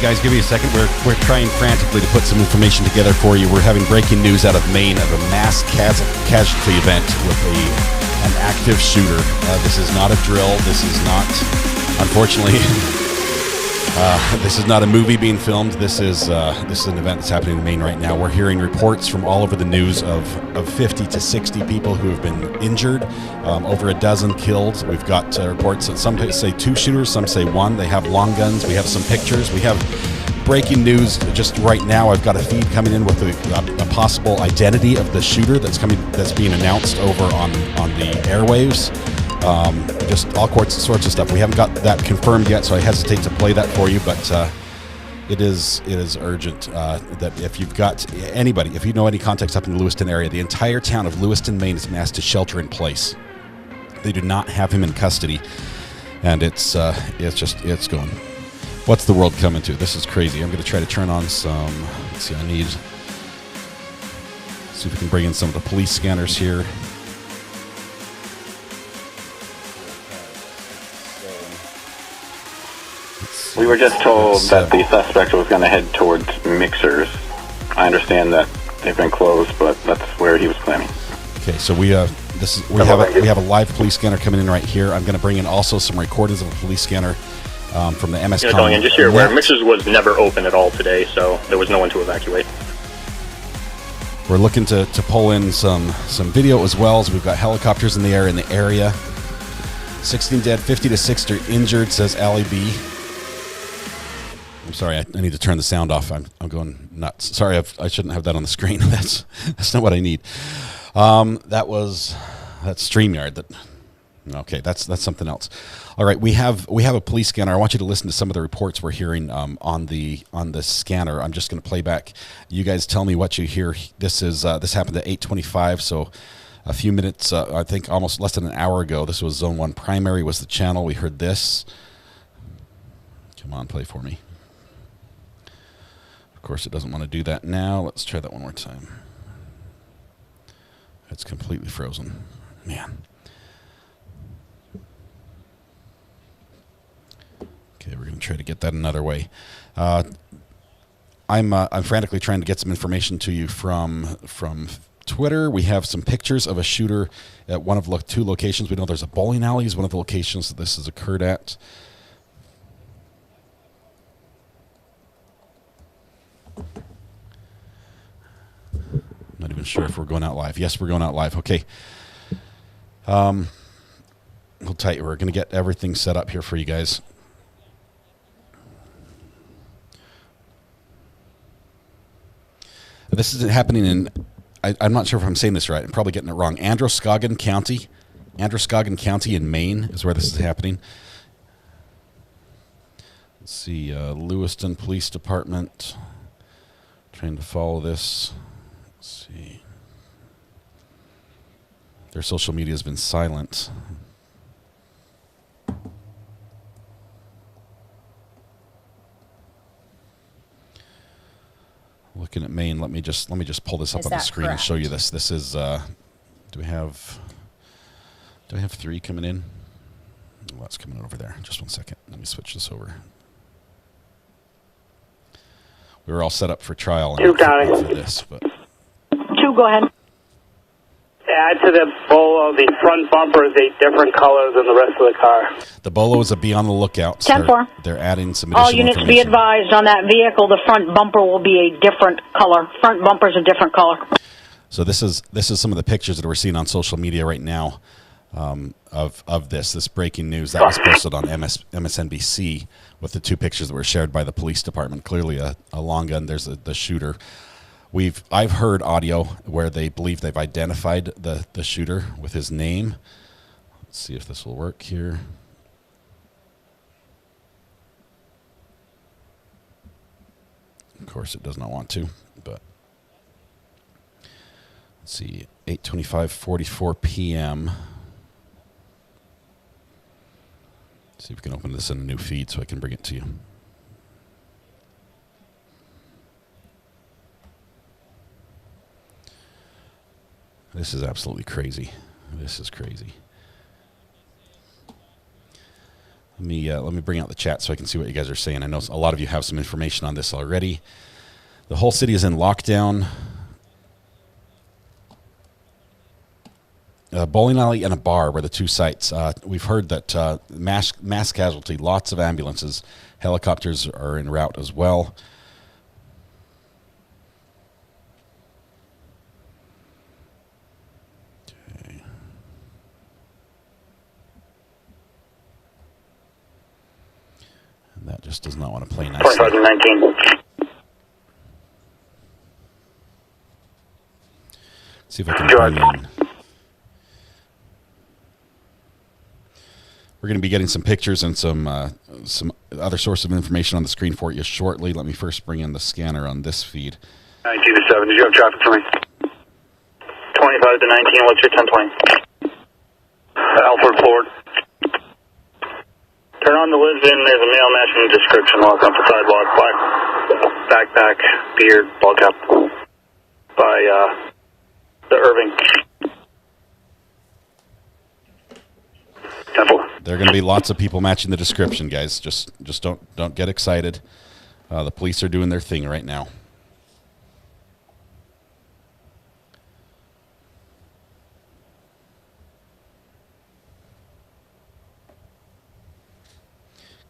guys, give me a second. We're trying frantically to put some information together for you. We're having breaking news out of Maine of a mass casualty event with an active shooter. This is not a drill. This is not, unfortunately, this is not a movie being filmed. This is an event that's happening in Maine right now. We're hearing reports from all over the news of 50 to 60 people who have been injured, over a dozen killed. We've got reports that some say 2 shooters, some say 1. They have long guns. We have some pictures. We have breaking news just right now. I've got a feed coming in with a possible identity of the shooter that's being announced over on the airwaves. Just all sorts of stuff. We haven't got that confirmed yet, so I hesitate to play that for you, but it is urgent that if you've got anybody, if you know any contacts up in the Lewiston area, the entire town of Lewiston, Maine has been asked to shelter in place. They do not have him in custody, and it's going. What's the world coming to? This is crazy. I'm going to try to turn on some, let's see, see if we can bring in some of the police scanners here. We were just told that the suspect was going to head towards Mixers. I understand that they've been closed, but that's where he was planning. Okay, so we have a live police scanner coming in right here. I'm going to bring in also some recordings of a police scanner from the MS. And just so you're aware, Mixers was never open at all today, so there was no one to evacuate. We're looking to pull in some video as well, as we've got helicopters in the air in the area. 16 dead, 50 to 60 injured, says Allie B. I'm sorry, I need to turn the sound off. I'm going nuts. Sorry, I shouldn't have that on the screen. That's not what I need. That's StreamYard. Okay, that's something else. All right, we have a police scanner. I want you to listen to some of the reports we're hearing on the scanner. I'm just going to play back. You guys tell me what you hear. This happened at 8:25, so a few minutes. I think almost less than an hour ago. This was Zone 1 Primary was the channel. We heard this. Come on, play for me. Of course, it doesn't want to do that now. Let's try that one more time. It's completely frozen. Man. Okay, we're going to try to get that another way. I'm frantically trying to get some information to you from Twitter. We have some pictures of a shooter at one of 2 locations. We know there's a bowling alley is one of the locations that this has occurred at. Not even sure if we're going out live. Yes, we're going out live. Okay. Hold tight. We're going to get everything set up here for you guys. This is happening in, I'm not sure if I'm saying this right. I'm probably getting it wrong. Androscoggin County in Maine is where this is happening. Let's see. Lewiston Police Department. Trying to follow this. Let's see. Their social media has been silent. Looking at Maine, let me just pull this up on the screen and show you this. This is do I have 3 coming in? Oh, that's coming over there. Just one second. Let me switch this over. We were all set up for trial and for this, but 2, go ahead. Add to the Bolo, the front bumper is a different color than the rest of the car. The Bolo is a be on the lookout. 10-4. They're adding some additional All units information. be advised on that vehicle, the front bumper will be a different color. Front bumper is a different color. So this is some of the pictures that we're seeing on social media right now of this breaking news that was posted on MSNBC with the 2 pictures that were shared by the police department. Clearly a long gun. There's the shooter. I've heard audio where they believe they've identified the shooter with his name. Let's see if this will work here. Of course, it does not want to, but let's see, 8:25:44 p.m. See if we can open this in a new feed so I can bring it to you. This is absolutely crazy. This is crazy. Let me bring out the chat so I can see what you guys are saying. I know a lot of you have some information on this already. The whole city is in lockdown. Bowling alley and a bar were the two sites. We've heard that mass casualty, lots of ambulances, helicopters are en route as well. Okay. And that just does not want to play nicely. 25-19. See if I can bring in. We're going to be getting some pictures and some other source of information on the screen for you shortly. Let me first bring in the scanner on this feed. 19-7, did you have traffic for me? 25-19, what's your 1020? Alfred Ford. Turn on the Lisbon, there's a male matching description, walk up the sidewalk, black backpack, beard, ball cap, by the Irving. There are going to be lots of people matching the description, guys. Just don't get excited. The police are doing their thing right now.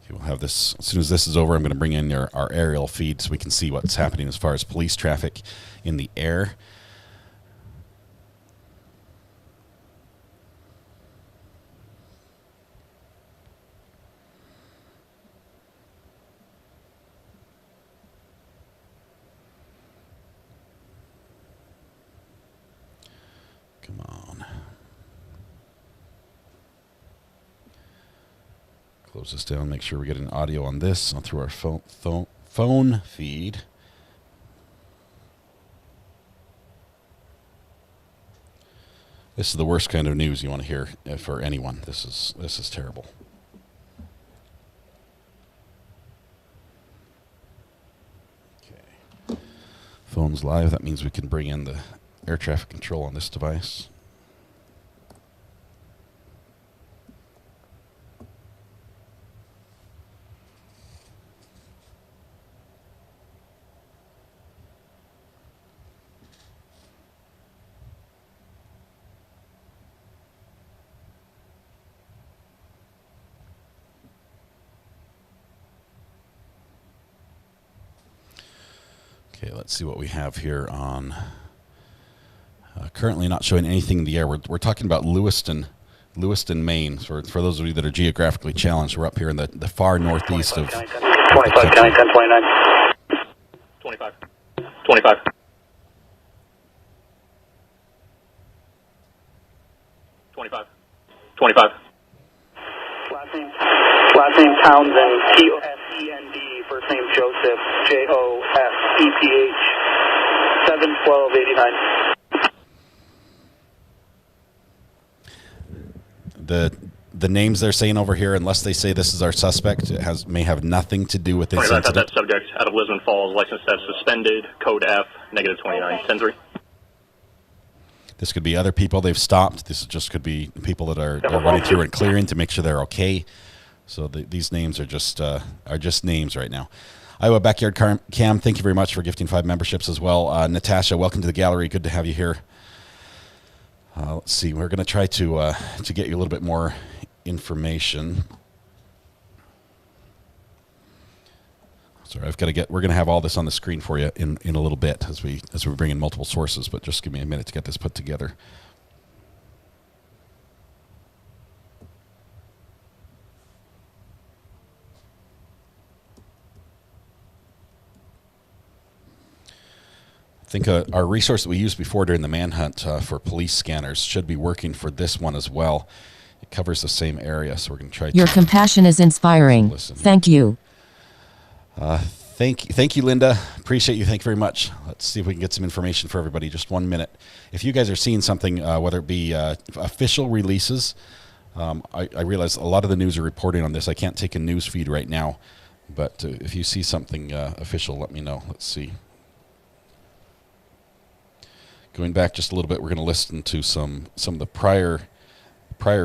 Okay, we'll have this as soon as this is over. I'm going to bring in our aerial feed so we can see what's happening as far as police traffic in the air. Come on. Close this down, make sure we're getting audio on this through our phone feed. This is the worst kind of news you want to hear for anyone. This is terrible. Okay. Phone's live. That means we can bring in the air traffic control on this device. Okay, let's see what we have here on... currently not showing anything in the air. We're talking about Lewiston, Maine. For those of you that are geographically challenged, we're up here in the far northeast of... 25, 10, 29. 25. 25. 25. 25. Last name Townsend, T-O-S-E-N-D, first name Joseph, J-O-S-E-P-H, 7/12/89. The names they're saying over here, unless they say this is our suspect, may have nothing to do with this incident. That subject out of Lisbon Falls, license status suspended, code F, negative 29, 10-3. This could be other people they've stopped. This just could be people that are running through and clearing to make sure they're okay. So these names are just names right now. Iowa Backyard Cam, thank you very much for gifting 5 memberships as well. Natasha, welcome to the gallery. Good to have you here. Let's see. We're going to try to get you a little bit more information. Sorry, we're going to have all this on the screen for you in a little bit as we bring in multiple sources, but just give me a minute to get this put together. I think our resource that we used before during the manhunt for police scanners should be working for this one as well. It covers the same area, so we're going to try. Your compassion is inspiring. Thank you. Thank you, Linda. Appreciate you. Thank you very much. Let's see if we can get some information for everybody. Just 1 minute. If you guys are seeing something, whether it be official releases, I realize a lot of the news are reporting on this. I can't take a news feed right now, but if you see something official, let me know. Let's see. Going back just a little bit, we're going to listen to some of the prior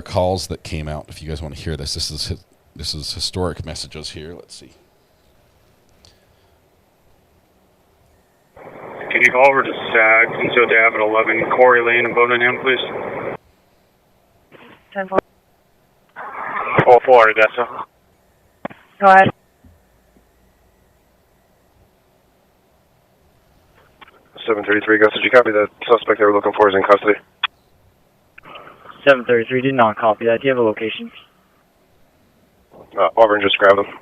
calls that came out. If you guys want to hear this, this is This is historic messages here. Let's see. Can you call over to SAG, East Ave at 11 Corey Lane in Birmingham, please? 10-4. Oh, Florida, that's all. Go ahead. 733, Gus, did you copy the suspect they were looking for is in custody? 733, did not copy that. Do you have a location? Auburn just grabbed them.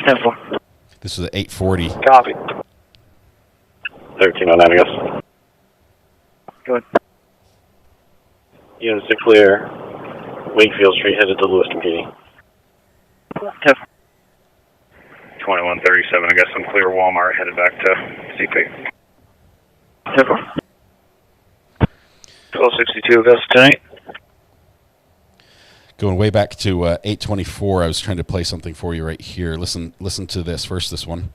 10-4. This is at 8:40. Copy. 1309, I guess. Go ahead. Units to clear. Wakefield Street headed to Lewiston PD. 10-4. 2137, I guess I'm clear Walmart headed back to CP. 10-4. 1262, Gus, tonight. Going way back to 8:24. I was trying to play something for you right here. Listen to this. First, this one.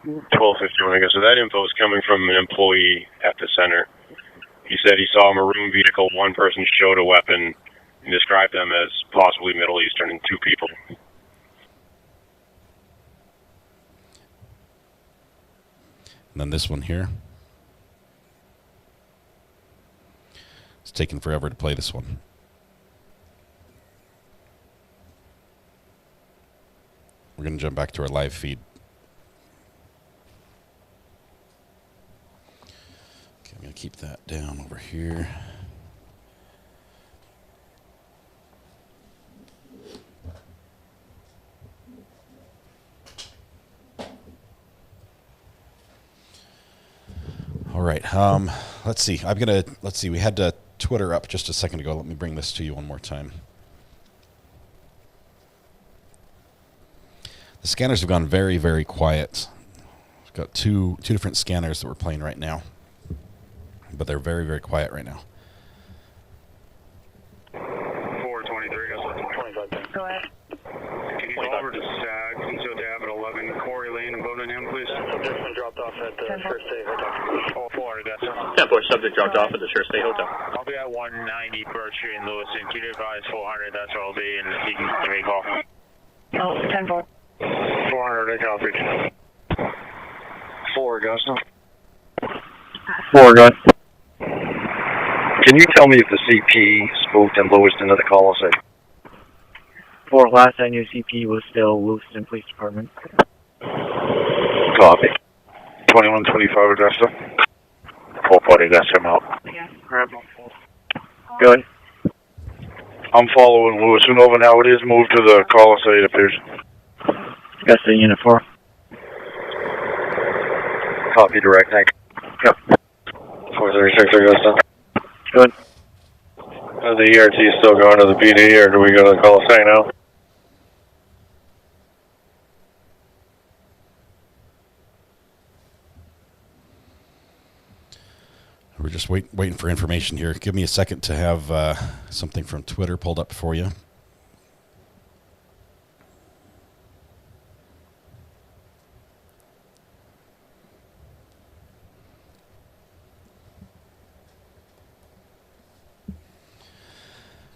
I guess. So that info is coming from an employee at the center. He said he saw a maroon vehicle, one person showed a weapon, and described them as possibly Middle Eastern and two people. And then this one here. It's taken forever to play this one. We're going to jump back to our live feed. Okay, I'm going to keep that down over here. All right. Let's see. Let's see. We had Twitter up just a second ago. Let me bring this to you one more time. The scanners have gone very, very quiet. We've got two different scanners that we're playing right now, but they're very, very quiet right now. 423. Go ahead. Can you call over to SAG, East Ave at 11 Corey Lane in Birmingham, please? Subject's been dropped off at the First State Hotel. Oh, Florida, that's all. 10-4, subject dropped off at the Sure State Hotel. I'll be at 190 Birch Street in Lewiston. Can you advise 400? That's where I'll be, and you can give me a call. Oh, 10-4. 400, I copied. 4, Gus. 4, go ahead. Can you tell me if the CP spoke in Lewiston at the Coliseum? 4, last I knew CP was still Lewiston Police Department. Copy. 2125, Augusta. 440, Augusta, I'm out. Yeah, grab my phone. Go ahead. I'm following Lewiston over now. It is moved to the Coliseum, it appears. Augusta, Unit 4. Copy, direct, thank you. Yep. 436, Augusta. Go ahead. Is the ERT still going to the PD, or do we go to the Coliseum now? We're just waiting for information here. Give me a second to have something from Twitter pulled up for you.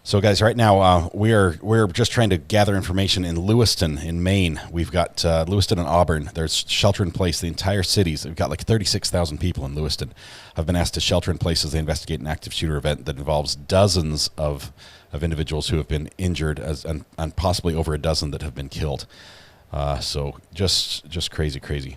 So, guys, right now we're just trying to gather information in Lewiston, in Maine. We've got Lewiston and Auburn. There's shelter in place. The entire cities. We've got like 36,000 people in Lewiston have been asked to shelter in place as they investigate an active shooter event that involves dozens of individuals who have been injured, and possibly over a dozen that have been killed. So just crazy.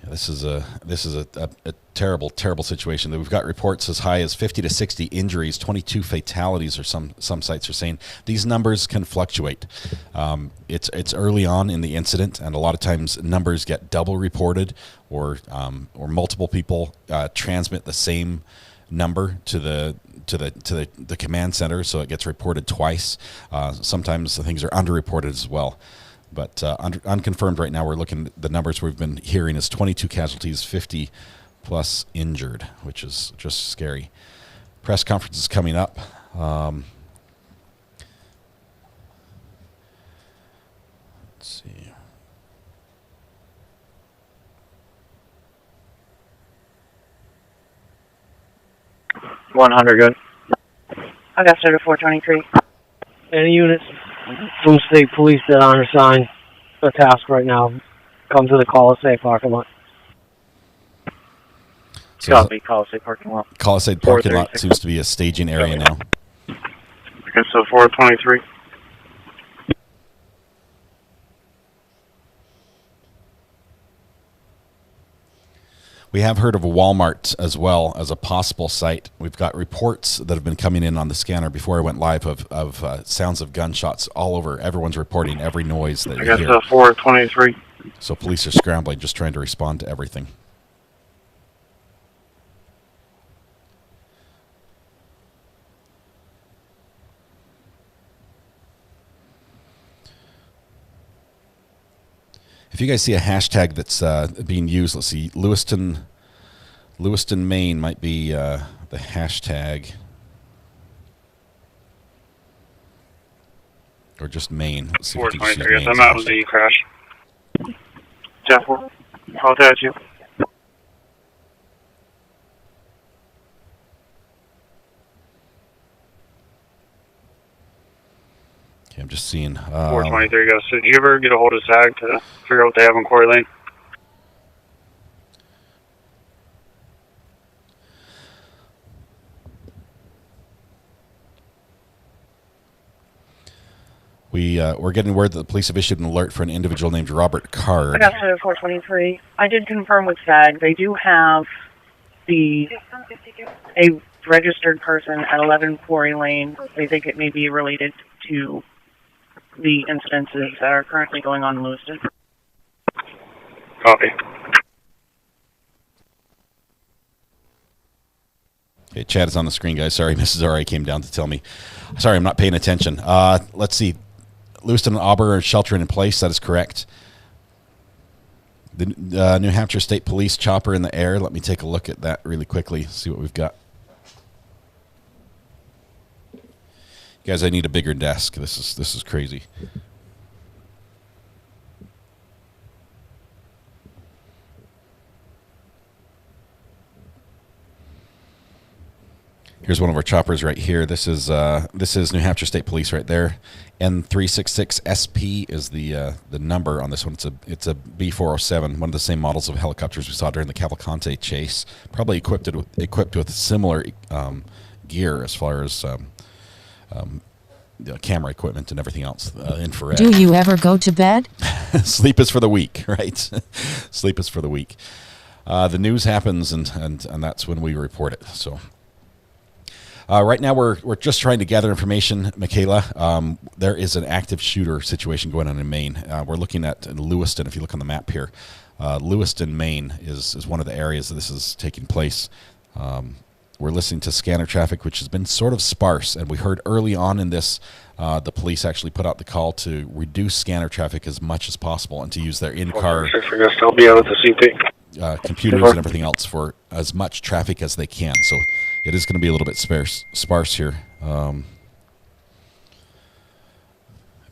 This is a terrible situation. We've got reports as high as 50 to 60 injuries, 22 fatalities, or some sites are saying. These numbers can fluctuate. It's early on in the incident, and a lot of times numbers get double reported, or multiple people transmit the same number to the command center, so it gets reported twice. Sometimes the things are underreported as well. But unconfirmed right now, we're looking at the numbers we've been hearing is 22 casualties, 50 plus injured, which is just scary. Press conference is coming up. Let's see. $100 good. I got started 423. Any units from state police that aren't assigned a task right now, come to the Coliseum parking lot. So Copy, Coliseum parking lot. Coliseum parking lot seems to be a staging area now. Okay, so 423. We have heard of a Walmart as well as a possible site. We've got reports that have been coming in on the scanner before I went live of sounds of gunshots all over. Everyone's reporting every noise that you hear. I guess 423. So police are scrambling, just trying to respond to everything. If you guys see a hashtag that's being used, let's see, Lewiston, Maine might be the hashtag. Or just Maine. Let's see if we can just use 423. Yes, Maine I'm as out a with hashtag. the crash. Jeff, I'll attach you. Okay, I'm just seeing. 423 goes. So did you ever get a hold of SAG to figure out what they have on Quarry Lane? We're getting word that the police have issued an alert for an individual named Robert I Card. got started 423. I did confirm with SAG. They do have a registered person at 11 Quarry Lane. They think it may be related to the incidences that are currently going on in Lewiston. Copy. Okay, chat is on the screen, guys. Sorry, Mrs. R.I. came down to tell me. Sorry, I'm not paying attention. Let's see. Lewiston and Auburn are sheltering in place. That is correct. The New Hampshire State Police chopper in the air. Let me take a look at that really quickly, see what we've got. Guys, I need a bigger desk. This is crazy. Here's one of our choppers right here. This is New Hampshire State Police right there. N366SP is the number on this one. It's a B407, one of the same models of helicopters we saw during the Cavalcante chase. Probably equipped with similar gear as far as camera equipment and everything else. Infrared. Do you ever go to bed? Sleep is for the weak, right? Sleep is for the weak. The news happens, and that's when we report it. So. Right now, we're just trying to gather information, Michaela. There is an active shooter situation going on in Maine. We're looking at Lewiston. If you look on the map here, Lewiston, Maine is one of the areas that this is taking place. We're listening to scanner traffic, which has been sort of sparse. And we heard early on in this, the police actually put out the call to reduce scanner traffic as much as possible and to use their in-car I'll be out with the CP. computers and everything else for as much traffic as they can. So it is going to be a little bit sparse here.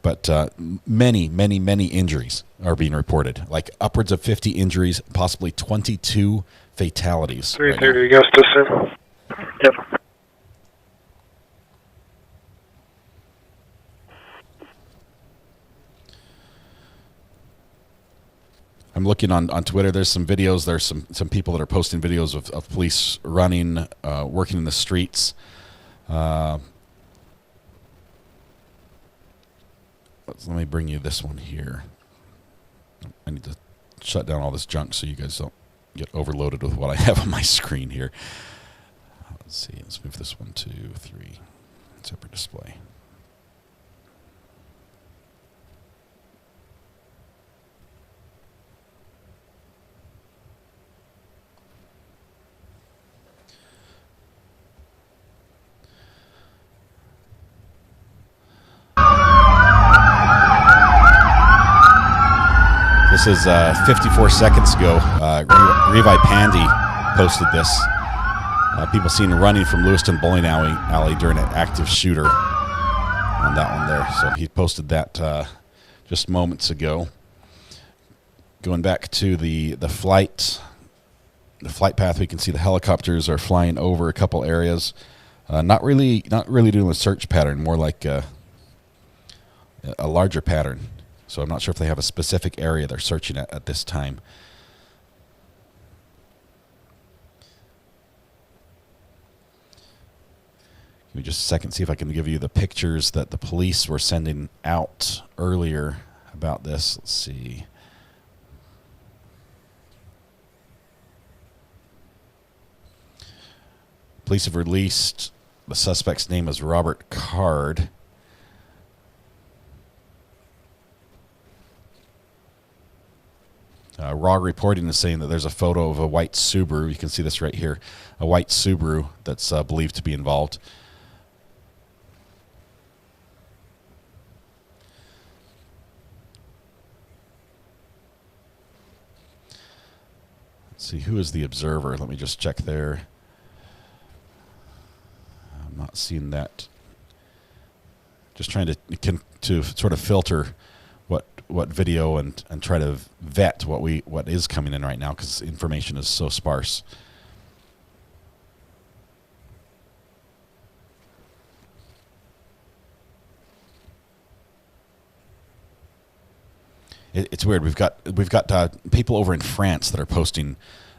But many injuries are being reported, like upwards of 50 injuries, possibly 22 fatalities. 330 Augusta, sir. Yep. I'm looking on Twitter. There's some videos. There's some people that are posting videos of police running, working in the streets. Let me bring you this one here. I need to shut down all this junk so you guys don't get overloaded with what I have on my screen here. Let's see. Let's move this 1, 2, 3. Separate display. This is 54 seconds ago. Revi Pandy posted this. People seen running from Lewiston Bowling Alley during an active shooter on that one there. So he posted that just moments ago. Going back to the flight path, we can see the helicopters are flying over a couple areas. Not really doing a search pattern, more like a larger pattern. So I'm not sure if they have a specific area they're searching at this time. Give me just a second, see if I can give you the pictures that the police were sending out earlier about this. Let's see. Police have released the suspect's name is Robert Card. Raw reporting is saying that there's a photo of a white Subaru. You can see this right here. A white Subaru that's believed to be involved. Let's see, who is the observer? Let me just check there. I'm not seeing that. Just trying to sort of filter what video and try to vet what is coming in right now, because information is so sparse. It's weird. We've got people over in France that are posting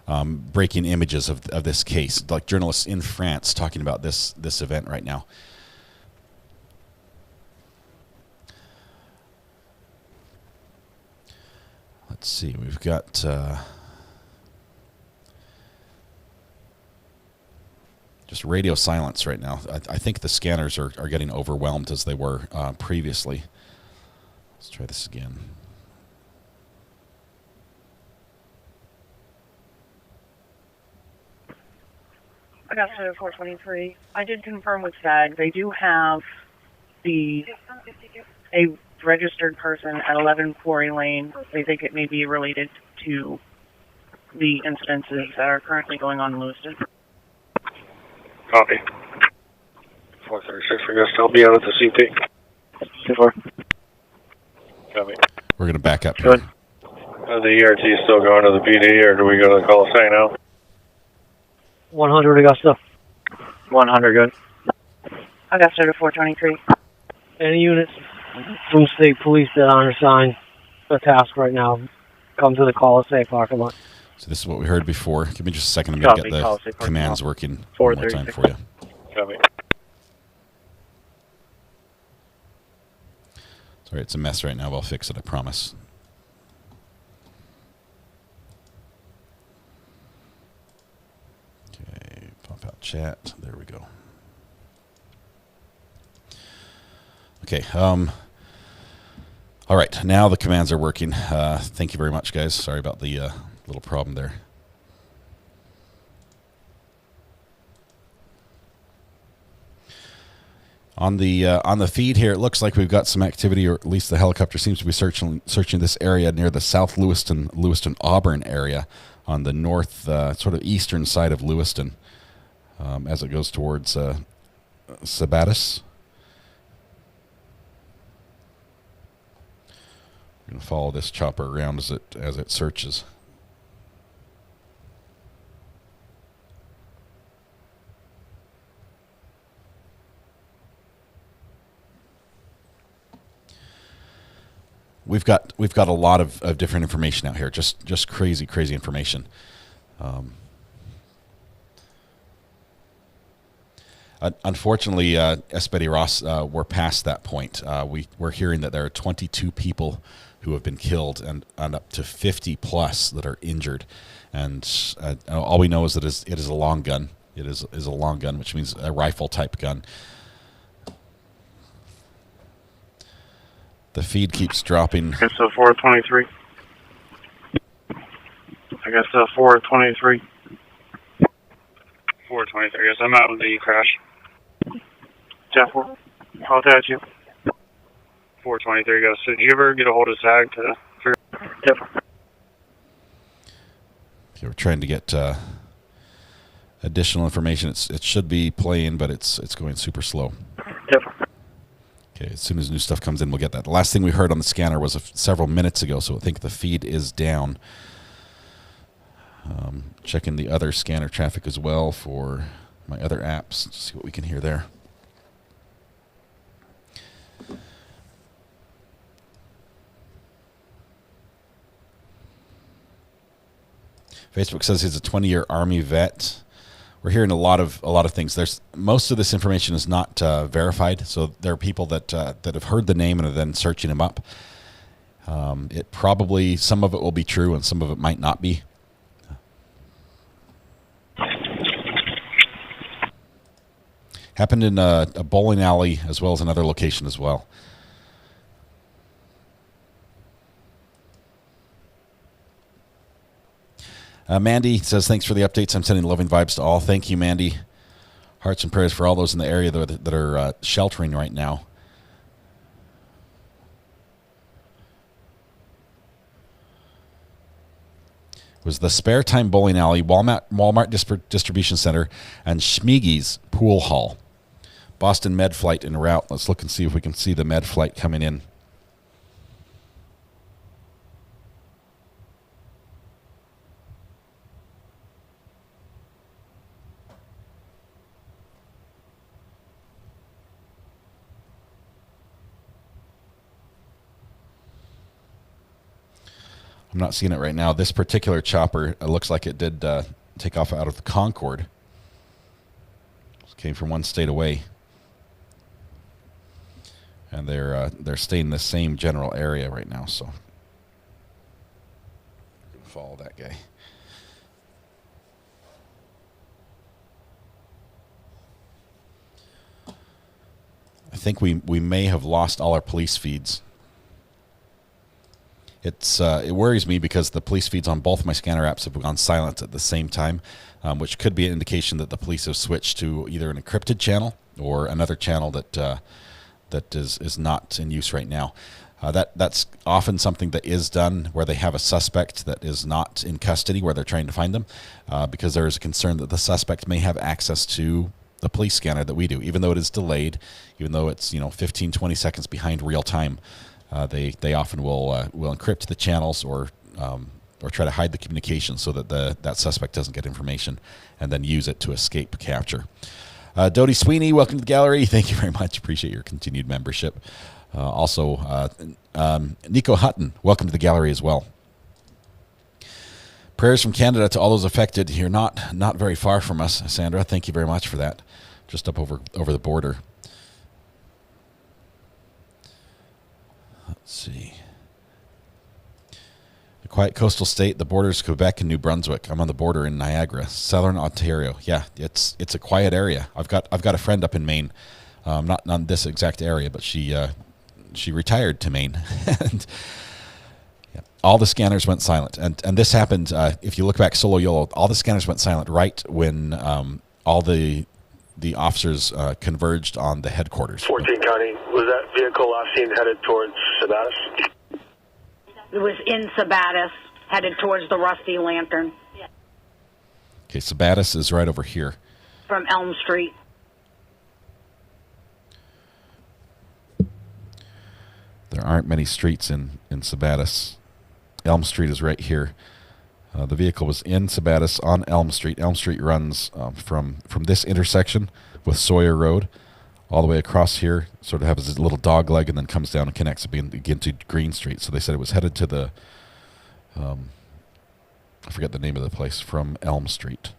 breaking images of this case, like journalists in France talking about this event right now. Let's see, we've got just radio silence right now. I think the scanners are getting overwhelmed as they were previously. Let's try this again. I got to 423. I did confirm with SAG. They do have a registered person at 11 Quarry Lane. They think it may be related to the incidences that are currently going on in Lewiston. Copy. 436, I guess I'll be out at the CP. 2-4. Copy. We're going to back up here. Good. The ERT is still going to the PD, or do we go to the call sign now? 100 Augusta. 100, good. Augusta to 423. Any units from state police that aren't assigned a task right now, come to the Coliseum parking lot. So this is what we heard before. Give me just a second. I'm going to get the commands working one more time for you. Copy. Sorry, it's a mess right now. We'll fix it, I promise. Okay, pop out chat. There we go. Okay. All right. Now the commands are working. Thank you very much, guys. Sorry about the little problem there. On the feed here, it looks like we've got some activity, or at least the helicopter seems to be searching this area near the South Lewiston Auburn area on the north, sort of eastern side of Lewiston, as it goes towards Sabatis. We're going to follow this chopper around as it searches. We've got a lot of different information out here, just crazy information. Unfortunately, Espedy Ross, we're past that point. We're hearing that there are 22 people who have been killed and up to 50 plus that are injured, and all we know is that it is a long gun. It is a long gun, which means a rifle type gun. The feed keeps dropping. I guess 423. I guess 423. 423. I guess I'm out with the crash. Jeff, I'll touch you. 423. Did you ever get a hold of SAG to figure? Yep. Okay, we're trying to get additional information. It should be playing, but it's going super slow. Yep. Okay, as soon as new stuff comes in, we'll get that. The last thing we heard on the scanner was several minutes ago, so I think the feed is down. Checking the other scanner traffic as well for my other apps to see what we can hear there. Facebook says he's a 20-year Army vet. We're hearing a lot of things. Most of this information is not verified, so there are people that have heard the name and are then searching him up. It probably, some of it will be true and some of it might not be. Happened in a bowling alley as well as another location as well. Mandy says, thanks for the updates. I'm sending loving vibes to all. Thank you, Mandy. Hearts and prayers for all those in the area that are sheltering right now. It was the Spare Time Bowling Alley, Walmart Distribution Center, and Schmiege's Pool Hall. Boston Med Flight en route. Let's look and see if we can see the Med Flight coming in. I'm not seeing it right now. This particular chopper, it looks like it did take off out of the Concorde. It came from one state away. And they're staying in the same general area right now, so follow that guy. I think we may have lost all our police feeds. It worries me because the police feeds on both my scanner apps have gone silent at the same time, which could be an indication that the police have switched to either an encrypted channel or another channel that is not in use right now. That's often something that is done where they have a suspect that is not in custody where they're trying to find them, because there is a concern that the suspect may have access to the police scanner that we do, even though it is delayed, even though it's 15, 20 seconds behind real time. They often will encrypt the channels or try to hide the communication so that that suspect doesn't get information and then use it to escape capture. Dodie Sweeney, welcome to the gallery. Thank you very much. Appreciate your continued membership. Also, Nico Hutton, welcome to the gallery as well. Prayers from Canada to all those affected. You're not very far from us, Sandra. Thank you very much for that. Just up over the border. Let's see. A quiet coastal state, the borders Quebec and New Brunswick. I'm on the border in Niagara, southern Ontario. Yeah, it's a quiet area. I've got a friend up in Maine, not on this exact area, but she retired to Maine, and yeah, all the scanners went silent. And this happened. If you look back, Solo Yolo, all the scanners went silent right when all the officers converged on the headquarters. 14 County, was that vehicle last seen headed towards Sabatis? It was in Sabatis, headed towards the Rusty Lantern. Okay, Sabatis is right over here. From Elm Street. There aren't many streets in Sabatis. Elm Street is right here. The vehicle was in Sabatis on Elm Street. Elm Street runs from this intersection with Sawyer Road all the way across here, sort of has a little dog leg, and then comes down and connects again to Green Street. So they said it was headed to the, I forget the name of the place, from Elm Street.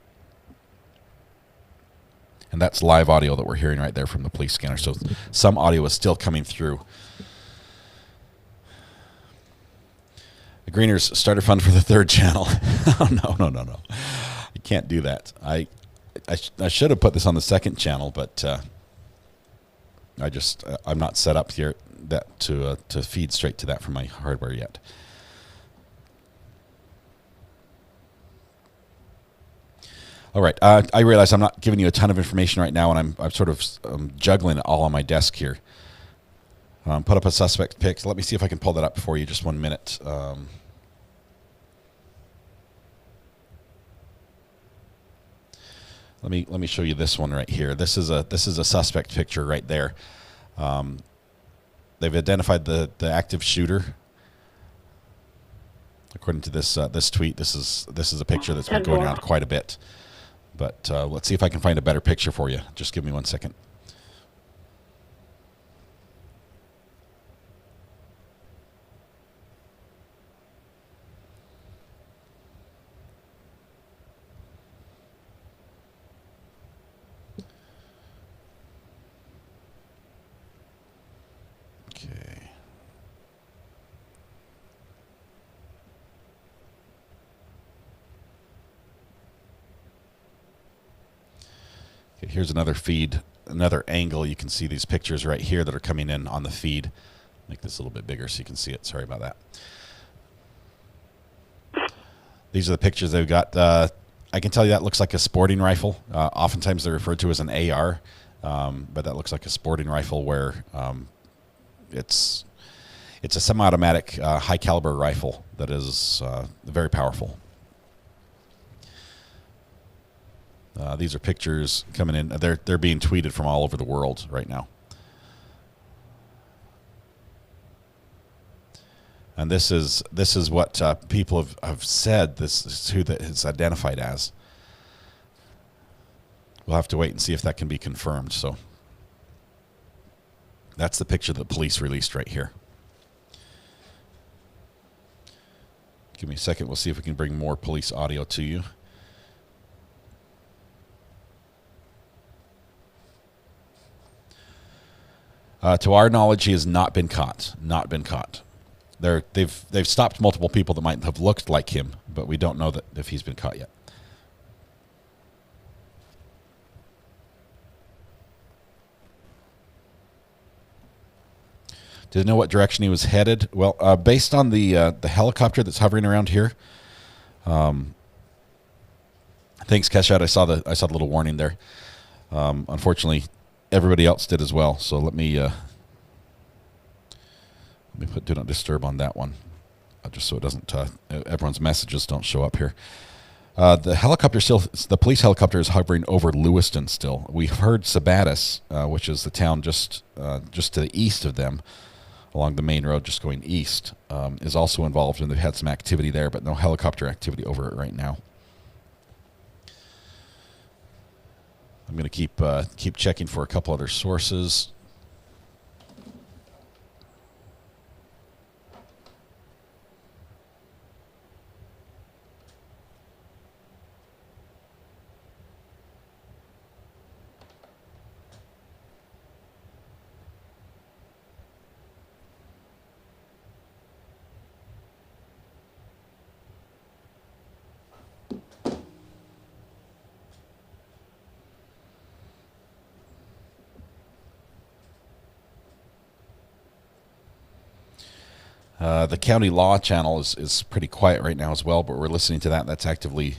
And that's live audio that we're hearing right there from the police scanner. So some audio is still coming through. The Greeners started fund for the third channel. Oh, no. You can't do that. I should have put this on the second channel, but I'm not set up here to feed straight to that from my hardware yet. All right. I realize I'm not giving you a ton of information right now, and I'm sort of juggling it all on my desk here. Put up a suspect pic. Let me see if I can pull that up for you. Just 1 minute. Let me show you this one right here. This is a suspect picture right there. They've identified the active shooter. According to this this tweet, this is a picture that's been going around quite a bit. But let's see if I can find a better picture for you. Just give me 1 second. Okay. Here's another feed, another angle. You can see these pictures right here that are coming in on the feed. Make this a little bit bigger so you can see it. Sorry about that. These are the pictures they've got. I can tell you that looks like a sporting rifle. Oftentimes they're referred to as an AR, but that looks like a sporting rifle where it's a semi-automatic high-caliber rifle that is very powerful. These are pictures coming in. They're being tweeted from all over the world right now. And this is what people have said. This is who that is identified as. We'll have to wait and see if that can be confirmed. So that's the picture that the police released right here. Give me a second. We'll see if we can bring more police audio to you. To our knowledge, he has not been caught. Not been caught. They've stopped multiple people that might have looked like him, but we don't know that if he's been caught yet. Do they know what direction he was headed? Well, based on the helicopter that's hovering around here. Thanks, Keshat. I saw the little warning there. Unfortunately, everybody else did as well. So let me put do not disturb on that one, just so it doesn't. Everyone's messages don't show up here. The police helicopter is hovering over Lewiston still. We've heard Sabattis, which is the town just to the east of them, along the main road, just going east, is also involved, and they've had some activity there, but no helicopter activity over it right now. I'm going to keep checking for a couple other sources. The county law channel is pretty quiet right now as well, but we're listening to that. That's actively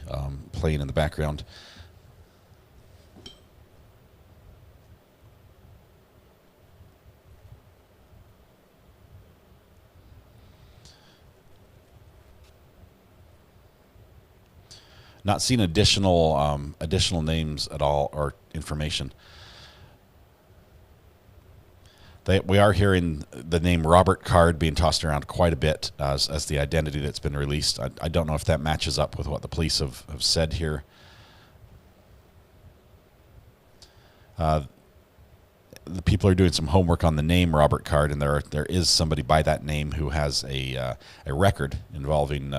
playing in the background. Not seeing additional names at all or information. We are hearing the name Robert Card being tossed around quite a bit as the identity that's been released. I don't know if that matches up with what the police have said here. The people are doing some homework on the name Robert Card, and there is somebody by that name who has a record involving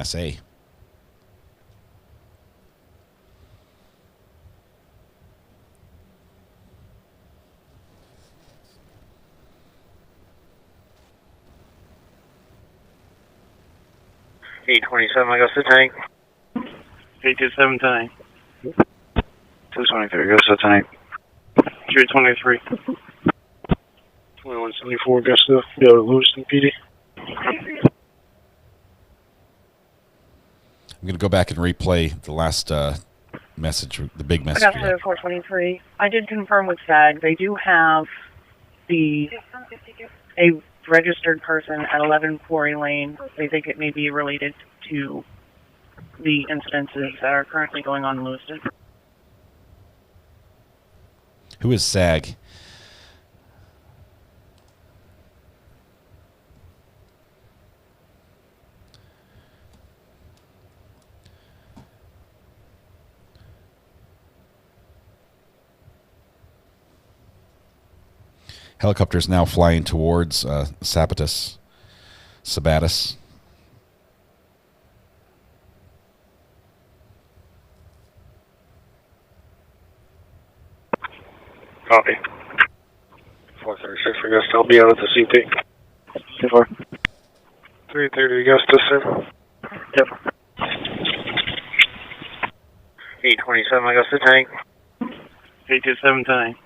SA. $827, I go to the tank. 827 tank. 223, goes to the tank. 323. 2174, goes to Lewiston PD. I'm going to go back and replay the last message, the big message. I got 423. I did confirm with SAG. They do have a registered person at 11 Quarry Lane. They think it may be related to the incidences that are currently going on in Lewiston. Who is SAG? Helicopters now flying towards Sabatis. Copy. 436 Augusta. I'll be out at the CP. 2-4. 330 Augusta, sir. 2-4. 827 Augusta tank. 827 tank.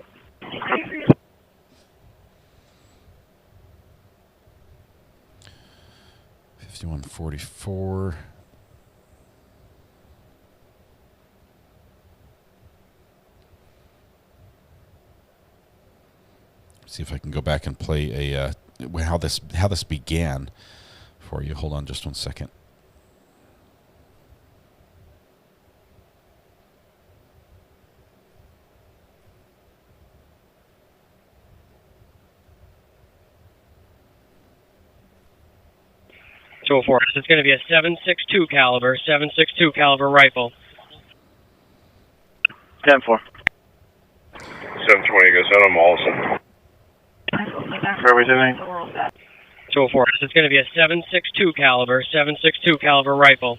$51.44. See if I can go back and play a how this began for you. Hold on just 1 second. So for us, it's going to be a 7.62 caliber rifle. 10-4. 720 Augusta. I'm Allison. Where are we doing? So for us, it's going to be a 7.62 caliber rifle.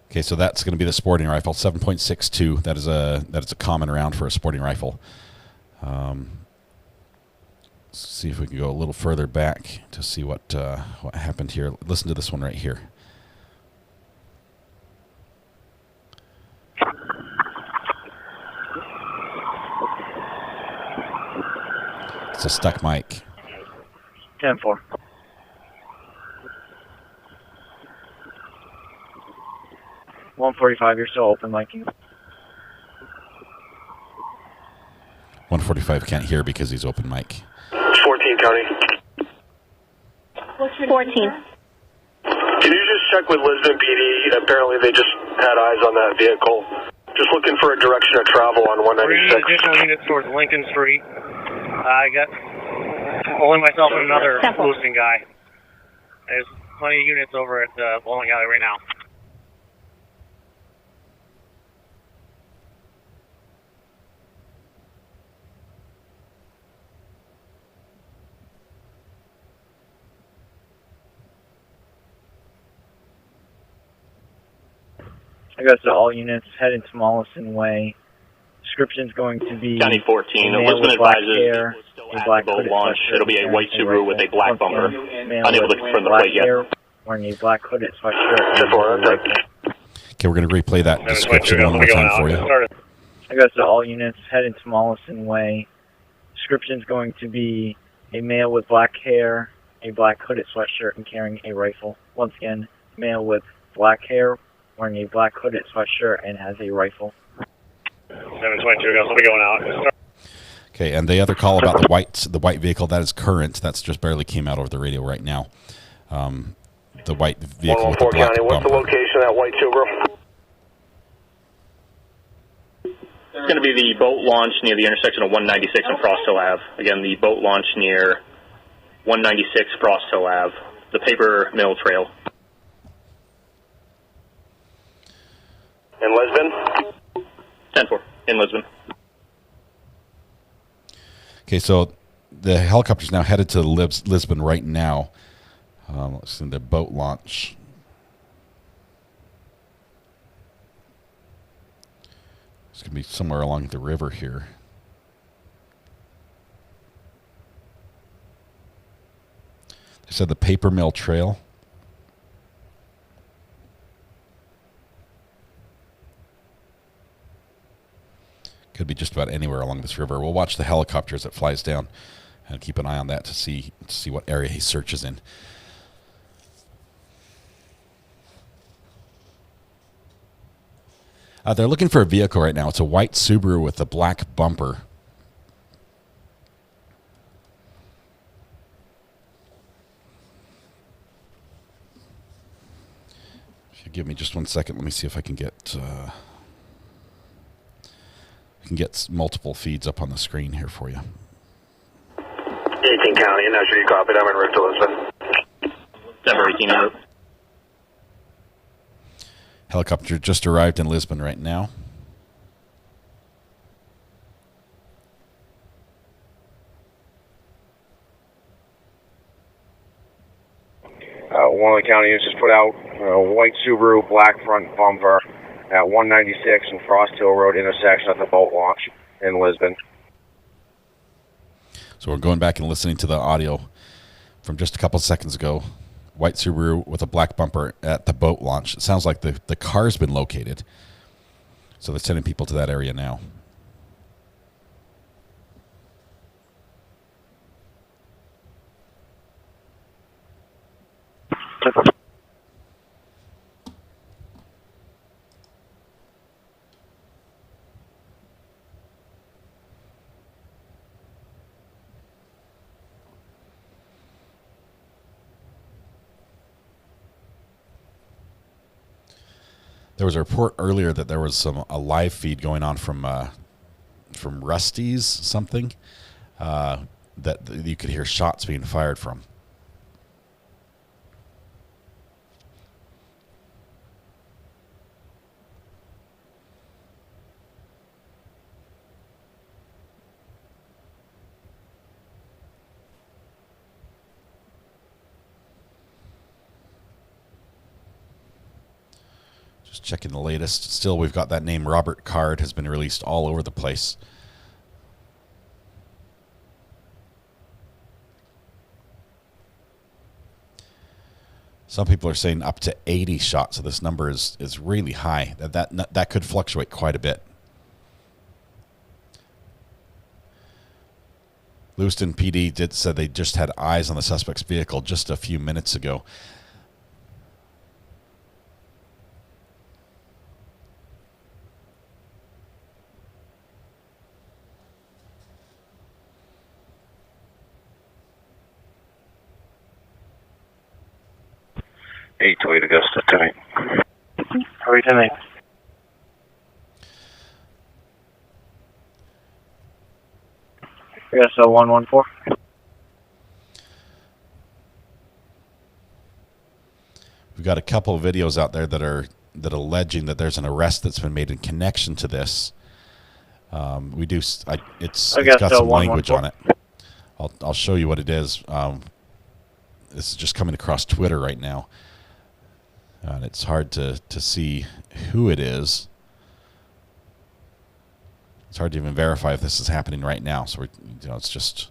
Okay, so that's going to be the sporting rifle, 7.62. That is a common round for a sporting rifle. Let's see if we can go a little further back to see what happened here. Listen to this one right here. It's a stuck mic. 10-4. $145. You're still open, Mikey. 145 can't hear because he's open mic. 14 County. 14. Can you just check with Lisbon PD? Apparently they just had eyes on that vehicle. Just looking for a direction of travel on We're going to 196. need additional units towards Lincoln Street. I got only myself and another Lewiston guy. There's plenty of units over at Bowling Alley right now. I guess to all units, heading to Mollison Way. Description's going to be County 14. Lisbon advises it will still active launch. It'll be a white Subaru with a black bumper. Unable to confirm the plate yet. Wearing a black hooded sweatshirt. Okay, we're going to replay that description one more time for you. I guess to all units, heading to Mollison Way. Description's going to be a male with black hair, a black hooded sweatshirt, and carrying a rifle. Once again, male with black hair, wearing a black hooded sweatshirt, and has a rifle. 722 Augusta. I'll be going out. Okay, and the other call about the white vehicle, that is current. That's just barely came out over the radio right now. The white vehicle with the black County. What's the bumper. location of that white Subaru? It's going to be the boat launch near the intersection of 196 and Frost Hill Ave. Again, the boat launch near 196 Frost Hill Ave, the paper mill trail. In Lisbon? 10-4, in Lisbon. Okay, so the helicopter's now headed to Lisbon right now. Let's see, the boat launch. It's going to be somewhere along the river here. They said the paper mill trail. Could be just about anywhere along this river. We'll watch the helicopter as it flies down and keep an eye on that to see what area he searches in. They're looking for a vehicle right now. It's a white Subaru with a black bumper. If Give me just 1 second. Let me see if I can get multiple feeds up on the screen here for you. 18 County, I'm not sure you copied. I'm en route to Lisbon. Denver 18 out. Helicopter just arrived in Lisbon right now. One of the county units just put out white Subaru, black front bumper at 196 and Frost Hill Road intersection at the boat launch in Lisbon. So we're going back and listening to the audio from just a couple seconds ago. White Subaru with a black bumper at the boat launch. It sounds like the car's been located. So they're sending people to that area now. There was a report earlier that there was a live feed going on from Rusty's something that you could hear shots being fired from. Just checking the latest. Still, we've got that name Robert Card has been released all over the place. Some people are saying up to 80 shots, so this number is really high. That could fluctuate quite a bit. Lewiston PD said they just had eyes on the suspect's vehicle just a few minutes ago. Toyota Augusta tonight. Hurry tonight. Yes, 114. We've got a couple of videos out there that are alleging that there's an arrest that's been made in connection to this. It's got some language on it. I'll show you what it is. This is just coming across Twitter right now. And it's hard to see who it is. It's hard to even verify if this is happening right now. So it's just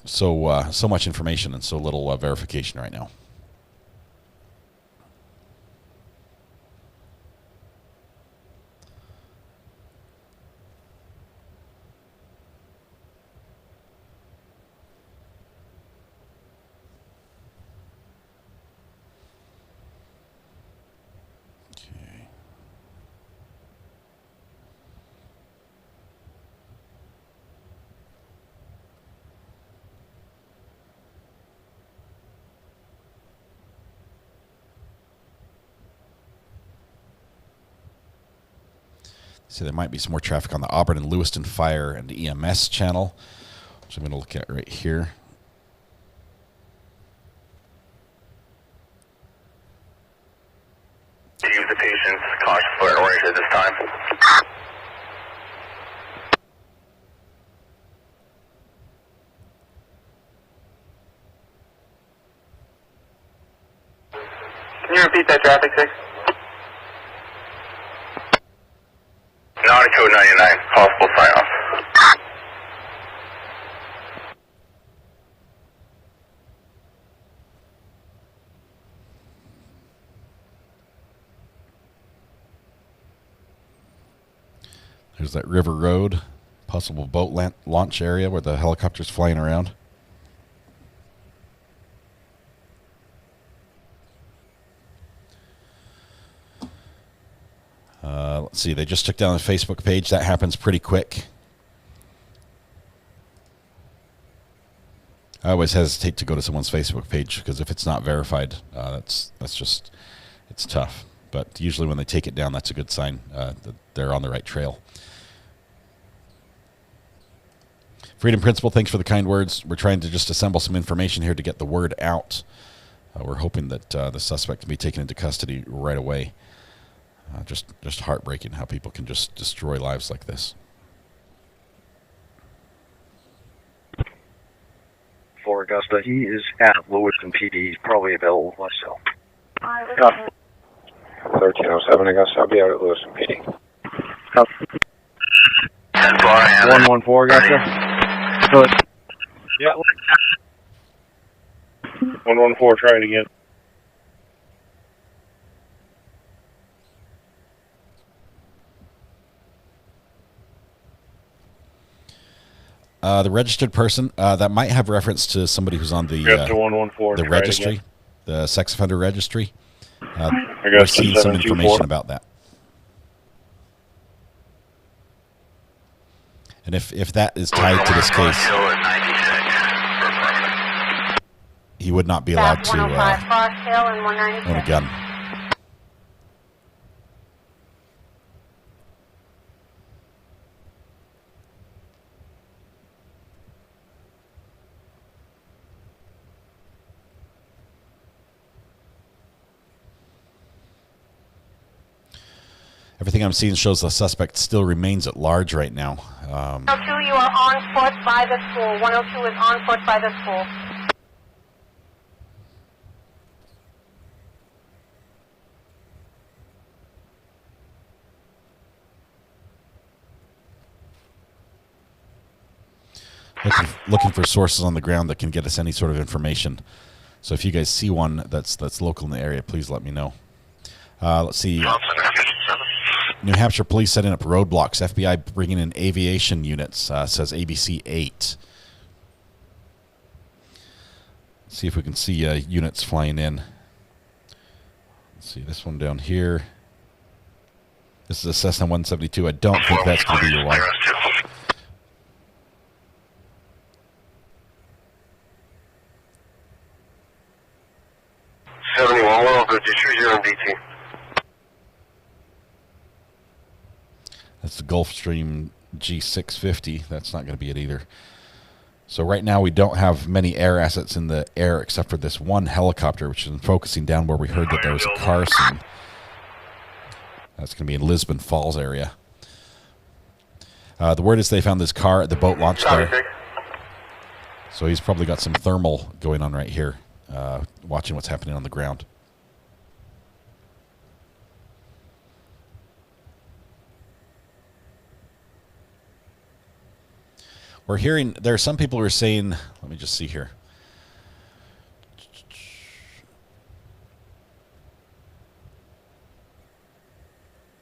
so much information and so little verification right now. So there might be some more traffic on the Auburn and Lewiston Fire and EMS channel, which I'm going to look at right here. Use the patient's caution flare orange at this time. Can you repeat that traffic, 6? Nautico 99, possible sign-off. There's that River Road, possible boat launch area where the helicopter's flying around. Let's see, they just took down the Facebook page. That happens pretty quick. I always hesitate to go to someone's Facebook page because if it's not verified, that's just It's tough, but usually when they take it down, that's a good sign that they're on the right trail. Freedom Principle, thanks for the kind words. We're trying to just assemble some information here to get the word out. We're hoping that the suspect can be taken into custody right away. Just heartbreaking how people can just destroy lives like this. For Augusta, he is at Lewiston PD. He's probably available myself. 1307 Augusta, I'll be out at Lewiston PD. 114 Augusta. Yeah. 114, try it again. The registered person, that might have reference to somebody who's on the 114, the registry, the sex offender registry. I We're got seeing some information about that. And if that is tied to this case, he would not be allowed to own a gun. Everything I'm seeing shows the suspect still remains at large right now. 102, you are on foot by the school. 102 is on foot by the school. Looking for sources on the ground that can get us any sort of information. So if you guys see one that's local in the area, please let me know. Let's see. New Hampshire police setting up roadblocks. FBI bringing in aviation units, says ABC 8. Let's see if we can see units flying in. Let's see this one down here. This is a Cessna 172. I don't think that's going to be your one. That's the Gulfstream G650. That's not going to be it either. So right now we don't have many air assets in the air except for this one helicopter, which is focusing down where we heard that there was a car scene. That's going to be in Lisbon Falls area. The word is they found this car at the boat launch there. So he's probably got some thermal going on right here, watching what's happening on the ground. We're hearing, there are some people who are saying, let me just see here.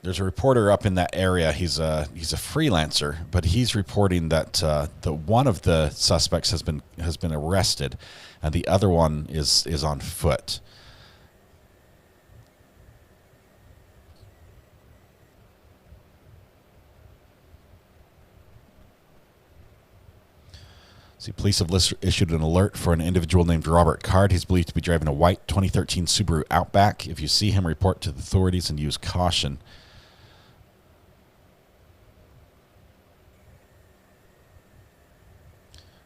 There's a reporter up in that area. He's a freelancer, but he's reporting that the one of the suspects has been arrested, and the other one is on foot. See, police have issued an alert for an individual named Robert Card. He's believed to be driving a white 2013 Subaru Outback. If you see him, report to the authorities and use caution.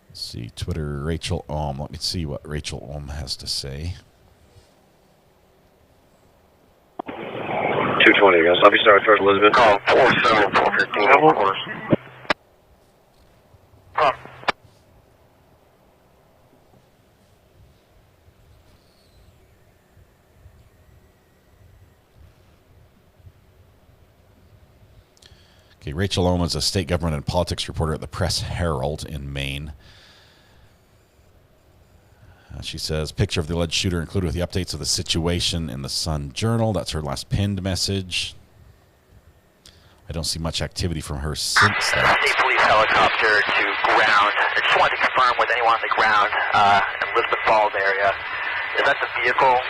Let's see, Twitter, Rachel Ohm. Let me see what Rachel Ohm has to say. 220, guys. I'll be starting first, Elizabeth. Call 47415, of course. Okay, Rachel Ohm is a state government and politics reporter at the Press Herald in Maine. She says, picture of the alleged shooter included with the updates of the situation in the Sun Journal. That's her last pinned message. I don't see much activity from her since that. State police helicopter to ground. I just wanted to confirm with anyone on the ground in Lisbon Falls area. Is that the vehicle,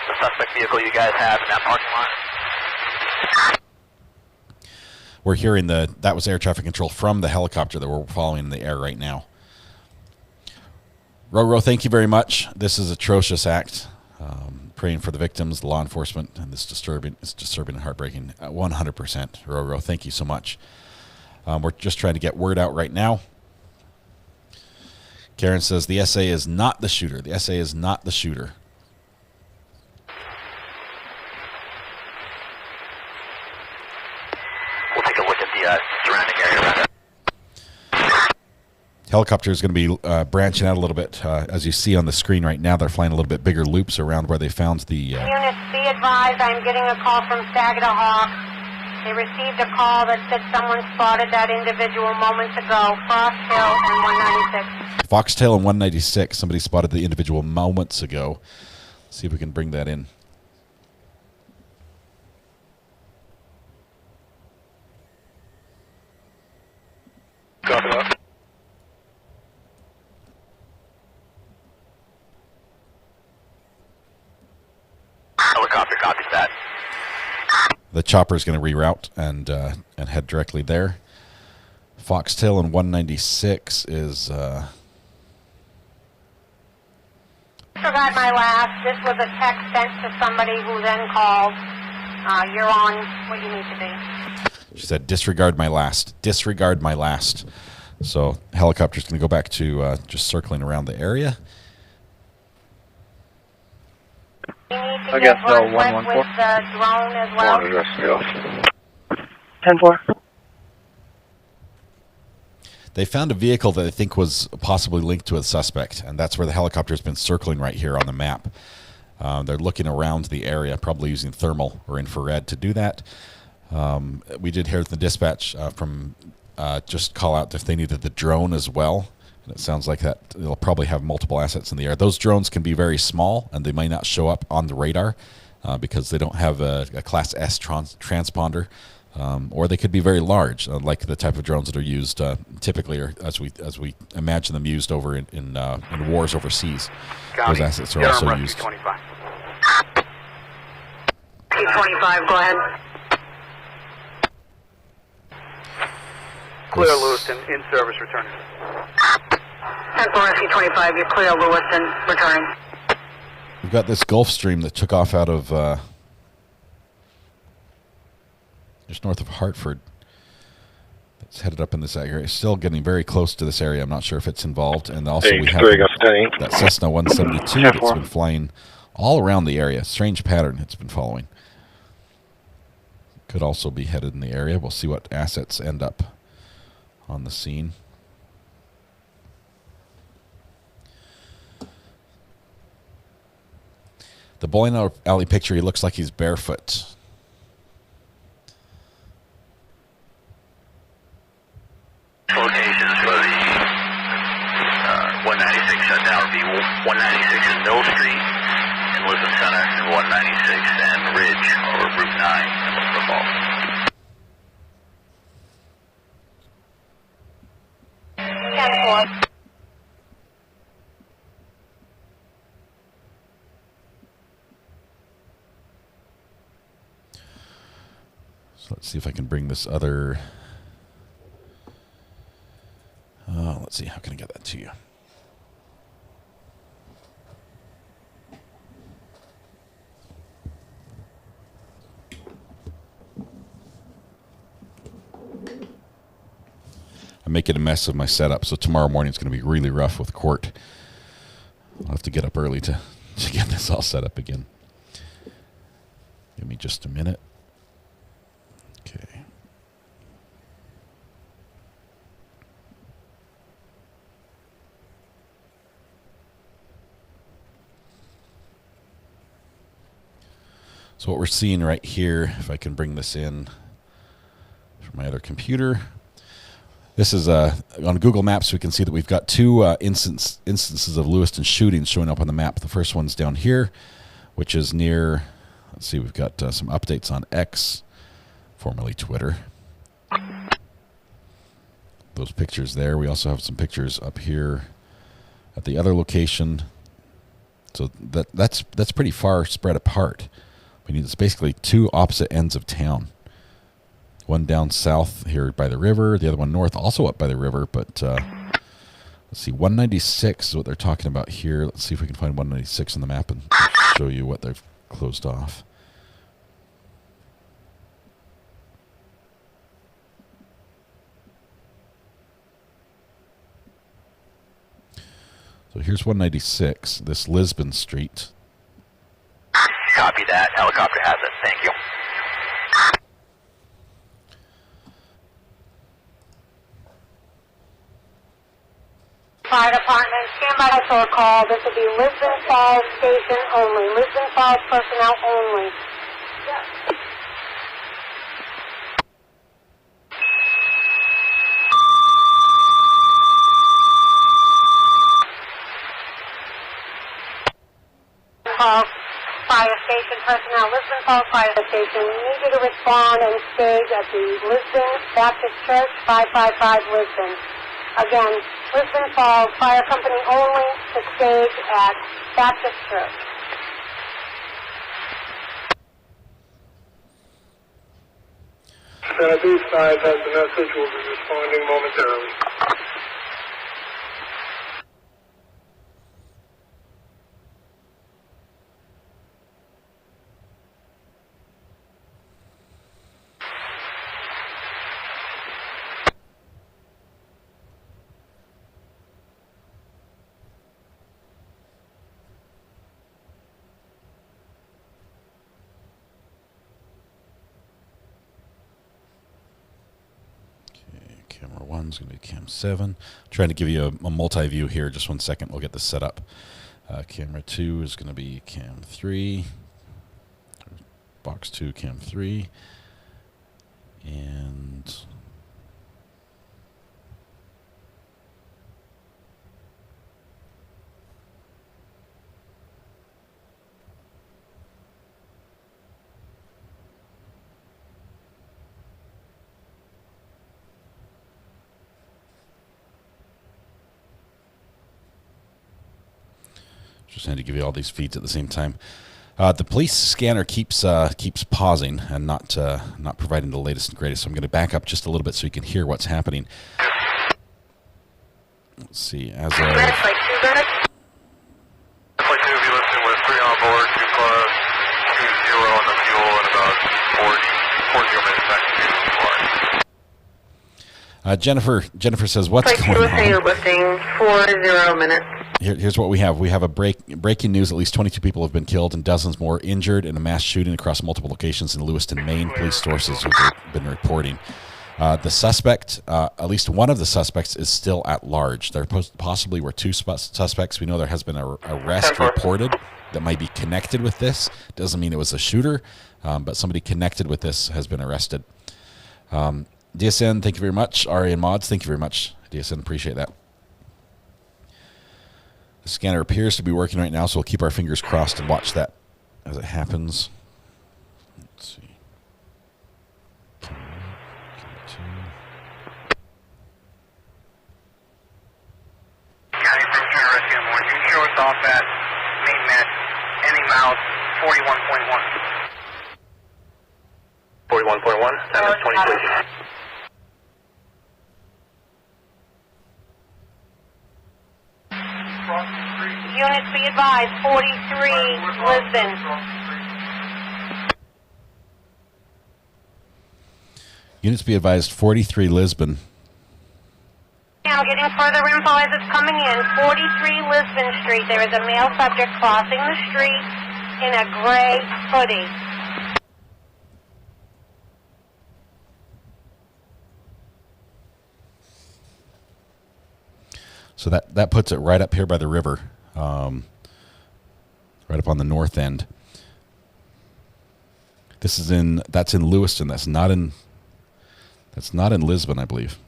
the suspect vehicle you guys have in that parking lot? We're hearing that was air traffic control from the helicopter that we're following in the air right now. Roro, thank you very much. This is an atrocious act. Pray praying for the victims, law enforcement, and it's disturbing and heartbreaking. 100%, Roro. Thank you so much. We're just trying to get word out right now. Karen says the SA is not the shooter. The SA is not the shooter. We'll take a look at the surrounding area. Helicopter is going to be branching out a little bit. As you see on the screen right now, they're flying a little bit bigger loops around where they found the... Units, be advised, I'm getting a call from Saginaw Hawk. They received a call that said someone spotted that individual moments ago. Frost Hill and 196. Foxtail and 196. Somebody spotted the individual moments ago. Let's see if we can bring that in. Copy that. Helicopter copies that. The chopper is going to reroute and head directly there. Foxtail and 196 is... Forgot my last. This was a text sent to somebody who then called. You're on what you need to be. She said, disregard my last. Disregard my last. So helicopter's going to go back to just circling around the area. I guess so, 114. With the drone as well. 10-4. They found a vehicle that they think was possibly linked to a suspect, and that's where the helicopter's been circling right here on the map. They're looking around the area, probably using thermal or infrared to do that. We did hear the dispatch from just call out if they needed the drone as well. And it sounds like that they'll probably have multiple assets in the air. Those drones can be very small, and they might not show up on the radar because they don't have a Class S transponder. Or they could be very large, like the type of drones that are used typically, or as we imagine them used over in wars overseas. Those assets are also used. 25. 25, go ahead. Clear Lewiston, in service, returning. 10-4, SC 25, you're clear, Lewiston, returning. We've got this Gulfstream that took off out of just north of Hartford. It's headed up in this area. It's still getting very close to this area. I'm not sure if it's involved. And also we have that Cessna 172 that's been flying all around the area. Strange pattern it's been following. Could also be headed in the area. We'll see what assets end up on the scene. The bowling alley picture, he looks like he's barefoot. Locations for the 196 shutdown would be 196 and Mill Street in Lewiston Center, and 196 and Ridge over Route 9 in Lewiston Falls. So let's see if I can bring this other... let's see, how can I get that to you? I'm making a mess of my setup, so tomorrow morning is going to be really rough with court. I'll have to get up early to get this all set up again. Give me just a minute. Okay. So what we're seeing right here, if I can bring this in from my other computer, this is on Google Maps. We can see that we've got two instances of Lewiston shootings showing up on the map. The first one's down here, which is near, let's see, we've got some updates on X, formerly Twitter. Those pictures there. We also have some pictures up here at the other location. So that's pretty far spread apart. It's basically two opposite ends of town. One down south here by the river, the other one north, also up by the river. But let's see, 196 is what they're talking about here. Let's see if we can find 196 on the map and show you what they've closed off. So here's 196, this Lisbon Street. Copy that. Helicopter has it. Thank you. Fire department, stand by for a call. This will be Lisbon Falls Station only. Lisbon Falls personnel only. Falls Fire Station personnel, Lisbon Falls Fire Station. We need you to respond and stage at the Lisbon Baptist Church, 555 Lisbon. Again, Lisbon Falls Fire Company only to stage at Baptist Church. Center B5 has the message. We'll be responding momentarily. Camera 1 is going to be cam 7. Trying to give you a multi-view here. Just 1 second. We'll get this set up. Camera 2 is going to be cam 3. Box 2, cam 3. And just had to give you all these feeds at the same time. The police scanner keeps pausing and not providing the latest and greatest. So I'm going to back up just a little bit so you can hear what's happening. Let's see. As of Flight 2, Lewiston with 3 on board, 2 plus, 2-0 on the fuel, and about 40 minutes back to Jennifer says, what's going on? You're lifting 40 minutes. Here's what we have. We have a breaking news. At least 22 people have been killed and dozens more injured in a mass shooting across multiple locations in Lewiston, Maine. Police sources have been reporting. The suspect, at least one of the suspects, is still at large. There possibly were 2 suspects. We know there has been an arrest reported that might be connected with this. Doesn't mean it was a shooter, but somebody connected with this has been arrested. DSN, thank you very much. RA and Mods, thank you very much. DSN, appreciate that. The scanner appears to be working right now, so we'll keep our fingers crossed and watch that as it happens. Let's see. County from County Rescue Morning. You can show us off at Maine Met, ending mouth 41.1. 41.1, that is 20 please. Units be advised, 43 Lisbon. Units be advised, 43 Lisbon. Now getting further info as it's coming in. 43 Lisbon Street. There is a male subject crossing the street in a gray hoodie. So that puts it right up here by the river, right up on the north end. That's in Lewiston. That's not in Lisbon, I believe.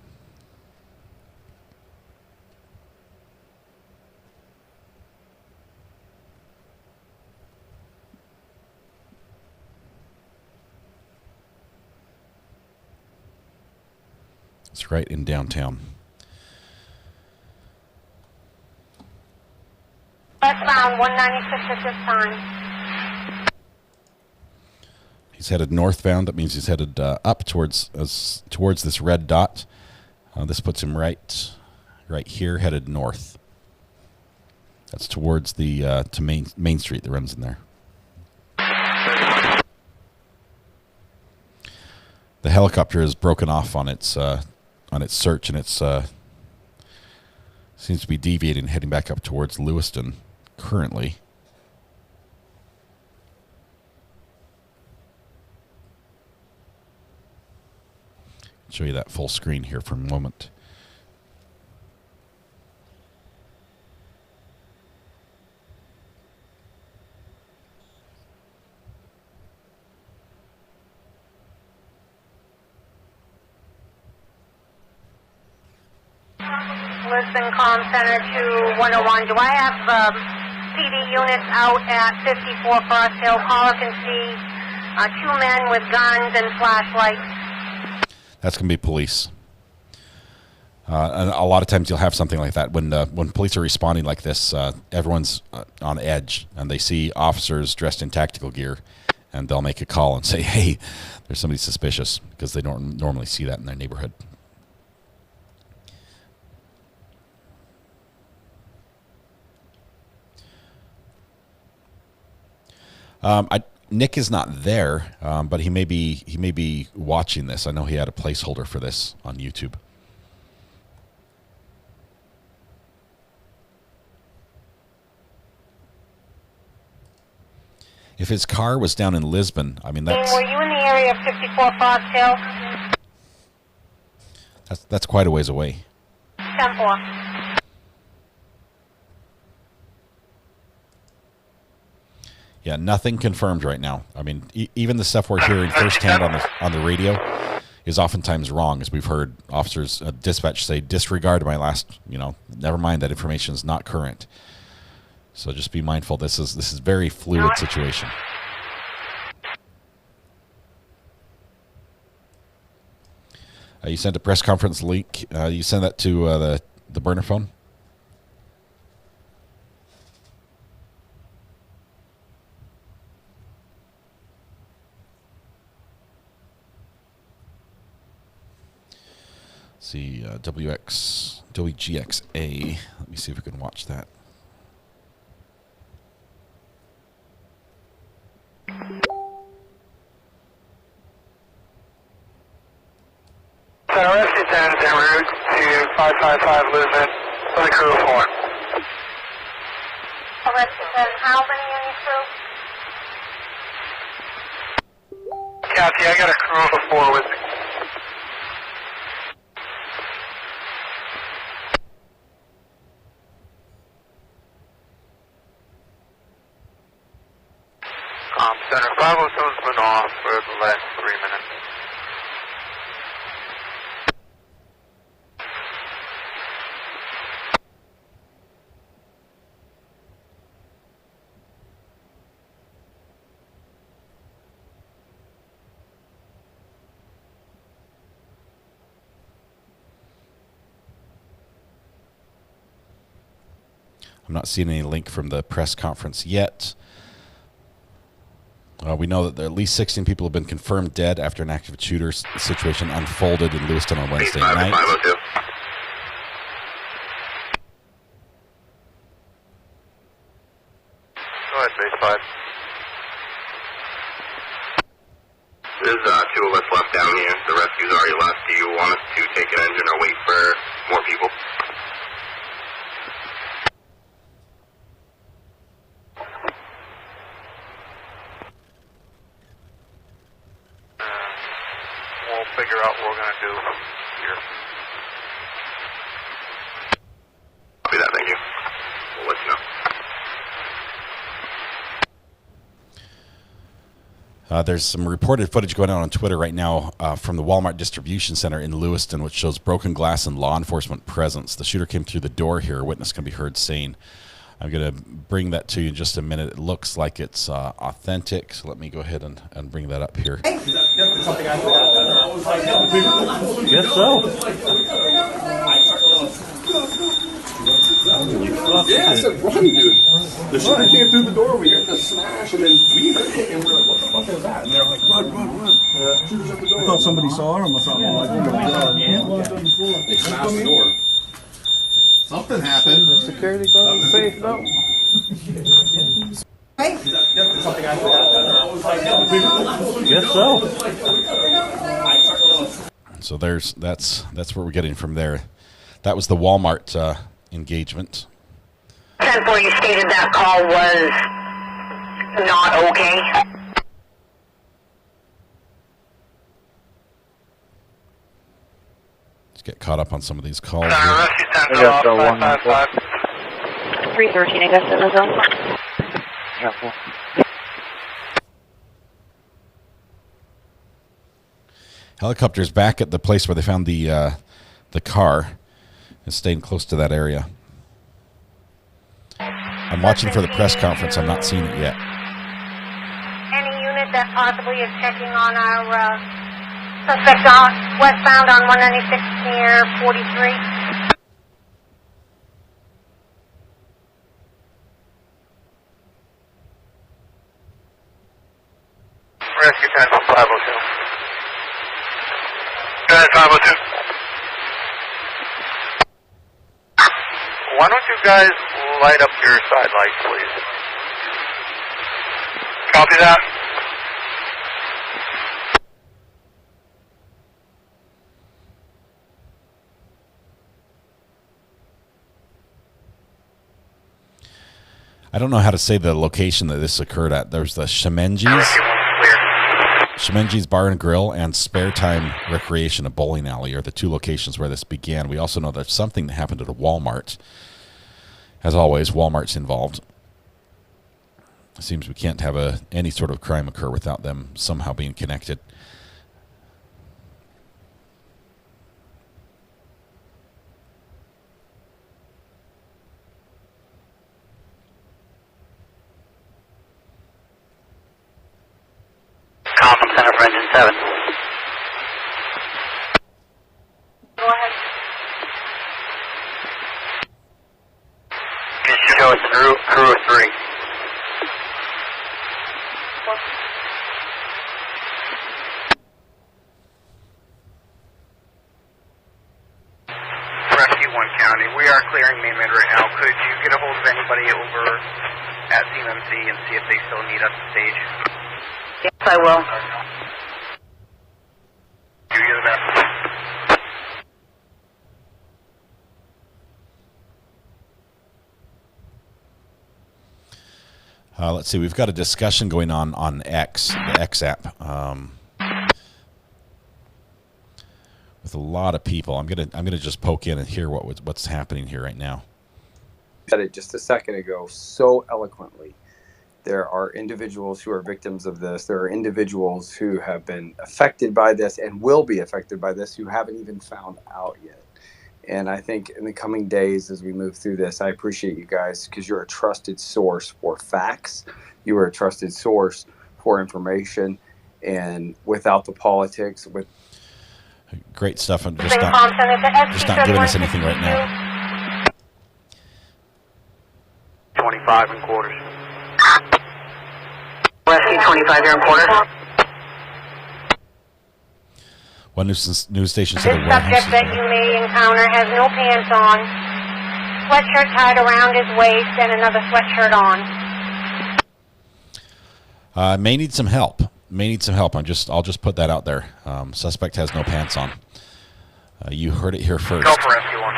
It's right in downtown. Westbound 196 at this time. He's headed northbound. That means he's headed up towards this red dot. This puts him right here, headed north. That's towards the to Main Street that runs in there. The helicopter is broken off on its search, and it's seems to be deviating, heading back up towards Lewiston currently. Show you that full screen here for a moment. Lewiston Comm Center to 101. Do I have PD units out at 54 Frost Hill? Caller can see 2 men with guns and flashlights. That's going to be police. And a lot of times you'll have something like that. When police are responding like this, everyone's on edge, and they see officers dressed in tactical gear, and they'll make a call and say, hey, there's somebody suspicious, because they don't normally see that in their neighborhood. Nick is not there, but he may be watching this. I know he had a placeholder for this on YouTube. If his car was down in Lisbon, I mean that's. Were you in the area of 54 Frost Hill? That's quite a ways away. 10-4. Yeah, nothing confirmed right now. I mean, even the stuff we're hearing firsthand on the radio is oftentimes wrong, as we've heard officers dispatch say, disregard my last, never mind, that information is not current. So just be mindful. This is very fluid situation. You sent a press conference link. You send that to the burner phone? See, WGXA. Let me see if we can watch that. Center Rescue 10 is en route to 555 Lisbon with a crew of 4. Rescue 10, how many in your crew? Kathy, I got a crew of 4 with me. Center, Bravo's been off for the last 3 minutes. I'm not seeing any link from the press conference yet. We know that at least 16 people have been confirmed dead after an active shooter situation unfolded in Lewiston on Wednesday night. Go ahead, base 5. There's 2 of us left down here. The rescue's already left. Do you want us to take an engine or wait for more people? We'll figure out what we're going to do here. Copy that, thank you. We'll let you know. There's some reported footage going on Twitter right now from the Walmart distribution center in Lewiston, which shows broken glass and law enforcement presence. The shooter came through the door here. A witness can be heard saying, I'm going to bring that to you in just a minute. It looks like it's authentic, so let me go ahead and bring that up here. Guess so. Yeah, I said, run, dude. The shooter came through the door, we heard the smash, and then we heard it, and we're like, what the fuck is that? And they're like, run, run, run. Shooter's at the door. I thought somebody saw him or something. Like, oh my God. They smashed the door. Something happened. Security guard safe though. Guess so. So that's what we're getting from there. That was the Walmart engagement. 10-4, you stated that call was not okay. Let's get caught up on some of these calls. Rescue 313, I guess it was on. Careful. Helicopter's back at the place where they found the car and staying close to that area. I'm watching for the press conference. I'm not seeing it yet. Any unit that possibly is checking on our suspect on westbound on 196 near 43. Rescue 10 from 502. Go ahead, 502. Why don't you guys light up your side lights, please? Copy that. I don't know how to say the location that this occurred at. There's the Shemenji's Bar and Grill and Spare Time Recreation, a bowling alley, are the two locations where this began. We also know there's something that happened at a Walmart. As always, Walmart's involved. It seems we can't have any sort of crime occur without them somehow being connected. Compton Center for Engine 7. Go ahead. Just show us crew of 3. Rescue 1 County, we are clearing Maine right now. Could you get a hold of anybody over at CMMC and see if they still need us to stage? Yes, I will. You hear that? Let's see. We've got a discussion going on X, the X app, with a lot of people. I'm gonna just poke in and hear what's happening here right now. Said it just a second ago so eloquently. There are individuals who are victims of this. There are individuals who have been affected by this and will be affected by this who haven't even found out yet. And I think in the coming days as we move through this, I appreciate you guys because you're a trusted source for facts. You are a trusted source for information. And without the politics, with great stuff. I'm just not giving us anything right now. 25 and quarters. Rescue 25 here in quarters. One news station This said the warehouse subject that you may encounter has no pants on, sweatshirt tied around his waist, and another sweatshirt on. may need some help. I'll just put that out there. Suspect has no pants on. You heard it here first. Go for Rescue 1.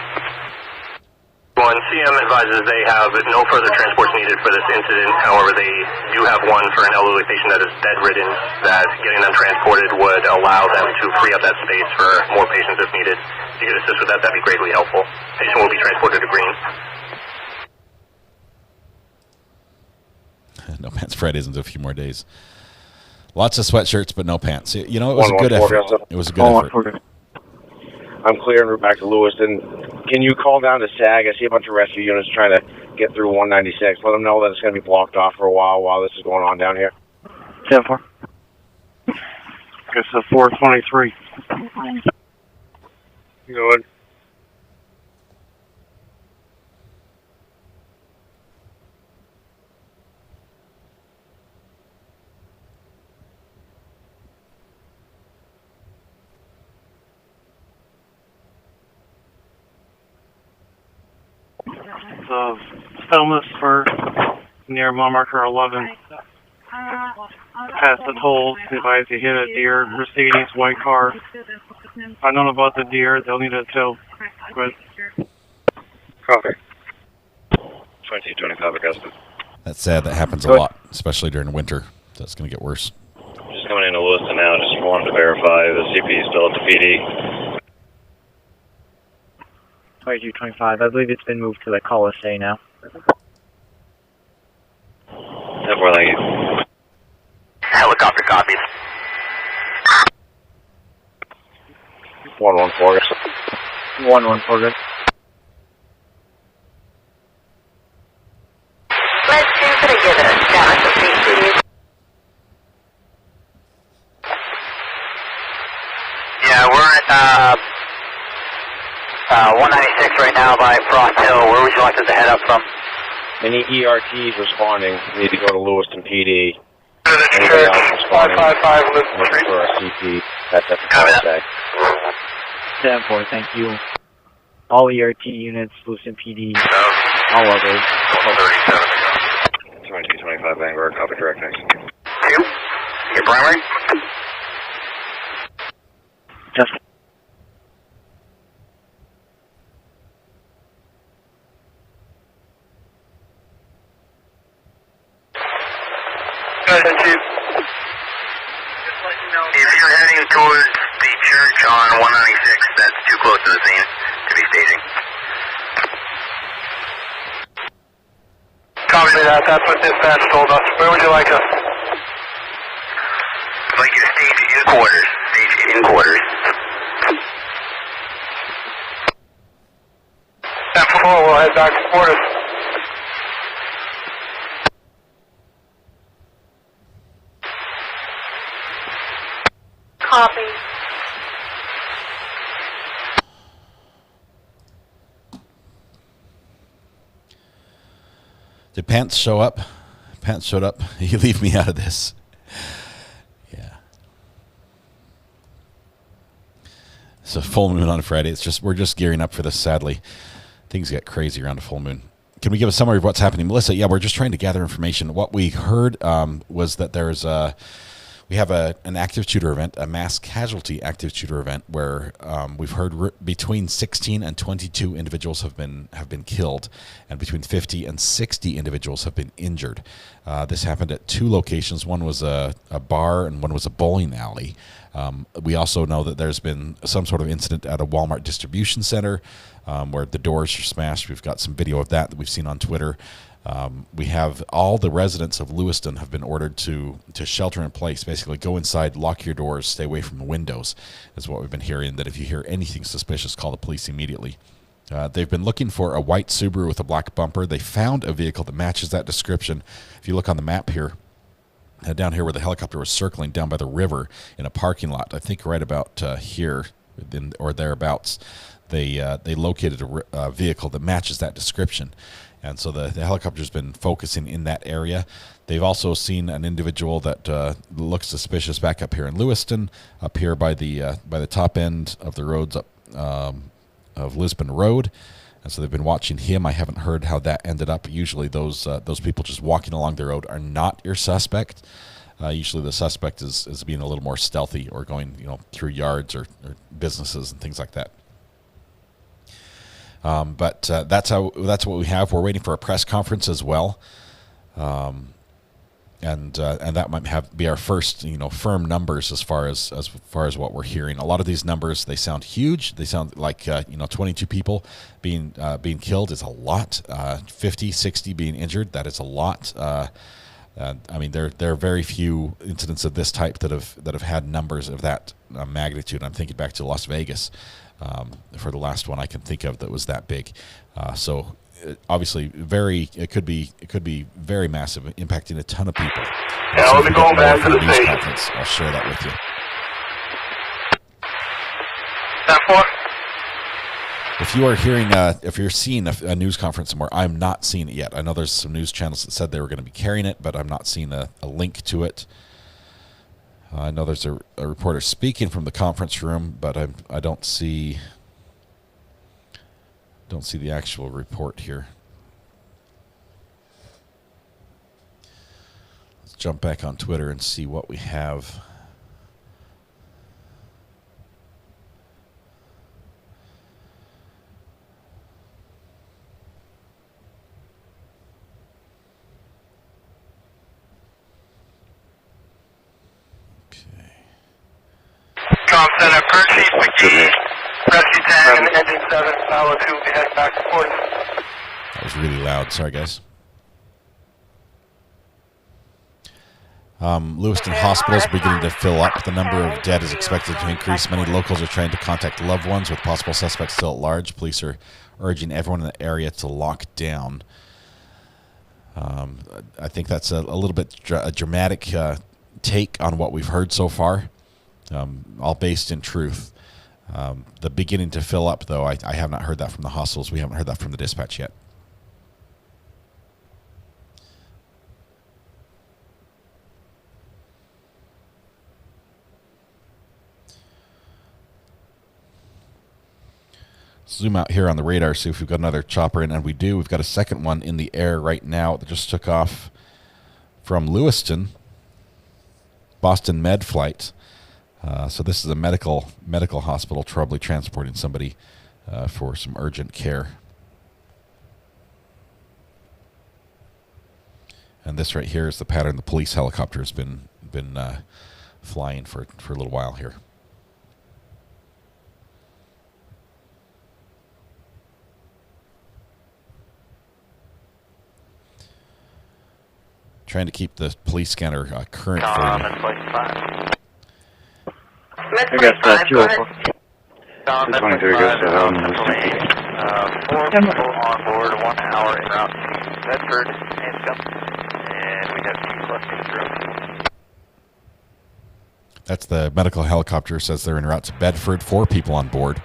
Well, and CM advises they have no further transports needed for this incident. However, they do have one for an elderly patient that is bedridden, that getting them transported would allow them to free up that space for more patients if needed. If you could assist with that, that'd be greatly helpful. Patient will be transported to Green. No pants Fridays into a few more days. Lots of sweatshirts, but no pants. You know, it was a good effort. It was a good effort. I'm clear en route back to Lewiston. Can you call down to SAG? I see a bunch of rescue units trying to get through 196. Let them know that it's going to be blocked off for a while this is going on down here. 10-4. It's a 423. Good. Of Thelma Spur near mile marker 11. Past the toll, advised he hit a deer, Mercedes white car Unknown about the deer. They'll need a tow. Good. Copy. 2225 Augusta. That's sad. That happens a lot, especially during winter. That's going to get worse. Just coming into Lewiston now. Just wanted to verify the CP is still at the PD. 2225. I believe it's been moved to the Coliseum now. 10-4, thank you. Helicopter copies. 114. 114, good. Let's see, could I give it a status update, please? Yeah, we're at 196 right now by Frost Hill. Where would you like us to head up from? Any ERTs responding need to go to Lewiston PD. Anybody else responding? 555 Lewiston looking Street. for a CP. That's at the Coliseum. 10-4, thank you. All ERT units, Lewiston PD, all others. 2225 Vanguard, copy direct next. 2, your primary? Just Good, Chief. If you're heading towards the church on 196, that's too close to the scene to be staging. Copy that. That's what dispatch told us. Where would you like us? I'd like you to stage in quarters. Stage in quarters. 10-4, we'll head back to quarters. Copy. Did Pants show up? Pants showed up. You leave me out of this. Yeah. It's a full moon on Friday. We're just gearing up for this. Sadly, things get crazy around a full moon. Can we give a summary of what's happening, Melissa? Yeah, we're just trying to gather information. What we heard was that we have an active shooter event, a mass casualty active shooter event, where we've heard between 16 and 22 individuals have been killed, and between 50 and 60 individuals have been injured. This happened at 2 locations. One was a bar, and one was a bowling alley. We also know that there's been some sort of incident at a Walmart distribution center where the doors are smashed. We've got some video of that we've seen on Twitter. We have all the residents of Lewiston have been ordered to shelter in place, basically go inside, lock your doors, stay away from the windows, is what we've been hearing, that if you hear anything suspicious, call the police immediately. They've been looking for a white Subaru with a black bumper. They found a vehicle that matches that description. If you look on the map here, down here where the helicopter was circling down by the river in a parking lot, I think right about here or thereabouts, they located a vehicle that matches that description. And so the helicopter's been focusing in that area. They've also seen an individual that looks suspicious back up here in Lewiston, up here by the top end of the roads up of Lisbon Road. And so they've been watching him. I haven't heard how that ended up. Usually those people just walking along the road are not your suspect. Usually the suspect is being a little more stealthy or going through yards or businesses and things like that. But that's what we have. We're waiting for a press conference as well, and that might be our first firm numbers as far as what we're hearing. A lot of these numbers, they sound huge. They sound like 22 people being killed is a lot. 50, 60 being injured, that is a lot. I mean, there are very few incidents of this type that have had numbers of that magnitude. I'm thinking back to Las Vegas. For the last one I can think of that was that big. So obviously it could be very massive, impacting a ton of people. Yeah, we'll be going back to the station. Conference. I'll share that with you. 10-4. If you're seeing a news conference somewhere, I'm not seeing it yet. I know there's some news channels that said they were going to be carrying it, but I'm not seeing a link to it. I know there's a reporter speaking from the conference room, but I don't see the actual report here. Let's jump back on Twitter and see what we have. Tom Center, Percy, McGee, Rescue 10, Engine 7, Silo 2, be heading back to port. That was really loud. Sorry, guys. Lewiston hospitals beginning to fill up. The number of dead is expected to increase. Many locals are trying to contact loved ones with possible suspects still at large. Police are urging everyone in the area to lock down. I think that's a little bit a dramatic take on what we've heard so far, all based in truth. The beginning to fill up, though, I have not heard that from the hospitals. We haven't heard that from the dispatch yet. Zoom out here on the radar, see if we've got another chopper in, and we do. We've got a second one in the air right now that just took off from Lewiston, Boston Med flight. So this is a medical hospital probably transporting somebody for some urgent care. And this right here is the pattern the police helicopter has been flying for a little while here. Trying to keep the police scanner current for you. I guess 223 goes to home. 4 people on board, 1 hour en route to Bedford, and we have 2 plus 0. That's the medical helicopter, says they're en route to Bedford. 4 people on board.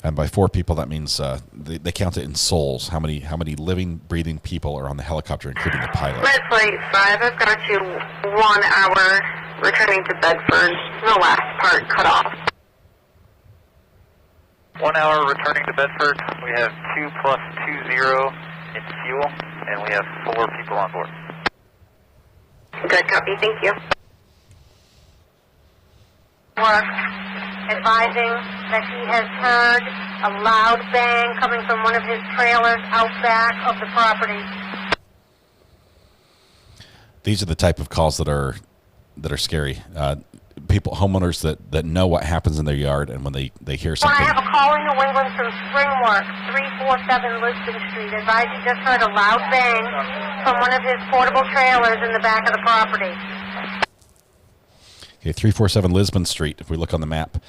And by 4 people, that means they count it in souls. How many living, breathing people are on the helicopter, including the pilot? Red Flight 5, I've got you 1 hour returning to Bedford. The last part cut off. 1 hour returning to Bedford. We have 2 plus 20 in fuel, and we have 4 people on board. Good copy, thank you. Work. Advising that he has heard a loud bang coming from one of his trailers out back of the property. These are the type of calls that are scary. Homeowners that know what happens in their yard, and when they hear something. I have a call in New England from Springworks, 347 Lisbon Street. Advise he just heard a loud bang from one of his portable trailers in the back of the property. Okay, 347 Lisbon Street, if we look on the map,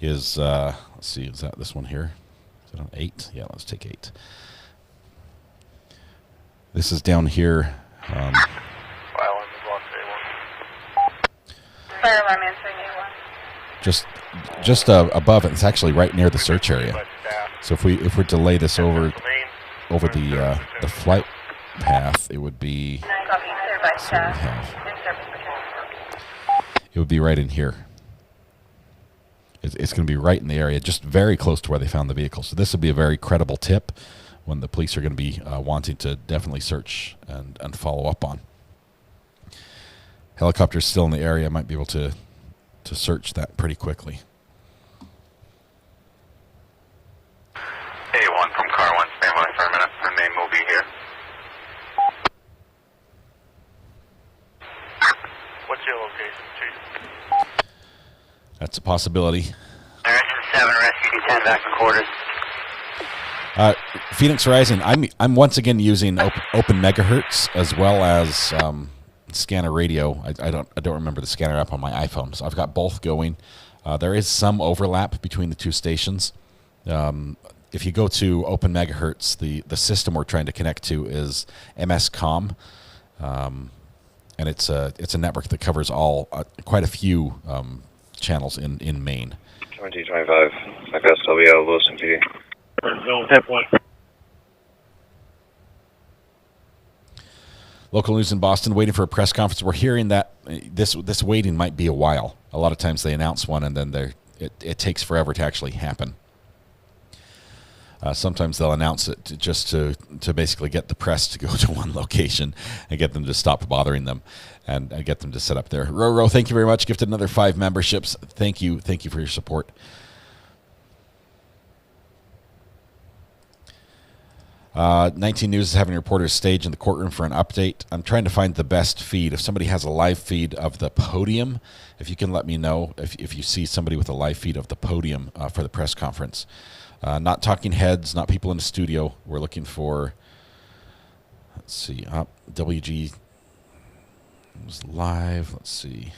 is, let's see, is that this one here? Is it on 8? Yeah, let's take 8. This is down here. Just above it. It's actually right near the search area. So if we're to lay this over the flight path, it would be. It would be right in here. It's going to be right in the area, just very close to where they found the vehicle. So this would be a very credible tip when the police are going to be wanting to definitely search and follow up on. Helicopters still in the area, might be able to search that pretty quickly. A1 from car 1, stand by for a minute, and Maine will be here. What's your location, Chief? That's a possibility. Direction 7, Rescue 10, back in quarters. Phoenix Rising, I'm once again using open megahertz as well as scanner radio. I don't remember the scanner app on my iPhone, so I've got both going. There is some overlap between the two stations. If you go to open megahertz, the system we're trying to connect to is MSCOM, and it's a network that covers quite a few channels in Maine. 2025, FSW, Lewiston PD. No, 10 point. Local news in Boston, waiting for a press conference. We're hearing that this waiting might be a while. A lot of times they announce one and then it takes forever to actually happen. Sometimes they'll announce it just to basically get the press to go to one location and get them to stop bothering them and get them to set up there. Roro, thank you very much. Gifted another 5 memberships. Thank you for your support. 19 News is having reporters stage in the courtroom for an update. I'm trying to find the best feed. If somebody has a live feed of the podium, if you can let me know if you see somebody with a live feed of the podium for the press conference. Not talking heads, not people in the studio. We're looking for, let's see, WG was live. Let's see.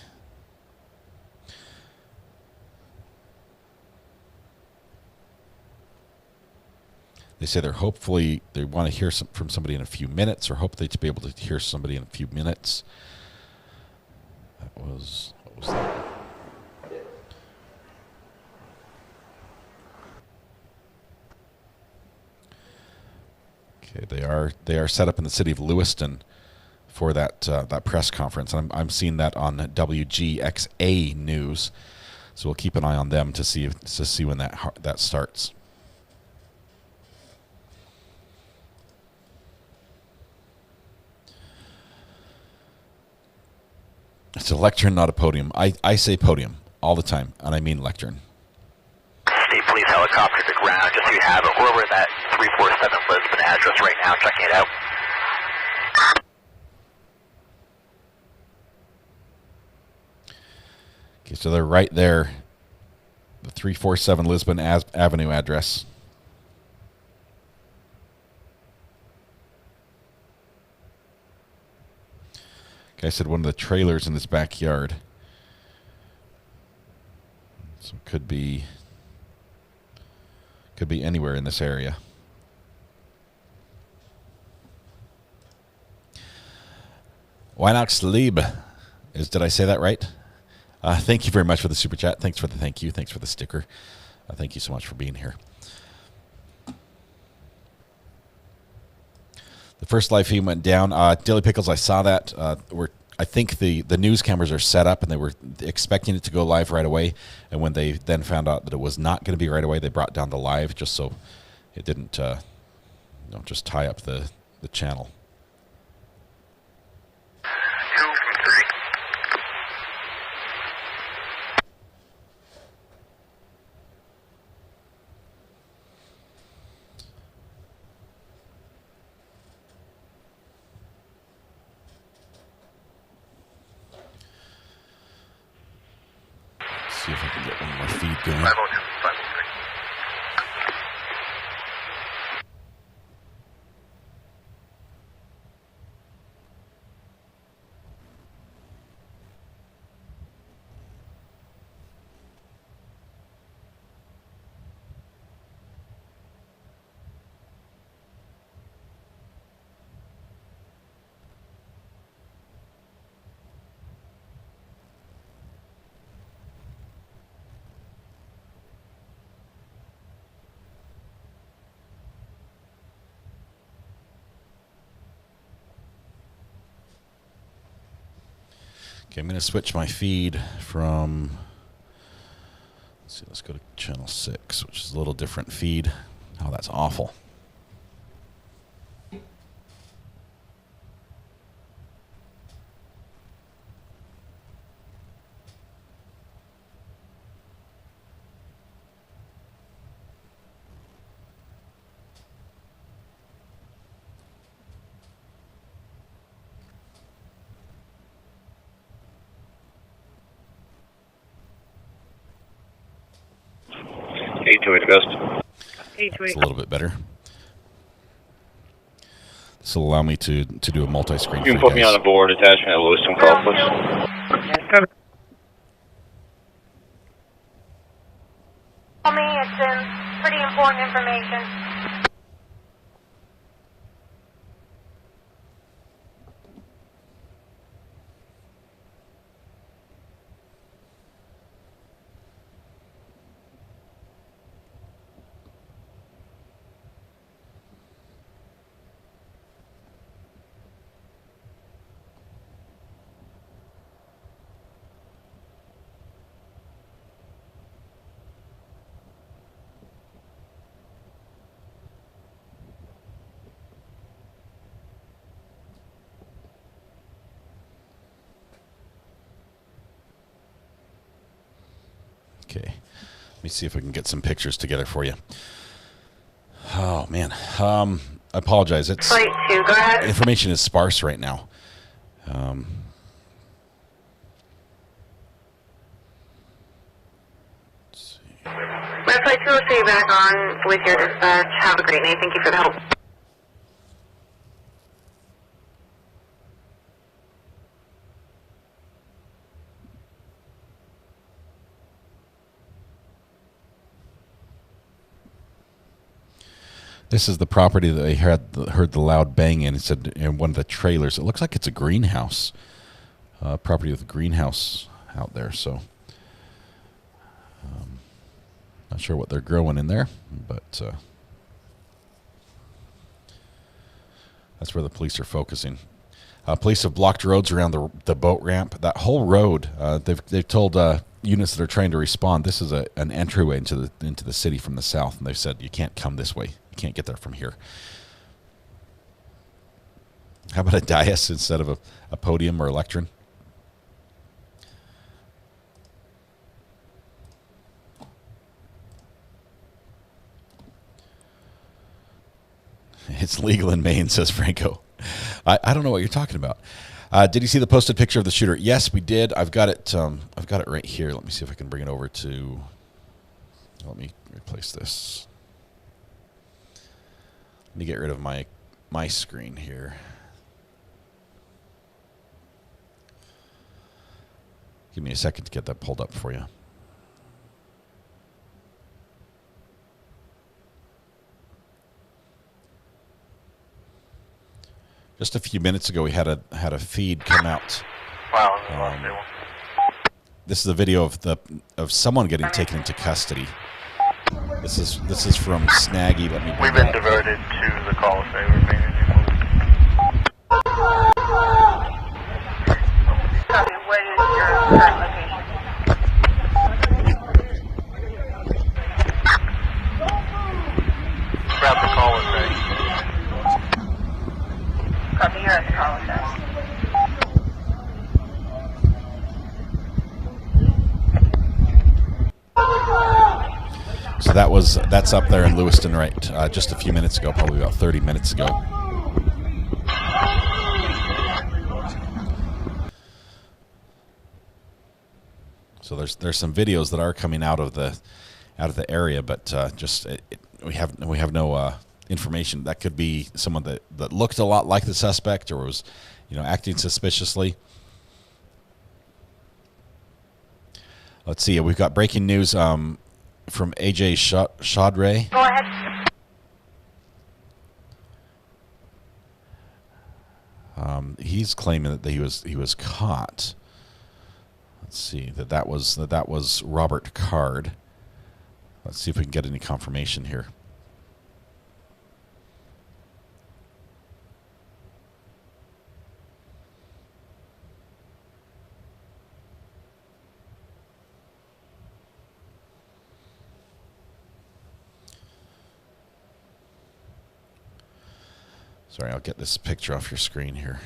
They say they want to hear from somebody in a few minutes, or hope to be able to hear somebody in a few minutes. What was that? Okay, they are set up in the city of Lewiston for that press conference, and I'm seeing that on WGXA News, so we'll keep an eye on them to see when that starts. It's a lectern, not a podium. I say podium all the time, and I mean lectern. State Police helicopter to ground, just so you have it. We're over that 347 Lisbon address right now, checking it out. Okay, so they're right there, the 347 Lisbon Avenue address. I said one of the trailers in this backyard. So it could be anywhere in this area. Weihnachtslieb did I say that right? Thank you very much for the super chat. Thanks for the thank you. Thanks for the sticker. Thank you so much for being here. The first live feed went down. Daily Pickles, I saw that. I think the news cameras are set up, and they were expecting it to go live right away. And when they then found out that it was not going to be right away, they brought down the live just so it didn't just tie up the channel. See if I can get one more feed going. Okay, I'm going to switch my feed from, let's go to channel 6, which is a little different feed. Oh, that's awful. It's a little bit better. This will allow me to do a multi-screen. You can put me on a board attachment at Lewiston, call, please. Tell me, it's pretty important information. Okay, let me see if I can get some pictures together for you. Oh man, I apologize. It's Flight 2, go ahead. information is sparse right now. My Flight 2 will see you back on with your dispatch. Have a great night. Thank you for the help. This is the property that they heard the loud bang in. It said in one of the trailers. It looks like it's a greenhouse. Property with a greenhouse out there. So, not sure what they're growing in there, but that's where the police are focusing. Police have blocked roads around the boat ramp. That whole road, they've told units that are trying to respond, this is an entryway into the city from the south, and they've said you can't come this way. You can't get there from here. How about a dais instead of a podium or a lectern? It's legal in Maine, says Franco. I don't know what you're talking about. Did you see the posted picture of the shooter? Yes, we did. I've got it. I've got it right here. Let me see if I can bring it over to. Let me replace this. Let me get rid of my screen here. Give me a second to get that pulled up for you. Just a few minutes ago, we had a feed come out. Wow. This is a video of someone getting taken into custody. This is from Snaggy. Let me. We've been diverted to the Coliseum. We're being What is your current location? Grab the Coliseum. Copy, you're at the Coliseum. So that's up there in Lewiston, right? Just a few minutes ago, probably about 30 minutes ago. So there's some videos that are coming out of the area, but we have no information. That could be someone that looked a lot like the suspect or was, acting suspiciously. Let's see. We've got breaking news from AJ Chaudray. Go ahead. He's claiming that he was caught. Let's see that was Robert Card. Let's see if we can get any confirmation here. Sorry, I'll get this picture off your screen here.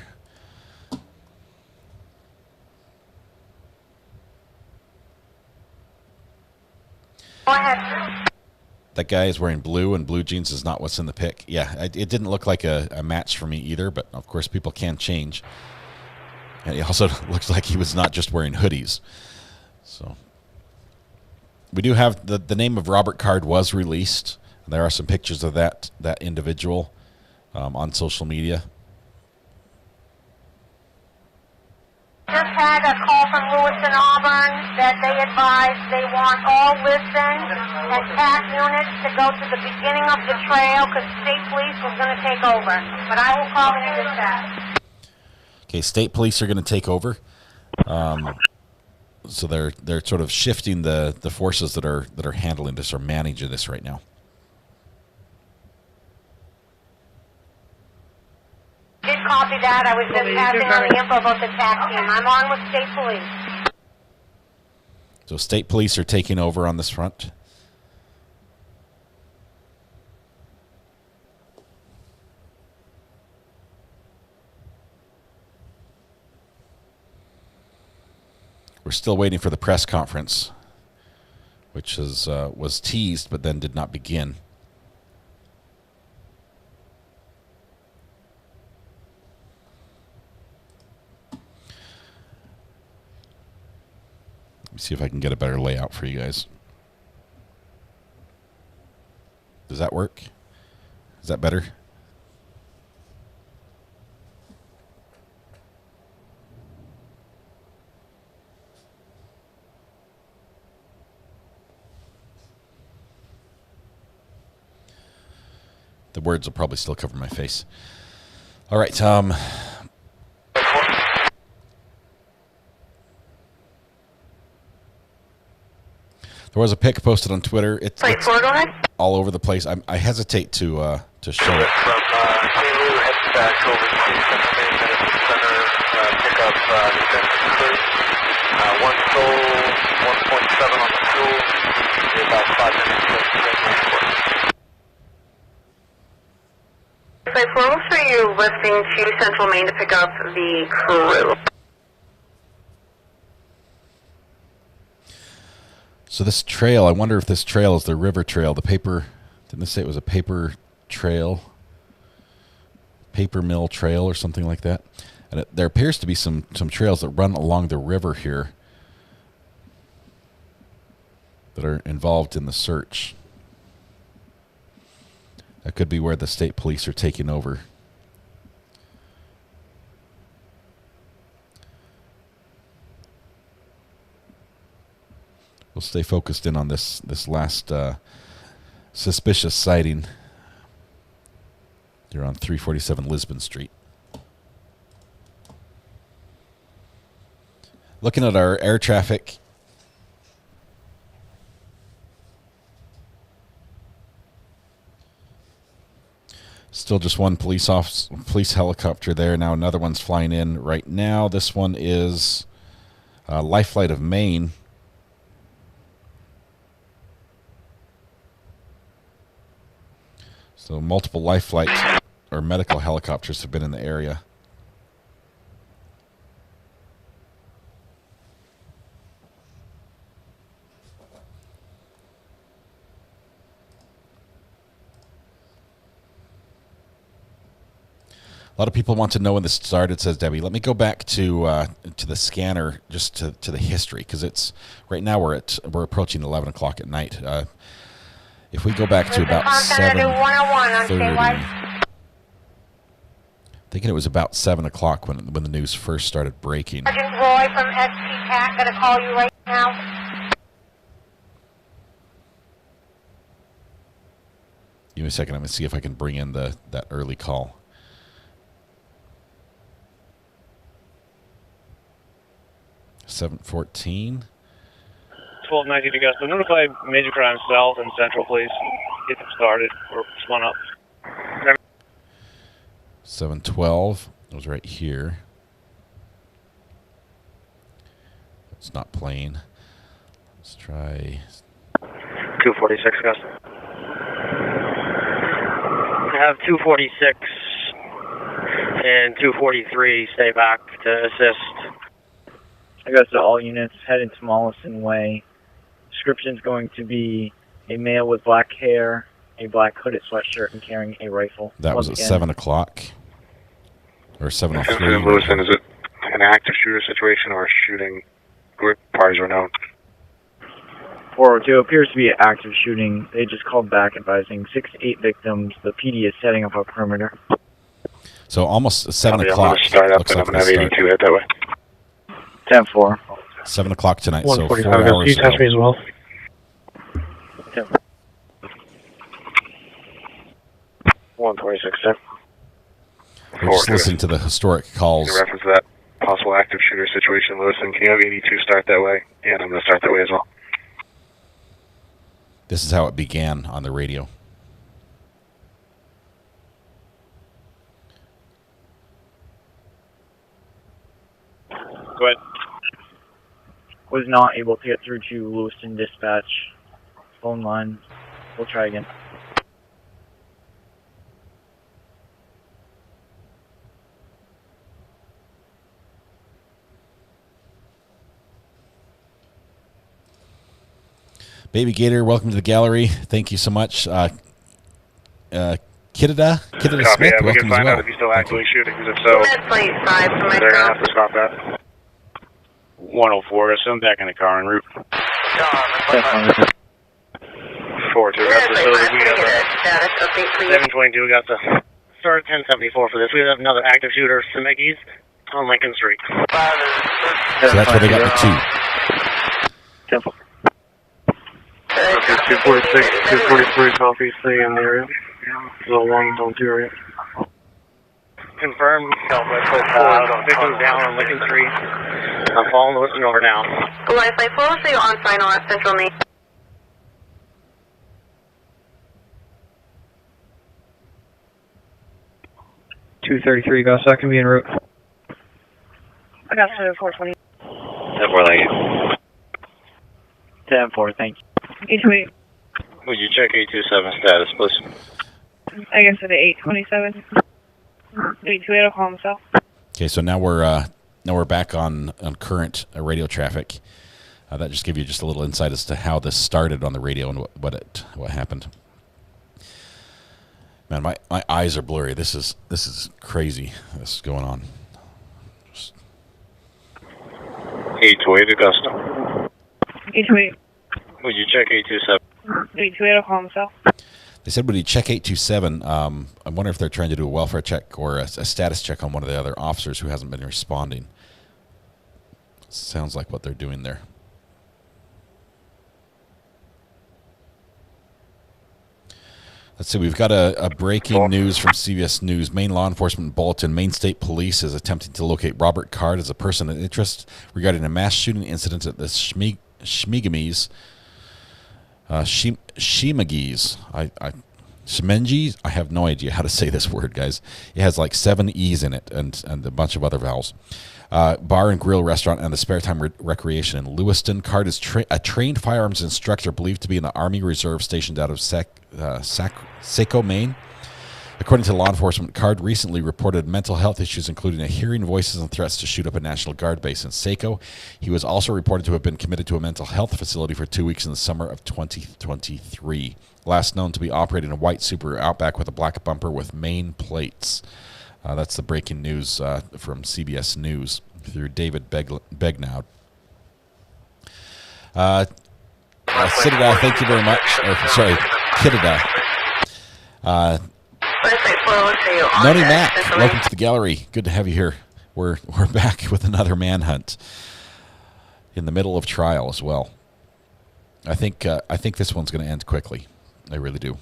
Go ahead. That guy is wearing blue, and blue jeans is not what's in the pic. Yeah, it didn't look like a match for me either, but of course people can change. And it also looks like he was not just wearing hoodies. So we do have the name of Robert Card was released. There are some pictures of that individual on social media. Just had a call from Lewiston, Auburn, that they advised they want all Lisbon and TAC units to go to the beginning of the trail because state police was going to take over. But I will call in dispatch. Okay, state police are going to take over. So they're sort of shifting the forces that are handling this or managing this right now. Did copy that. I was just passing on the info about the TAC team. I'm on with state police. So state police are taking over on this front. We're still waiting for the press conference, which was teased but then did not begin. Let me see if I can get a better layout for you guys. Does that work? Is that better? The words will probably still cover my face. All right. There was a pic posted on Twitter. It's all over the place. I hesitate to show it. From St. Louis, heading back over to Central Maine Medicine Center, pick up defensive crew. 1 soul, 1.7 on the fuel. Be about 5 minutes to transport. Flight 403, you're listing to Central Maine to pick up the crew. So this trail, I wonder if this trail is the river trail. The paper, didn't they say it was a paper trail? Paper mill trail or something like that. And there appears to be some trails that run along the river here that are involved in the search. That could be where the state police are taking over. We'll stay focused in on this last suspicious sighting. You're on 347 Lisbon Street. Looking at our air traffic. Still just one police helicopter there. Now another one's flying in right now. This one is Life Flight of Maine. So multiple life flight or medical helicopters have been in the area. A lot of people want to know when this started, says Debbie. Let me go back to the scanner, just to the history, because it's right now we're approaching 11 o'clock at night. If we go back to about 7:30, thinking it was about 7 o'clock when the news first started breaking. Sergeant Roy from ST-TAC, going to call you right now. Give me a second. I'm going to see if I can bring in that early call. $7:14. 1219 to Augusta. Notify major crime south and central, please. Get them started or spun up. 7:12. It was right here. It's not playing. Let's try. 246 Augusta. I have 246 and 243 stay back to assist. Augusta, all units head into Mollison Way. Description's going to be a male with black hair, a black hooded sweatshirt, and carrying a rifle. That was at 7 o'clock. Or 7:03. Lewiston, is it an active shooter situation or a shooting group? Parties are known. 402 appears to be an active shooting. They just called back advising 6 to 8 victims. The PD is setting up a perimeter. So almost 7 I'm o'clock. going to start up Looks and like I'm going to have 82 head that way. 10-4. 7 o'clock tonight, so 4 145. hours You test me as well. 126, sir. We're just listening to the historic calls. In reference to that possible active shooter situation in Lewiston, can you have 82 start that way? And I'm going to start that way as well. This is how it began on the radio. Go ahead. Was not able to get through to Lewiston dispatch phone line. We'll try again. Baby Gator, welcome to the gallery. Thank you so much. Kidda Smith, Yeah, we welcome can as find well. out if he's still actively shooting, because if so, Red plate 5 from my they're going to car. have to stop that. 104, so I'm back in the car en route. 4-2, we got the facility. We got the 722, we got the start 1074 for this. We have another active shooter, Zemeckis, on Lincoln Street. So that's where they got the 2. 246, 243, copy, stay in the area. So 1, don't do it. Confirm. Victims down on Lincoln Street. I'm following Lewiston over now. Wi-Fi 4, so you're on final at Central Maine. $233, got a second, be en route. I got 420. 10-4, thank you. 10-4, thank you. 828. Would you check 827 status, please? I guess at 827. 828, I'll call myself. Okay, so now we're back on current radio traffic. That just gave you just a little insight as to how this started on the radio and what happened. Man, my eyes are blurry. This is crazy. This is going on. 828 Augusta. 828. Would you check 827? 828, I'll call myself. They said, would he check 827? I wonder if they're trying to do a welfare check or a status check on one of the other officers who hasn't been responding. Sounds like what they're doing there. Let's see, we've got a breaking news from CBS News. Maine law enforcement bulletin. Maine State Police is attempting to locate Robert Card as a person of interest regarding a mass shooting incident at the Shmigamis. Shimagis. Shimengis? I have no idea how to say this word, guys. It has like 7 E's in it and a bunch of other vowels. Bar and grill restaurant and the spare time recreation in Lewiston. Card is a trained firearms instructor believed to be in the Army Reserve stationed out of Saco, Maine. According to law enforcement, Card recently reported mental health issues, including hearing voices and threats to shoot up a National Guard base in Saco. He was also reported to have been committed to a mental health facility for 2 weeks in the summer of 2023. Last known to be operating a white Subaru Outback with a black bumper with Maine plates. That's the breaking news from CBS News through David Begnaud. Sidada, thank you very much. Kidada. Noni Mac, welcome to the gallery. Good to have you here. We're back with another manhunt in the middle of trial as well. I think this one's going to end quickly. I really do.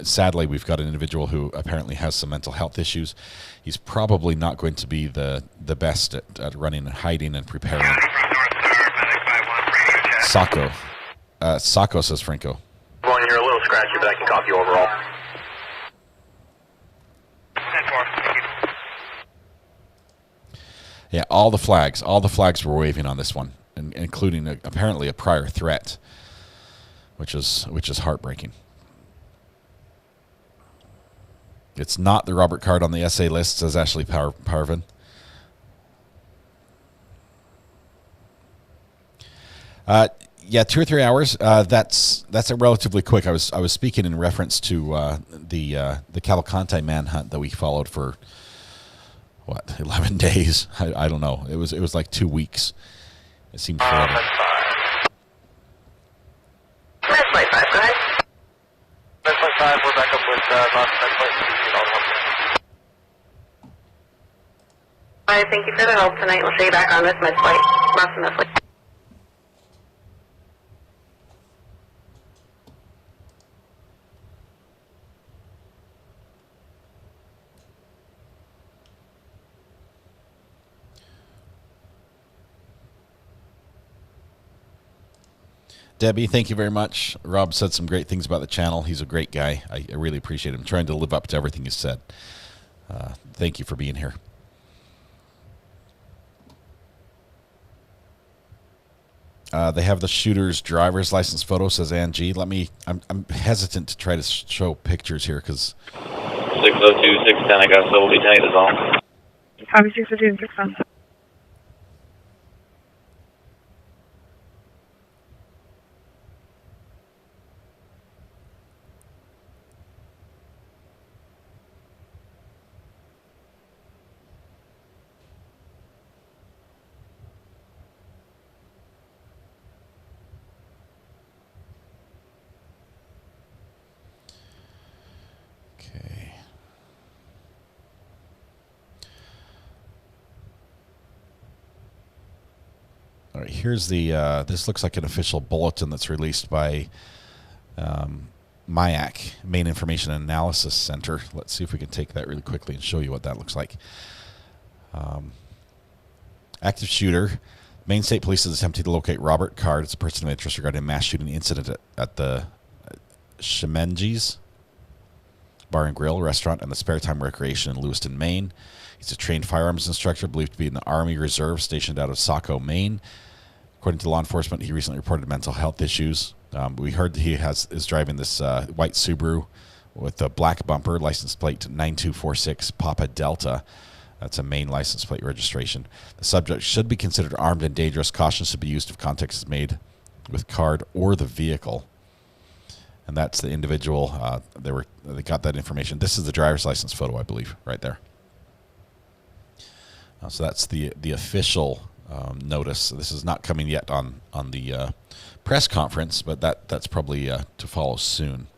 Sadly, we've got an individual who apparently has some mental health issues. He's probably not going to be the best at running and hiding and preparing. Sacco. Sacco, says Franco. Well, you're a little scratchy, but I can copy you overall. Yeah, all the flags were waving on this one, including apparently a prior threat, which is heartbreaking. It's not the Robert Card on the essay list, says Ashley Parvin. Yeah, 2 or 3 hours. That's a relatively quick. I was speaking in reference to the Cavalcante manhunt that we followed for 11 days. I don't know. It was like 2 weeks. It seemed forever. That's Flight 5, go ahead. That's Flight 5, we're back up with Lost Flight. I thank you for the help tonight. We'll see you back on this med flight. Lost med flight. Debbie, thank you very much. Rob said some great things about the channel. He's a great guy. I really appreciate him trying to live up to everything he said. Thank you for being here. They have the shooter's driver's license photo, says Angie. I'm hesitant to try to show pictures here because 602, 610, I got so lieutenant is all. Copy 602 and 610. All right, here's the, this looks like an official bulletin that's released by MIAC, Maine Information Analysis Center. Let's see if we can take that really quickly and show you what that looks like. Active shooter. Maine State Police is attempting to locate Robert Card. It's a person of interest regarding a mass shooting incident at the Shemenji's Bar and Grill restaurant and the Spare Time Recreation in Lewiston, Maine. He's a trained firearms instructor believed to be in the Army Reserve stationed out of Saco, Maine. According to law enforcement, he recently reported mental health issues. We heard that he is driving this white Subaru with a black bumper, license plate 9246 Papa Delta. That's a Maine license plate registration. The subject should be considered armed and dangerous. Caution should be used if contact is made with Card or the vehicle. And that's the individual. They got that information. This is the driver's license photo, I believe, right there. So that's the official notice. This is not coming yet on the press conference, but that's probably to follow soon.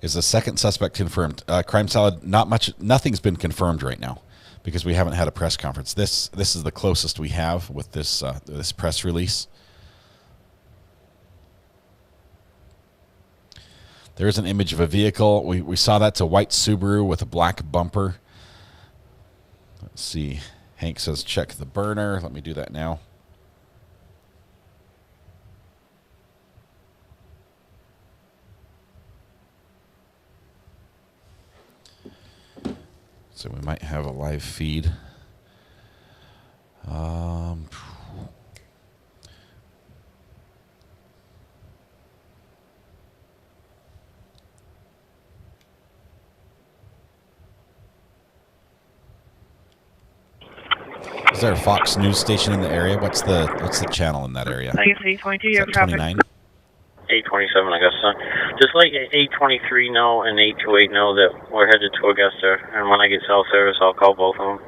Is the second suspect confirmed? Crime Salad, nothing's been confirmed right now because we haven't had a press conference. This is the closest we have with this this press release. There is an image of a vehicle. We saw that's a white Subaru with a black bumper. Let's see. Hank says check the burner. Let me do that now. So we might have a live feed. Is there a Fox News station in the area? What's the channel in that area? I guess 822, you have traffic. 29? 827, I guess so. Just like 823 know and 828 know that we're headed to Augusta, and when I get cell service, I'll call both of them.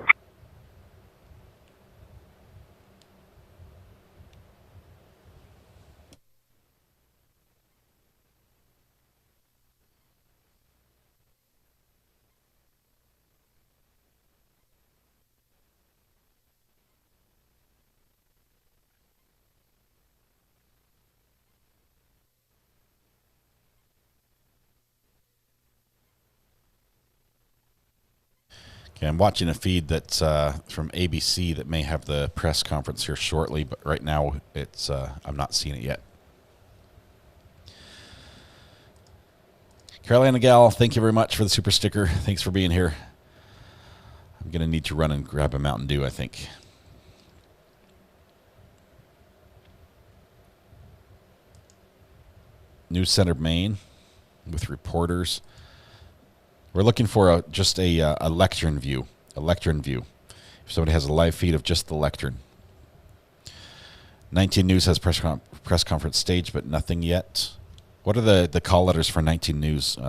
Okay, I'm watching a feed that's from ABC that may have the press conference here shortly, but right now it's I'm not seeing it yet. Carolina Gal, thank you very much for the super sticker. Thanks for being here. I'm going to need to run and grab a Mountain Dew, I think. News Center, Maine, with reporters. We're looking for just a lectern view. A lectern view. If somebody has a live feed of just the lectern. 19 News has press conference stage, but nothing yet. What are the call letters for 19 News,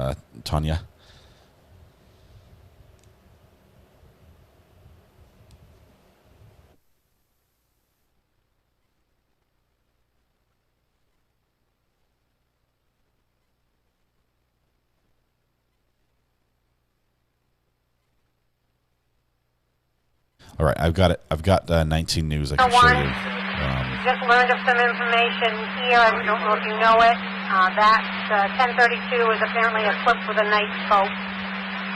Tanya? All right, I've got it. I've got 19 News. I can show you. Just learned of some information here. I don't know if you know it. That 1032 is apparently equipped with a night scope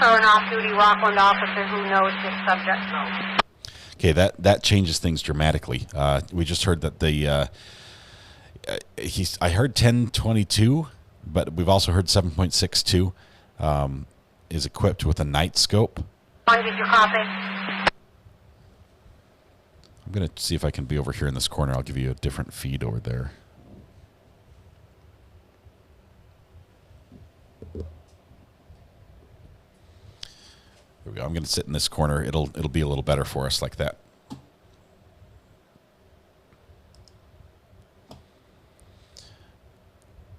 for an off-duty Rockland officer who knows this subject. Okay, that changes things dramatically. We just heard that I heard 1022, but we've also heard 7.62 is equipped with a night scope. Did you copy? I'm going to see if I can be over here in this corner. I'll give you a different feed over there. There we go. I'm going to sit in this corner. It'll be a little better for us like that.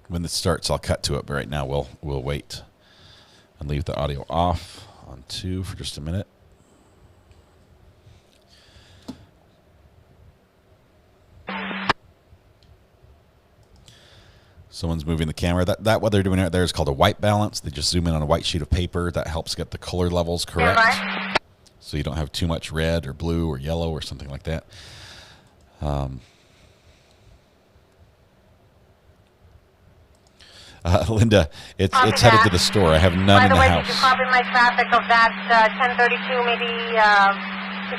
When this starts, I'll cut to it, but right now we'll wait and leave the audio off on 2 for just a minute. Someone's moving the camera. That what they're doing right there is called a white balance. They just zoom in on a white sheet of paper. That helps get the color levels correct. So you don't have too much red or blue or yellow or something like that. Linda, it's headed to the store. I have none in the house. By the way, did you copy my traffic of that 1032 maybe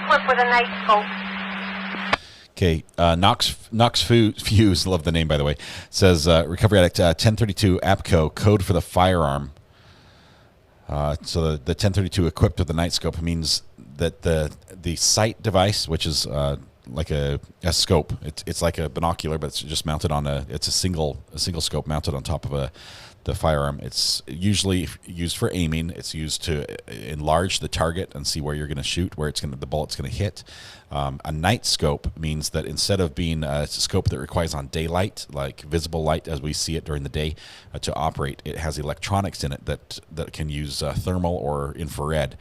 equipped with a night scope? Okay, Knox Fuse, love the name by the way, says Recovery Addict 1032 APCO, code for the firearm. So the 1032 equipped with the night scope means that the sight device, which is like a scope, it's like a binocular, but it's just mounted on a single scope mounted on top of the firearm. It's usually used for aiming. It's used to enlarge the target and see where you're going to shoot, where the bullet's going to hit. A night scope means that instead of being a scope that requires on daylight, like visible light as we see it during the day, to operate, it has electronics in it that can use thermal or infrared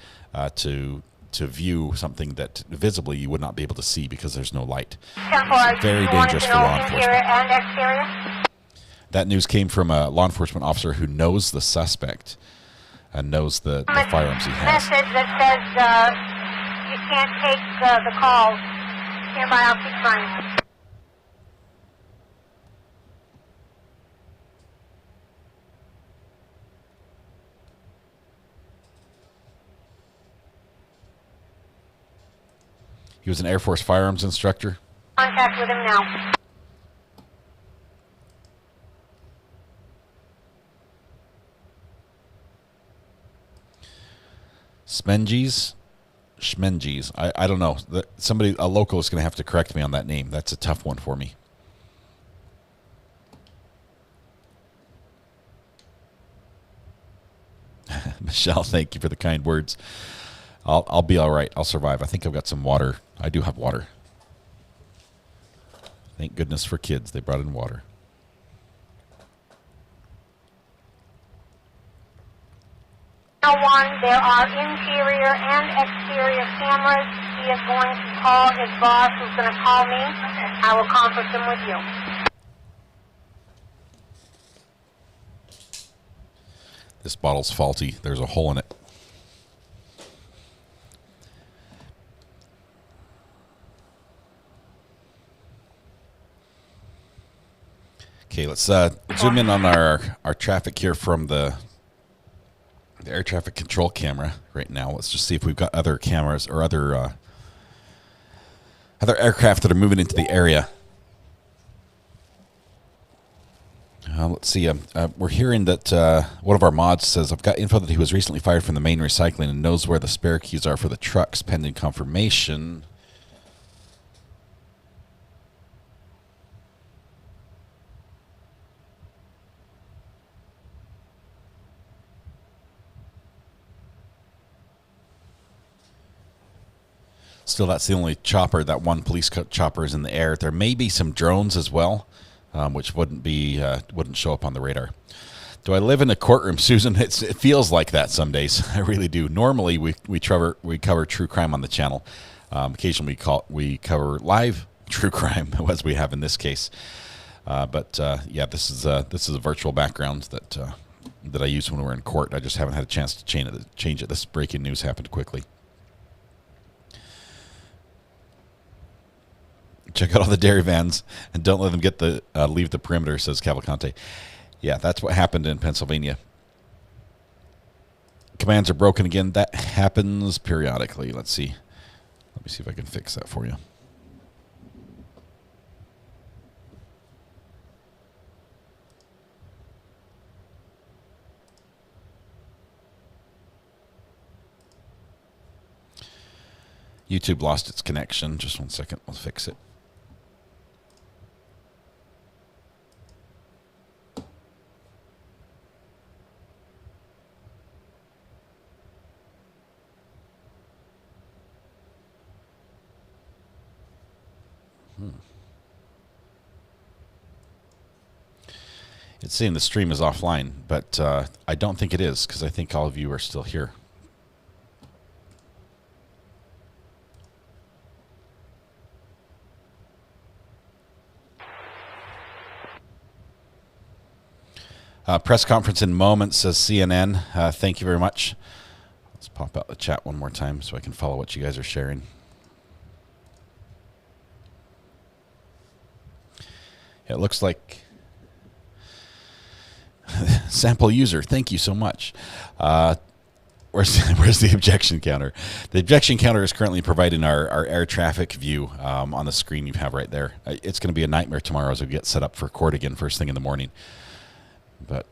to view something that visibly you would not be able to see because there's no light. It's very dangerous for law enforcement. That news came from a law enforcement officer who knows the suspect and knows the firearms he has. Message that says you can't take the call. Stand by, I'll keep trying. He was an Air Force firearms instructor. Contact with him now. Schmenges. I don't know. A local is going to have to correct me on that name. That's a tough one for me. Michelle, thank you for the kind words. I'll be all right. I'll survive. I think I've got some water. I do have water. Thank goodness for kids. They brought in water. There are interior and exterior cameras. He is going to call his boss, who's going to call me. I will conference him with you. This bottle's faulty. There's a hole in it. Okay, let's zoom in on our traffic here from the air traffic control camera right now. Let's just see if we've got other cameras or other aircraft that are moving into the area. Let's see. We're hearing that one of our mods says, I've got info that he was recently fired from the Maine recycling and knows where the spare keys are for the trucks, pending confirmation. Still, that's the only chopper. That one police chopper is in the air. There may be some drones as well, which wouldn't show up on the radar. Do I live in a courtroom, Susan? It feels like that some days. I really do. Normally, we cover true crime on the channel. Occasionally, we cover live true crime, as we have in this case. But this is a virtual background that I use when we're in court. I just haven't had a chance to change it. This breaking news happened quickly. Check out all the dairy vans and don't let them get leave the perimeter, says Cavalcante. Yeah, that's what happened in Pennsylvania. Commands are broken again. That happens periodically. Let's see. Let me see if I can fix that for you. YouTube lost its connection. Just one second. I'll fix it. It's saying the stream is offline, but I don't think it is because I think all of you are still here. Press conference in moments, says CNN. Thank you very much. Let's pop out the chat one more time so I can follow what you guys are sharing. It looks like sample user. Thank you so much. Where's the objection counter? The objection counter is currently providing our air traffic view on the screen you have right there. It's going to be a nightmare tomorrow as we get set up for court again first thing in the morning. But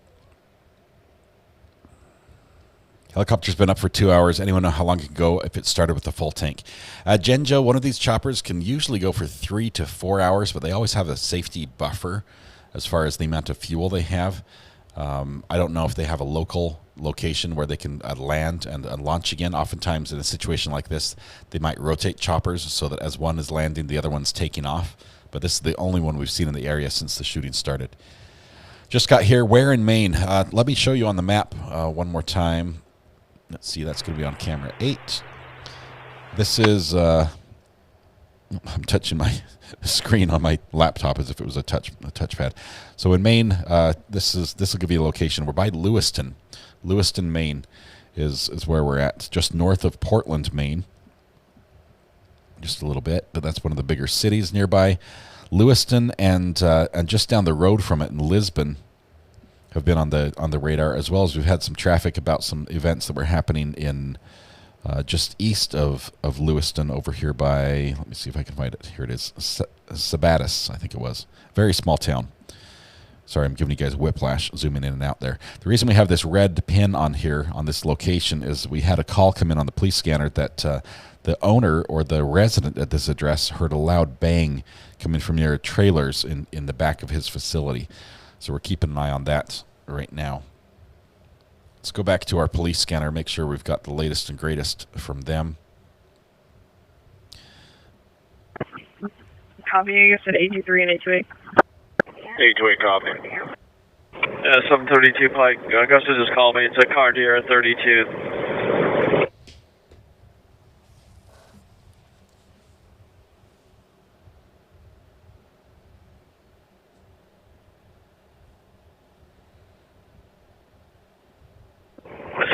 helicopter's been up for 2 hours. Anyone know how long it can go if it started with a full tank? Genjo, one of these choppers can usually go for 3 to 4 hours, but they always have a safety buffer as far as the amount of fuel they have. I don't know if they have a local location where they can land and launch again. Oftentimes in a situation like this, they might rotate choppers so that as one is landing, the other one's taking off. But this is the only one we've seen in the area since the shooting started. Just got here. Where in Maine? Let me show you on the map one more time. Let's see. That's going to be on camera 8. This is... I'm touching my screen on my laptop as if it was a touchpad. So in Maine, this will give you a location. We're by Lewiston. Lewiston, Maine is where we're at. Just north of Portland, Maine. Just a little bit, but that's one of the bigger cities nearby. Lewiston and just down the road from it in Lisbon have been on the radar, as well as we've had some traffic about some events that were happening in just east of Lewiston over here by, let me see if I can find it. Here it is, Sabatis, I think it was. Very small town. Sorry, I'm giving you guys whiplash, zooming in and out there. The reason we have this red pin on here, on this location, is we had a call come in on the police scanner that the owner or the resident at this address heard a loud bang coming from near trailers in the back of his facility. So we're keeping an eye on that right now. Let's go back to our police scanner, make sure we've got the latest and greatest from them. Copy, you said 823 and 828. 828 copy. 732 Pike. Augusta just called me. It's a car deer 32.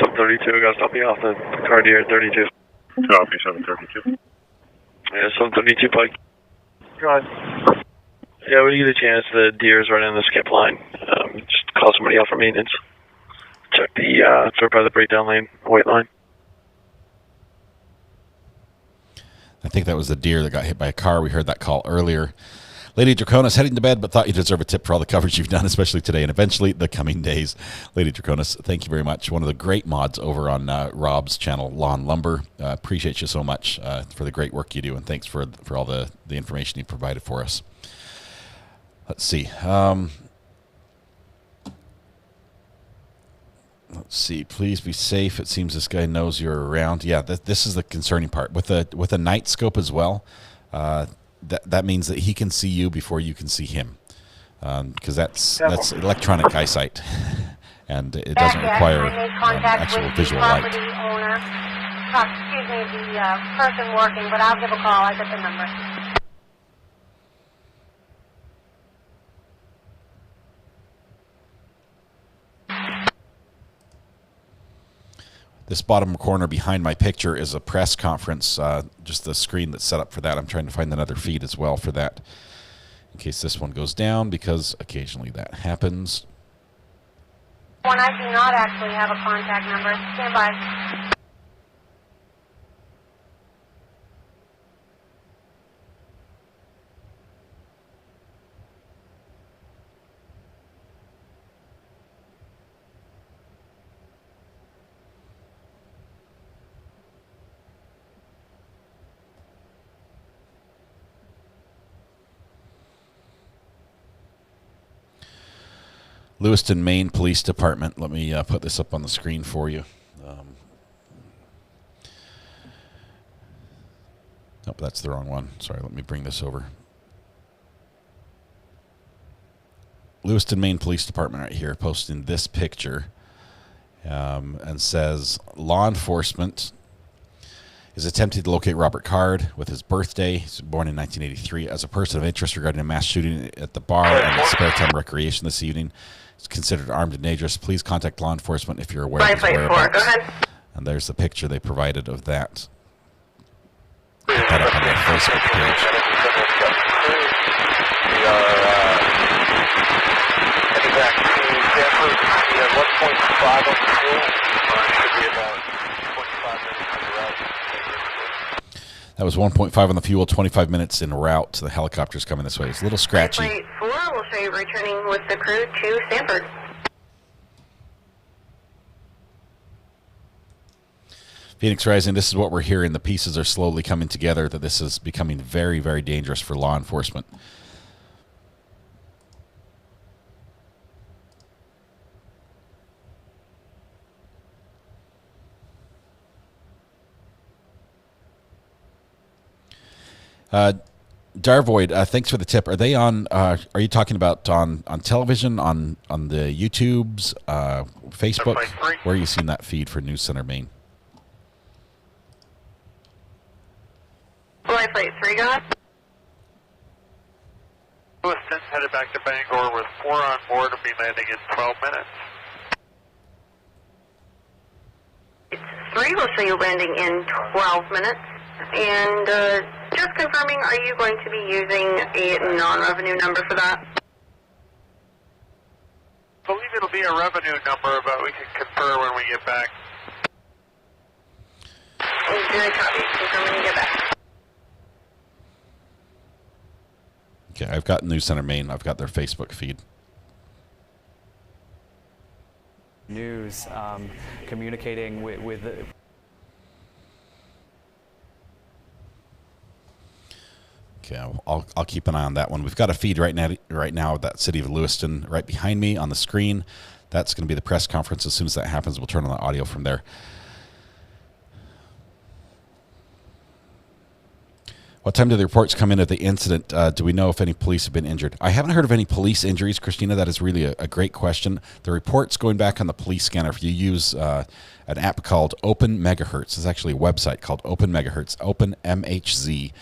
Some 32, Augusta, I'll be off the car deer 32. Copy, 732. Yeah, 732 Pike. Go ahead. Yeah, when you get a chance, the deer's right on the skip line. Just call somebody out for maintenance. Check the, it's right by the breakdown lane, white line. I think that was the deer that got hit by a car. We heard that call earlier. Lady Draconis, heading to bed, but thought you deserve a tip for all the coverage you've done, especially today and eventually the coming days. Lady Draconis, thank you very much. One of the great mods over on Rob's channel, Lawn Lumber. Appreciate you so much for the great work you do, and thanks for all the information you provided for us. Let's see. Let's see. Please be safe. It seems this guy knows you're around. Yeah, this is the concerning part. With a night scope as well, that means that he can see you before you can see him, because that's electronic eyesight, and it doesn't require actual visual light. Excuse me, the person working, but I'll give a call. I got the number. This bottom corner behind my picture is a press conference, just the screen that's set up for that. I'm trying to find another feed as well for that, in case this one goes down, because occasionally that happens. One, I do not actually have a contact number. Stand by. Lewiston, Maine Police Department. Let me put this up on the screen for you. Nope, that's the wrong one. Sorry, let me bring this over. Lewiston, Maine Police Department right here, posting this picture, and says, law enforcement is attempting to locate Robert Card with his birthday. He's born in 1983. As a person of interest regarding a mass shooting at the bar and at spare time recreation this evening, he's considered armed and dangerous. Please contact law enforcement if you're aware of his whereabouts. Go ahead. And there's the picture they provided of that. Put that up on their Facebook page. We are heading back to Stanford. We have 1.5 on the fuel. Should be about 25 minutes on the route. That was 1.5 on the fuel, 25 minutes en route. The helicopter's coming this way. It's a little scratchy. Flight 4 will show you returning with the crew to Stanford. Phoenix Rising, this is what we're hearing. The pieces are slowly coming together, that this is becoming very, very dangerous for law enforcement. Darvoid, thanks for the tip. Are they on? Are you talking about on television, on the YouTubes, Facebook? Where are you seeing that feed for News Center Maine? Flight 3, go ahead. Lewiston headed back to Bangor with 4 on board and be landing in 12 minutes. It's 3 will show you landing in 12 minutes. And just confirming, are you going to be using a non-revenue number for that? I believe it'll be a revenue number, but we can confer when we get back. Good copy. Confirm when you get back. Okay, I've got News Center Maine. I've got their Facebook feed. News, communicating with Okay, I'll keep an eye on that one. We've got a feed right now of that city of Lewiston right behind me on the screen. That's going to be the press conference. As soon as that happens, we'll turn on the audio from there. What time do the reports come in of the incident? Do we know if any police have been injured? I haven't heard of any police injuries, Christina. That is really a great question. The reports going back on the police scanner, if you use an app called Open Megahertz, it's actually a website called Open Megahertz, Open MHZ,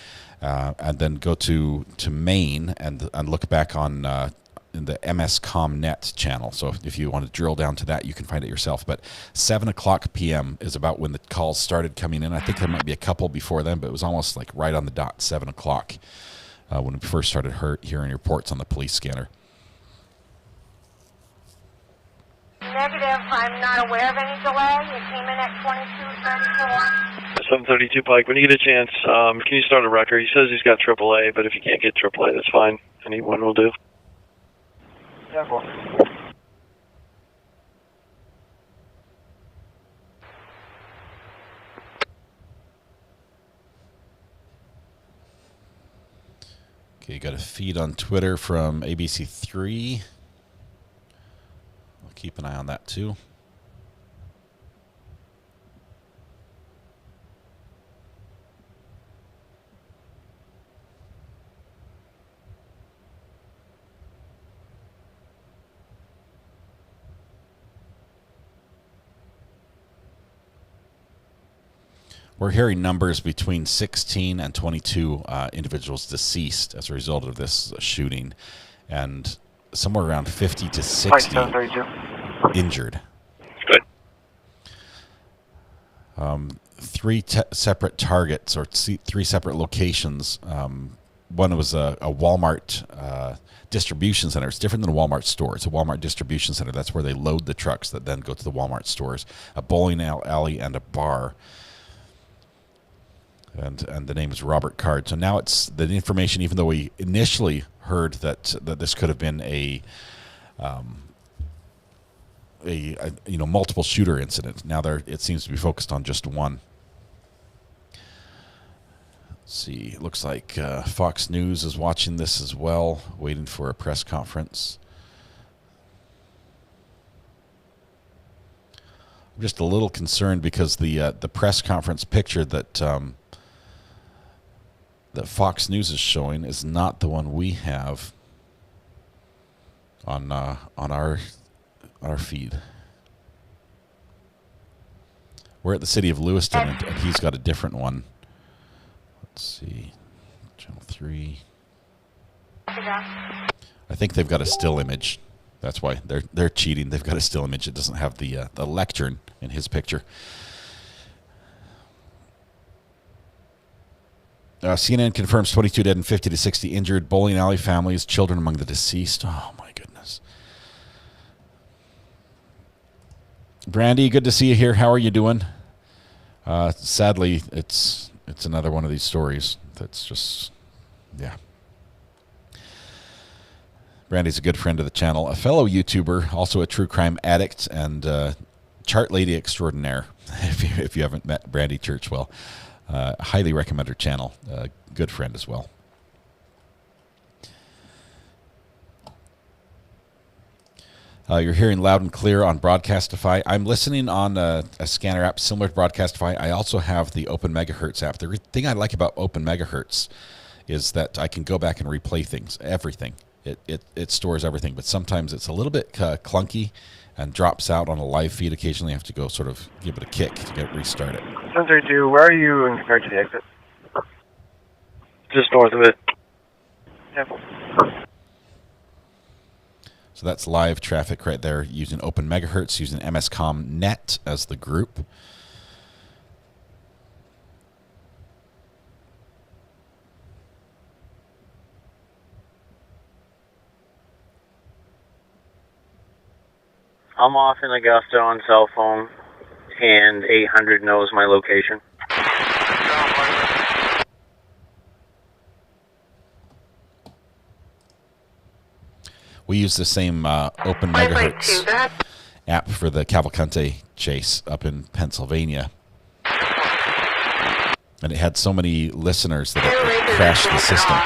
and then go to Maine and look back on in the MS.com.net channel. So if you want to drill down to that, you can find it yourself. But 7 o'clock p.m. is about when the calls started coming in. I think there might be a couple before then, but it was almost like right on the dot, 7 o'clock, when we first started hearing reports on the police scanner. Negative. I'm not aware of any delay. It came in at 22:34. 732 Pike, when you get a chance, can you start a record? He says he's got AAA, but if you can't get AAA, that's fine. Anyone will do. Yeah, cool. Okay, you got a feed on Twitter from ABC3. I'll keep an eye on that too. We're hearing numbers between 16 and 22 individuals deceased as a result of this shooting, and somewhere around 50 to 60 injured. Good. Three separate targets, or three separate locations. One was a Walmart distribution center. It's different than a Walmart store. It's a Walmart distribution center. That's where they load the trucks that then go to the Walmart stores. A bowling alley and a bar. And the name is Robert Card. So now it's the information, even though we initially heard that this could have been a multiple shooter incident. Now it seems to be focused on just one. Let's see. It looks like Fox News is watching this as well, waiting for a press conference. I'm just a little concerned because the press conference picture that Fox News is showing is not the one we have on our feed. We're at the city of Lewiston, and he's got a different one. Let's see. Channel 3. I think they've got a still image. That's why they're cheating. They've got a still image. It doesn't have the lectern in his picture. CNN confirms 22 dead and 50 to 60 injured. Bowling alley families, children among the deceased. Oh, my goodness. Brandy, good to see you here. How are you doing? Sadly, it's another one of these stories that's just, yeah. Brandy's a good friend of the channel, a fellow YouTuber, also a true crime addict, and chart lady extraordinaire, if you haven't met Brandy Churchwell. Highly recommend her channel. Good friend as well. You're hearing loud and clear on Broadcastify. I'm listening on a scanner app similar to Broadcastify. I also have the Open Megahertz app. The thing I like about Open Megahertz is that I can go back and replay things, everything. It stores everything, but sometimes it's a little bit clunky and drops out on a live feed. Occasionally I have to go sort of give it a kick to get it restarted. 732, where are you in compared to the exit? Just north of it. Yeah. So that's live traffic right there using Open Megahertz, using MSCom Net as the group. I'm off in Augusta on cell phone, and 800 knows my location. We use the same Open Megahertz app for the Cavalcante chase up in Pennsylvania. And it had so many listeners that it crashed the system.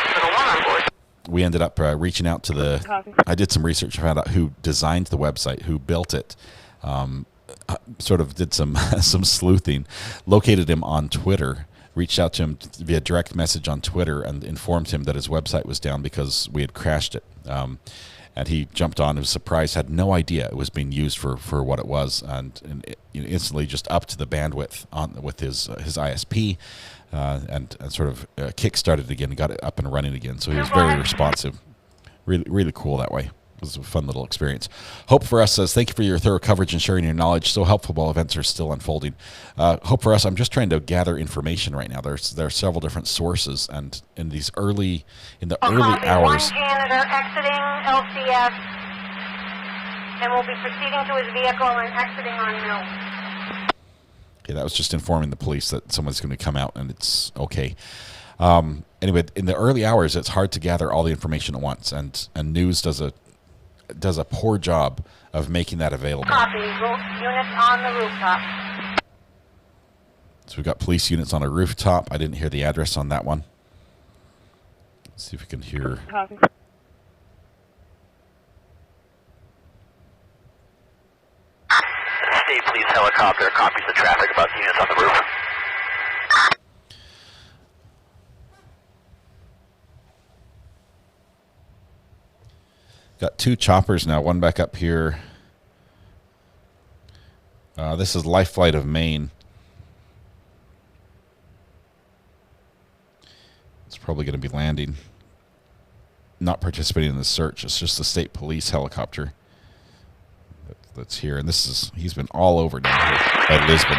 We ended up reaching out to I did some research, found out who designed the website, who built it, sort of did some sleuthing, located him on Twitter, reached out to him via direct message on Twitter and informed him that his website was down because we had crashed it. And he jumped on and was surprised, had no idea it was being used for what it was, and instantly just upped the bandwidth with his ISP, and sort of kick-started again and got it up and running again. So he was very responsive. Really, really cool that way. It was a fun little experience. Hope for Us says, thank you for your thorough coverage and sharing your knowledge. So helpful while events are still unfolding. Hope for Us, I'm just trying to gather information right now. There are several different sources, and in the early hours. One janitor exiting LCS, and will be proceeding to his vehicle and exiting on Mill. Okay, that was just informing the police that someone's going to come out, and it's okay. Anyway, in the early hours, it's hard to gather all the information at once, and news does a poor job of making that available. Copy. Units on the rooftop. So we've got police units on a rooftop. I didn't hear the address on that one. Let's see if we can hear. Copy. State Police helicopter copies the traffic about the units on the roof. Got two choppers now, one back up here. This is Life Flight of Maine. It's probably going to be landing. Not participating in the search. It's just the state police helicopter that's here. And he's been all over down here at Lisbon.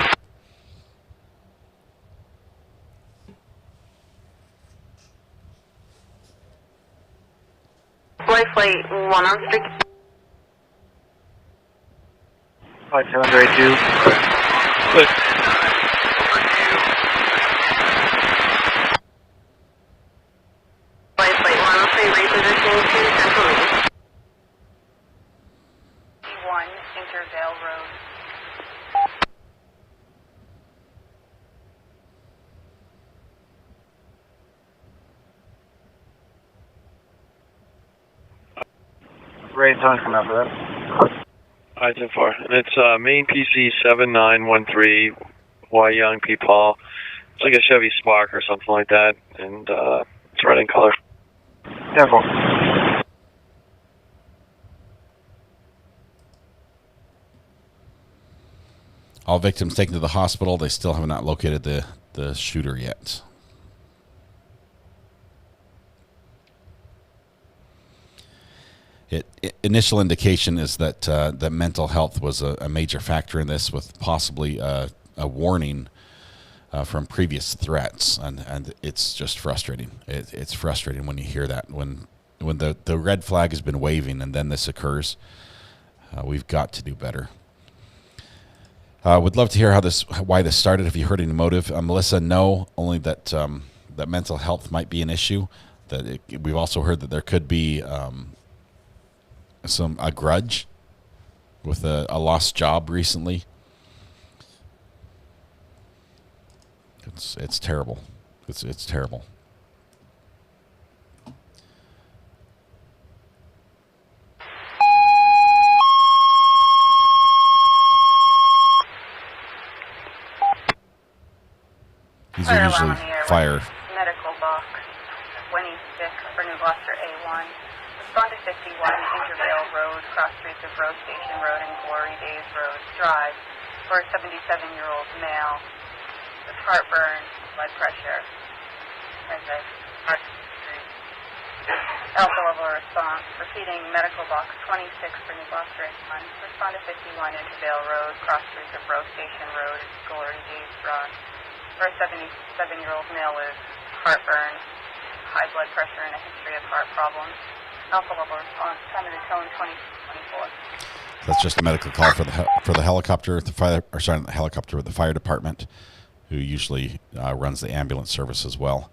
Life Flight 1 on street. 5782. Good. Life Flight 1 on street, repositioning to Central East. 1 Intervale Road. Ray, time coming out for that. Alright, so far. And it's Maine PC 7913, Y Young P. Paul. It's like a Chevy Spark or something like that, and it's red in color. Careful. All victims taken to the hospital. They still have not located the shooter yet. Initial indication is that that mental health was a major factor in this, with possibly a warning from previous threats, and it's just frustrating. It's frustrating when you hear that, when the red flag has been waving and then this occurs. We've got to do better. Would love to hear why this started. Have you heard any motive? Melissa, no, only that that mental health might be an issue. We've also heard that there could be a grudge with a lost job recently. It's terrible. It's terrible. These are usually fire. Medical box 26 for New Gloucester A1. Respond to 51 Intervale Road, cross streets of Road Station Road and Glory Days Road Drive for a 77-year-old male with heartburn, blood pressure, and a heart surgery. Alpha level response. Repeating medical box 26 for New Gloucester A1. Respond to 51 Intervale Road, cross streets of Road Station Road and Glory Days Drive for a 77-year-old male with heartburn, high blood pressure, and a history of heart problems. Alpha level response. Time of the tone 2024. That's just a medical call for the helicopter, the helicopter with the fire department, who usually runs the ambulance service as well.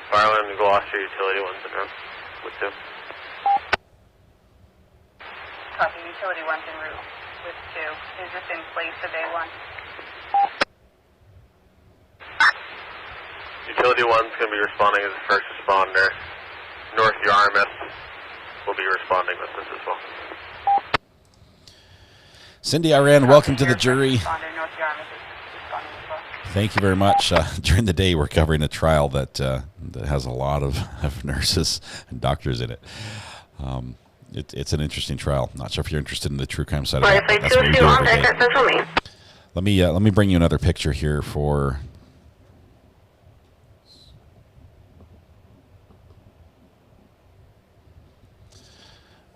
Fire alarm to Gloucester, utility one's in route with 2. Copy, utility one's en route with 2. Is this in place of A1? Utility one's going to be responding as a first responder. North Yarmouth will be responding with this as well. Cindy Iran, welcome to the jury. Thank you very much. During the day, we're covering a trial that has a lot of nurses and doctors in it. It's an interesting trial. Not sure if you're interested in the true crime side of it. That's what we do every day. Let me bring you another picture here for.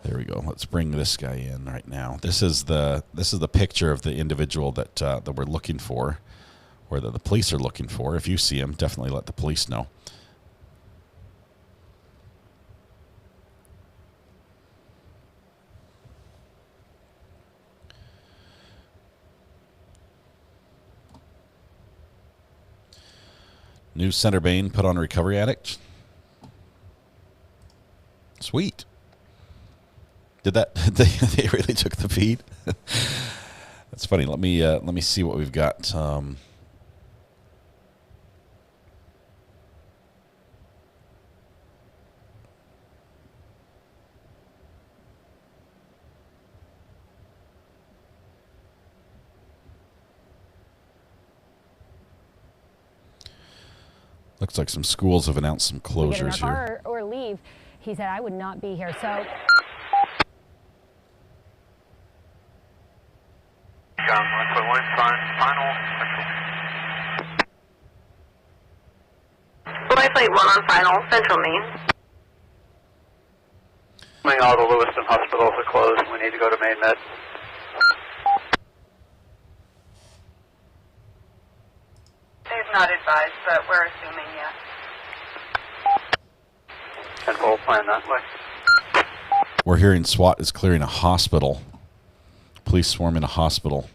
There we go. Let's bring this guy in right now. This is the picture of the individual that we're looking for, or that the police are looking for. If you see him, definitely let the police know. News Center Maine put on Recovery Addict. Sweet. Did that? They really took the feed. That's funny. Let me see what we've got. Looks like some schools have announced some closures here. Or leave. He said, I would not be here. So. John 1.1, final. Flight 1 on final, Central Maine. All the Lewiston hospitals are closed. We need to go to Maine Med. They've not advised, but we're assuming yes. And we'll plan that way. We're hearing SWAT is clearing a hospital. Police swarm in a hospital.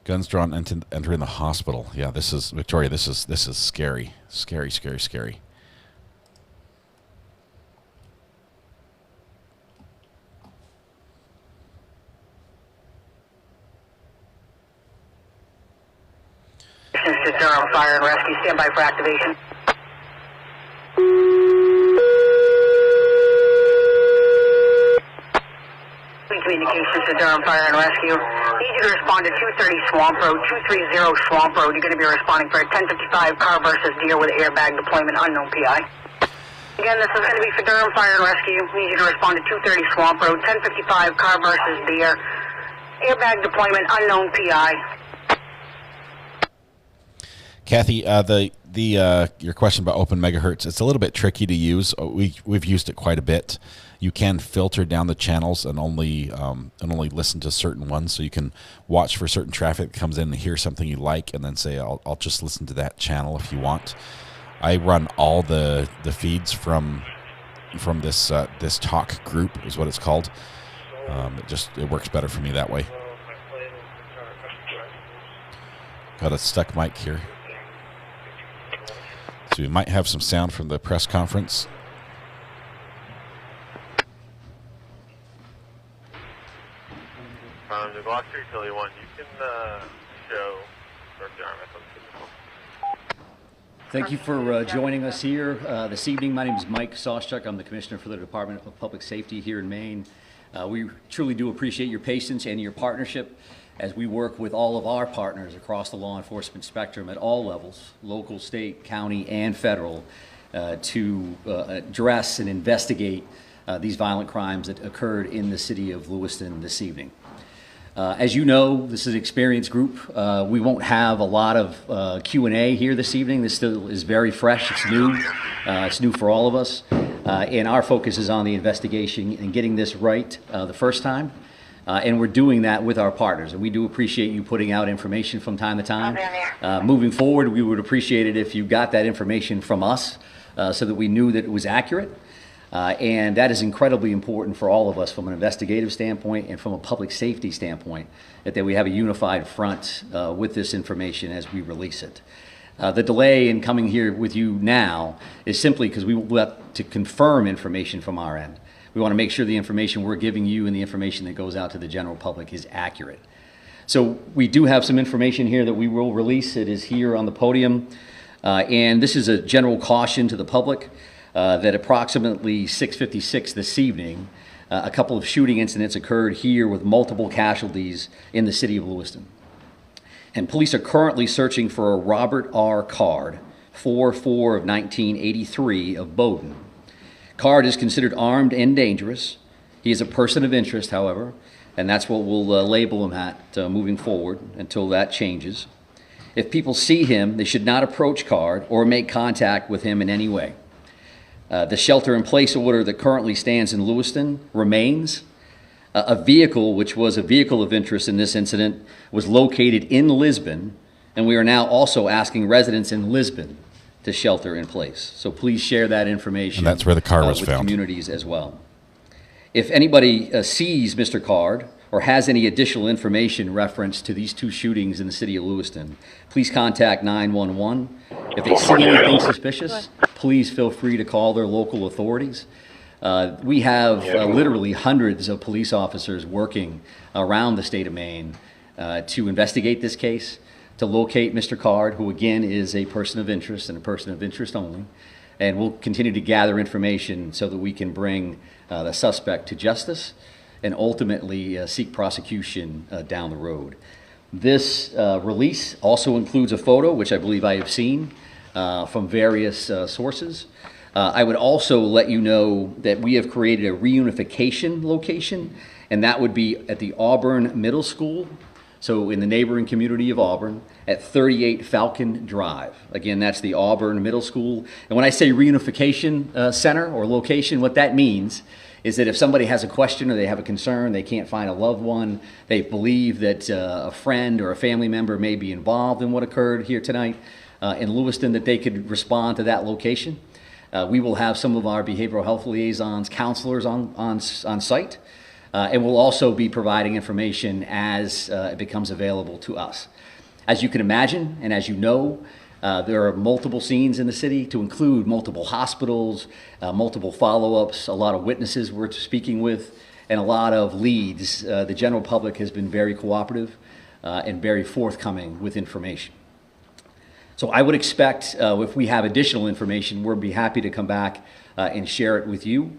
Guns drawn, entering the hospital. Yeah, this is Victoria. This is scary, scary, scary, scary. System on fire and rescue. Stand by for activation. communications to Durham Fire and Rescue. Need you to respond to 230 Swamp Road, 230 Swamp Road. You're going to be responding for a 1055 car versus deer with airbag deployment, unknown PI. Again, this is going to be for Durham Fire and Rescue. Need you to respond to 230 Swamp Road, 1055 car versus deer, airbag deployment, unknown PI. Kathy, your question about open megahertz, it's a little bit tricky to use. We've used it quite a bit. You can filter down the channels and only listen to certain ones, so you can watch for certain traffic that comes in and hear something you like, and then say, I'll just listen to that channel if you want. I run all the feeds from this talk group is what it's called. It works better for me that way. Got a stuck mic here. So we might have some sound from the press conference. The Glock 331, you can show North Yarmouth on physical. Thank you for joining us here this evening. My name is Mike Sawchuk. I'm the Commissioner for the Department of Public Safety here in Maine. We truly do appreciate your patience and your partnership as we work with all of our partners across the law enforcement spectrum at all levels, local, state, county, and federal, to address and investigate these violent crimes that occurred in the city of Lewiston this evening. As you know, this is an experienced group. We won't have a lot of Q&A here this evening. This still is very fresh. It's new. It's new for all of us. And our focus is on the investigation and getting this right the first time. And we're doing that with our partners. And we do appreciate you putting out information from time to time. Moving forward, we would appreciate it if you got that information from us so that we knew that it was accurate. And that is incredibly important for all of us from an investigative standpoint and from a public safety standpoint, that we have a unified front with this information as we release it. The delay in coming here with you now is simply because we want to confirm information from our end. We want to make sure the information we're giving you and the information that goes out to the general public is accurate. So we do have some information here that we will release. It is here on the podium. And this is a general caution to the public that approximately 6:56 this evening, a couple of shooting incidents occurred here with multiple casualties in the city of Lewiston. And police are currently searching for a Robert R. Card, 4/4 of 1983 of Bowdoin. Card is considered armed and dangerous. He is a person of interest, however, and that's what we'll label him at moving forward until that changes. If people see him, they should not approach Card or make contact with him in any way. The shelter-in-place order that currently stands in Lewiston remains. A vehicle, which was a vehicle of interest in this incident, was located in Lisbon, and we are now also asking residents in Lisbon to shelter in place. So please share that information. And that's where the car was with found. Communities as well. If anybody sees Mr. Card or has any additional information reference to these two shootings in the city of Lewiston, please contact 911. If they see anything suspicious, please feel free to call their local authorities. We have literally hundreds of police officers working around the state of Maine to investigate this case, to locate Mr. Card, who again is a person of interest and a person of interest only. And we'll continue to gather information so that we can bring the suspect to justice and ultimately seek prosecution down the road. This release also includes a photo, which I believe I have seen from various sources. I would also let you know that we have created a reunification location, and that would be at the Auburn Middle School, so in the neighboring community of Auburn, at 38 Falcon Drive. Again, that's the Auburn Middle School. And when I say reunification center or location, what that means is that if somebody has a question or they have a concern, they can't find a loved one, they believe that a friend or a family member may be involved in what occurred here tonight in Lewiston, that they could respond to that location. We will have some of our behavioral health liaisons, counselors on site, and we'll also be providing information as it becomes available to us. As you can imagine, and as you know, there are multiple scenes in the city, to include multiple hospitals, multiple follow-ups, a lot of witnesses we're speaking with, and a lot of leads. The general public has been very cooperative and very forthcoming with information. So I would expect if we have additional information, we'll be happy to come back and share it with you.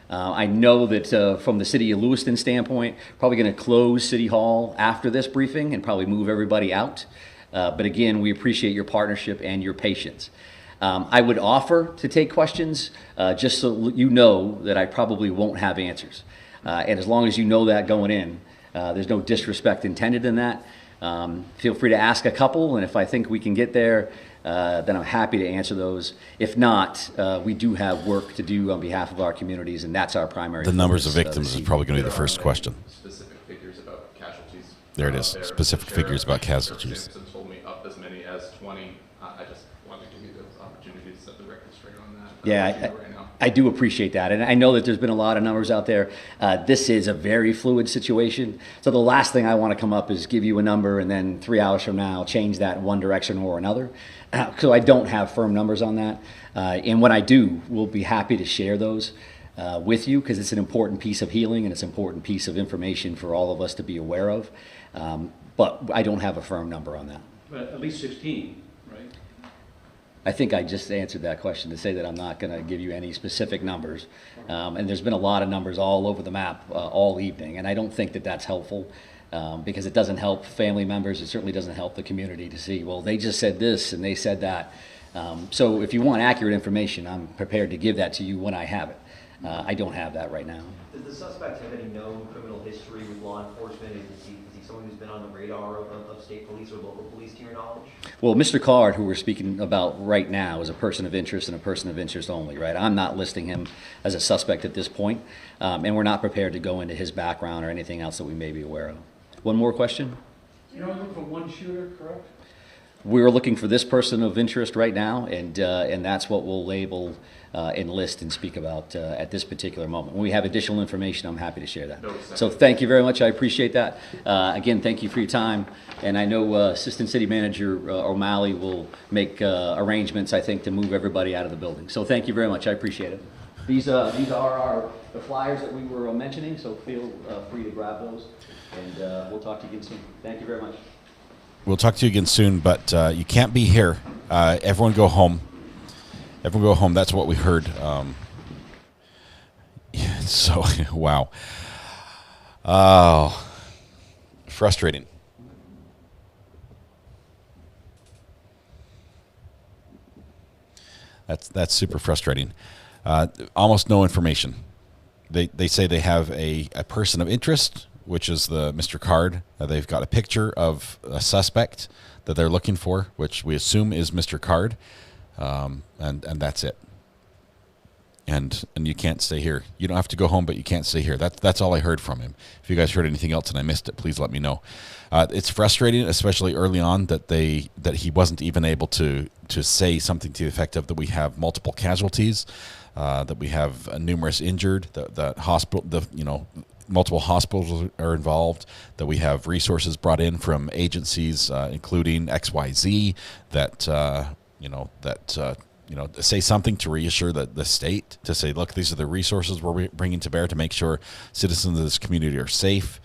I know that from the city of Lewiston standpoint, probably going to close City Hall after this briefing and probably move everybody out. But again, we appreciate your partnership and your patience. I would offer to take questions just so you know that I probably won't have answers. And as long as you know that going in, there's no disrespect intended in that. Feel free to ask a couple, and if I think we can get there, then I'm happy to answer those. If not, we do have work to do on behalf of our communities, and that's our primary The numbers of focus, victims is probably going to be the first question. Specific figures about casualties. There it is. Specific figures about casualties. Jameson told me up as many as 20. I just wanted to give you the opportunity to set the record straight on that. Yeah, I do appreciate that. And I know that there's been a lot of numbers out there. This is a very fluid situation. So the last thing I want to come up is give you a number and then 3 hours from now change that in one direction or another. So I don't have firm numbers on that. And when I do, we'll be happy to share those with you because it's an important piece of healing and it's an important piece of information for all of us to be aware of. But I don't have a firm number on that. But at least 16, right? I think I just answered that question to say that I'm not going to give you any specific numbers. And there's been a lot of numbers all over the map all evening. And I don't think that that's helpful because it doesn't help family members. It certainly doesn't help the community to see, well, they just said this and they said that. So if you want accurate information, I'm prepared to give that to you when I have it. I don't have that right now. Does the suspect have any known criminal history with law enforcement? Is he someone who's been on the radar of state police or local police to your knowledge? Well, Mr. Card, who we're speaking about right now, is a person of interest and a person of interest only, right? I'm not listing him as a suspect at this point, and we're not prepared to go into his background or anything else that we may be aware of. One more question? You're only looking for one shooter, correct? We're looking for this person of interest right now, and that's what we'll label and list and speak about at this particular moment. When we have additional information, I'm happy to share that. So thank you very much. I appreciate that. Again, thank you for your time. And I know Assistant City Manager O'Malley will make arrangements, I think, to move everybody out of the building. So thank you very much. I appreciate it. These are the flyers that we were mentioning, so feel free to grab those. And we'll talk to you again soon. Thank you very much. We'll talk to you again soon, but you can't be here. Everyone go home. Everyone go home. That's what we heard. So, wow. Oh, frustrating. That's super frustrating. Almost no information. They say they have a person of interest, which is the Mr. Card. They've got a picture of a suspect that they're looking for, which we assume is Mr. Card, and that's it. And you can't stay here. You don't have to go home, but you can't stay here. That's all I heard from him. If you guys heard anything else and I missed it, please let me know. It's frustrating, especially early on, that he wasn't even able to say something to the effect of that we have multiple casualties, that we have numerous injured, multiple hospitals are involved, that we have resources brought in from agencies, including XYZ, say something to reassure the state, to say, look, these are the resources we're bringing to bear to make sure citizens of this community are safe,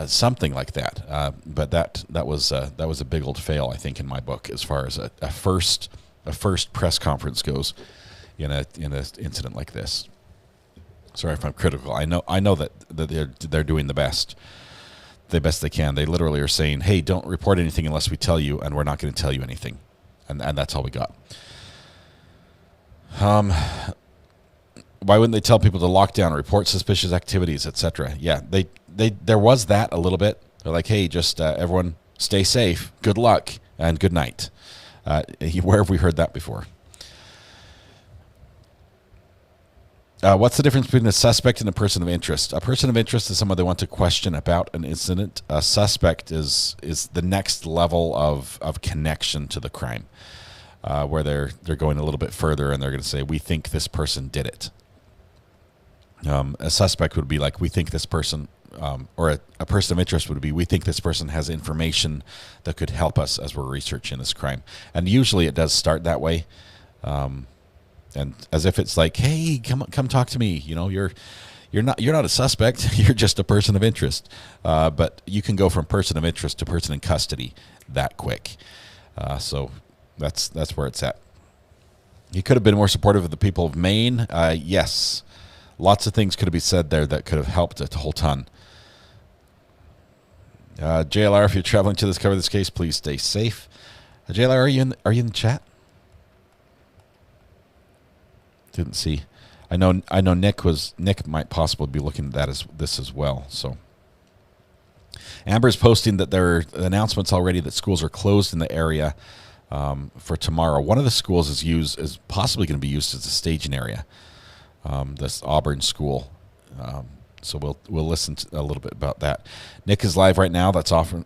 something like that. But that was a big old fail, I think, in my book, as far as a first press conference goes in an incident like this. Sorry if I'm critical. I know that they're doing the best they can. They literally are saying, hey, don't report anything unless we tell you, and we're not going to tell you anything. And that's all we got. Why wouldn't they tell people to lock down, report suspicious activities, etc.? Yeah, there was that a little bit. They're like, hey, just everyone stay safe, good luck, and good night. Where have we heard that before? What's the difference between a suspect and a person of interest? A person of interest is someone they want to question about an incident. A suspect is the next level of connection to the crime, where they're going a little bit further and they're going to say, we think this person did it. A suspect would be like, we think this person, or a person of interest would be, we think this person has information that could help us as we're researching this crime. And usually it does start that way. And as if it's like, hey, come talk to me. You're not a suspect. You're just a person of interest. But you can go from person of interest to person in custody that quick. So that's where it's at. He could have been more supportive of the people of Maine. Yes, Lots of things could have been said there that could have helped a whole ton. JLR, if you're traveling to cover this case, please stay safe. JLR, are you in the chat? Didn't see. I know Nick might possibly be looking at this as well. So Amber's posting that there are announcements already that schools are closed in the area for tomorrow. One of the schools is possibly going to be used as a staging area. This Auburn school. So we'll listen to a little bit about that. Nick is live right now. That's awesome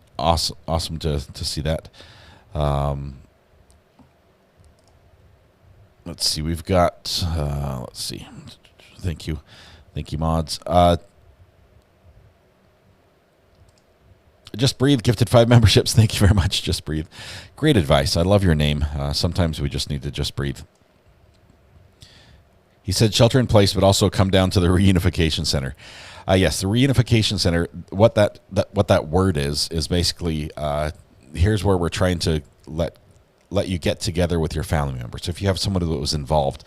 to see that. Let's see. We've got. Let's see. Thank you, mods. Just Breathe gifted 5 memberships. Thank you very much. Just Breathe. Great advice. I love your name. Sometimes we just need to just breathe. He said shelter in place, but also come down to the reunification center. Yes, the reunification center. What that word is basically here's where we're trying to let you get together with your family members. If you have someone that was involved,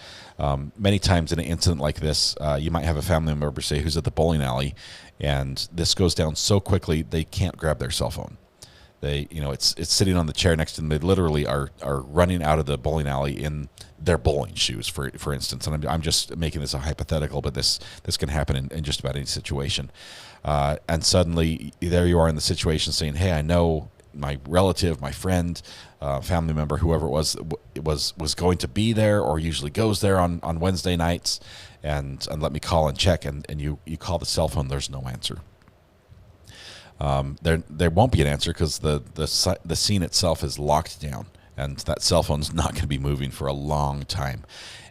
many times in an incident like this, you might have a family member, say, who's at the bowling alley, and this goes down so quickly they can't grab their cell phone. It's sitting on the chair next to them. They literally are running out of the bowling alley in their bowling shoes, for instance. And I'm just making this a hypothetical, but this can happen in just about any situation. And suddenly there you are in the situation saying, hey, I know my relative, my friend, family member, whoever it was going to be there or usually goes there on Wednesday nights, and let me call and check, and you call the cell phone, there's no answer. There won't be an answer because the scene itself is locked down, and that cell phone's not going to be moving for a long time.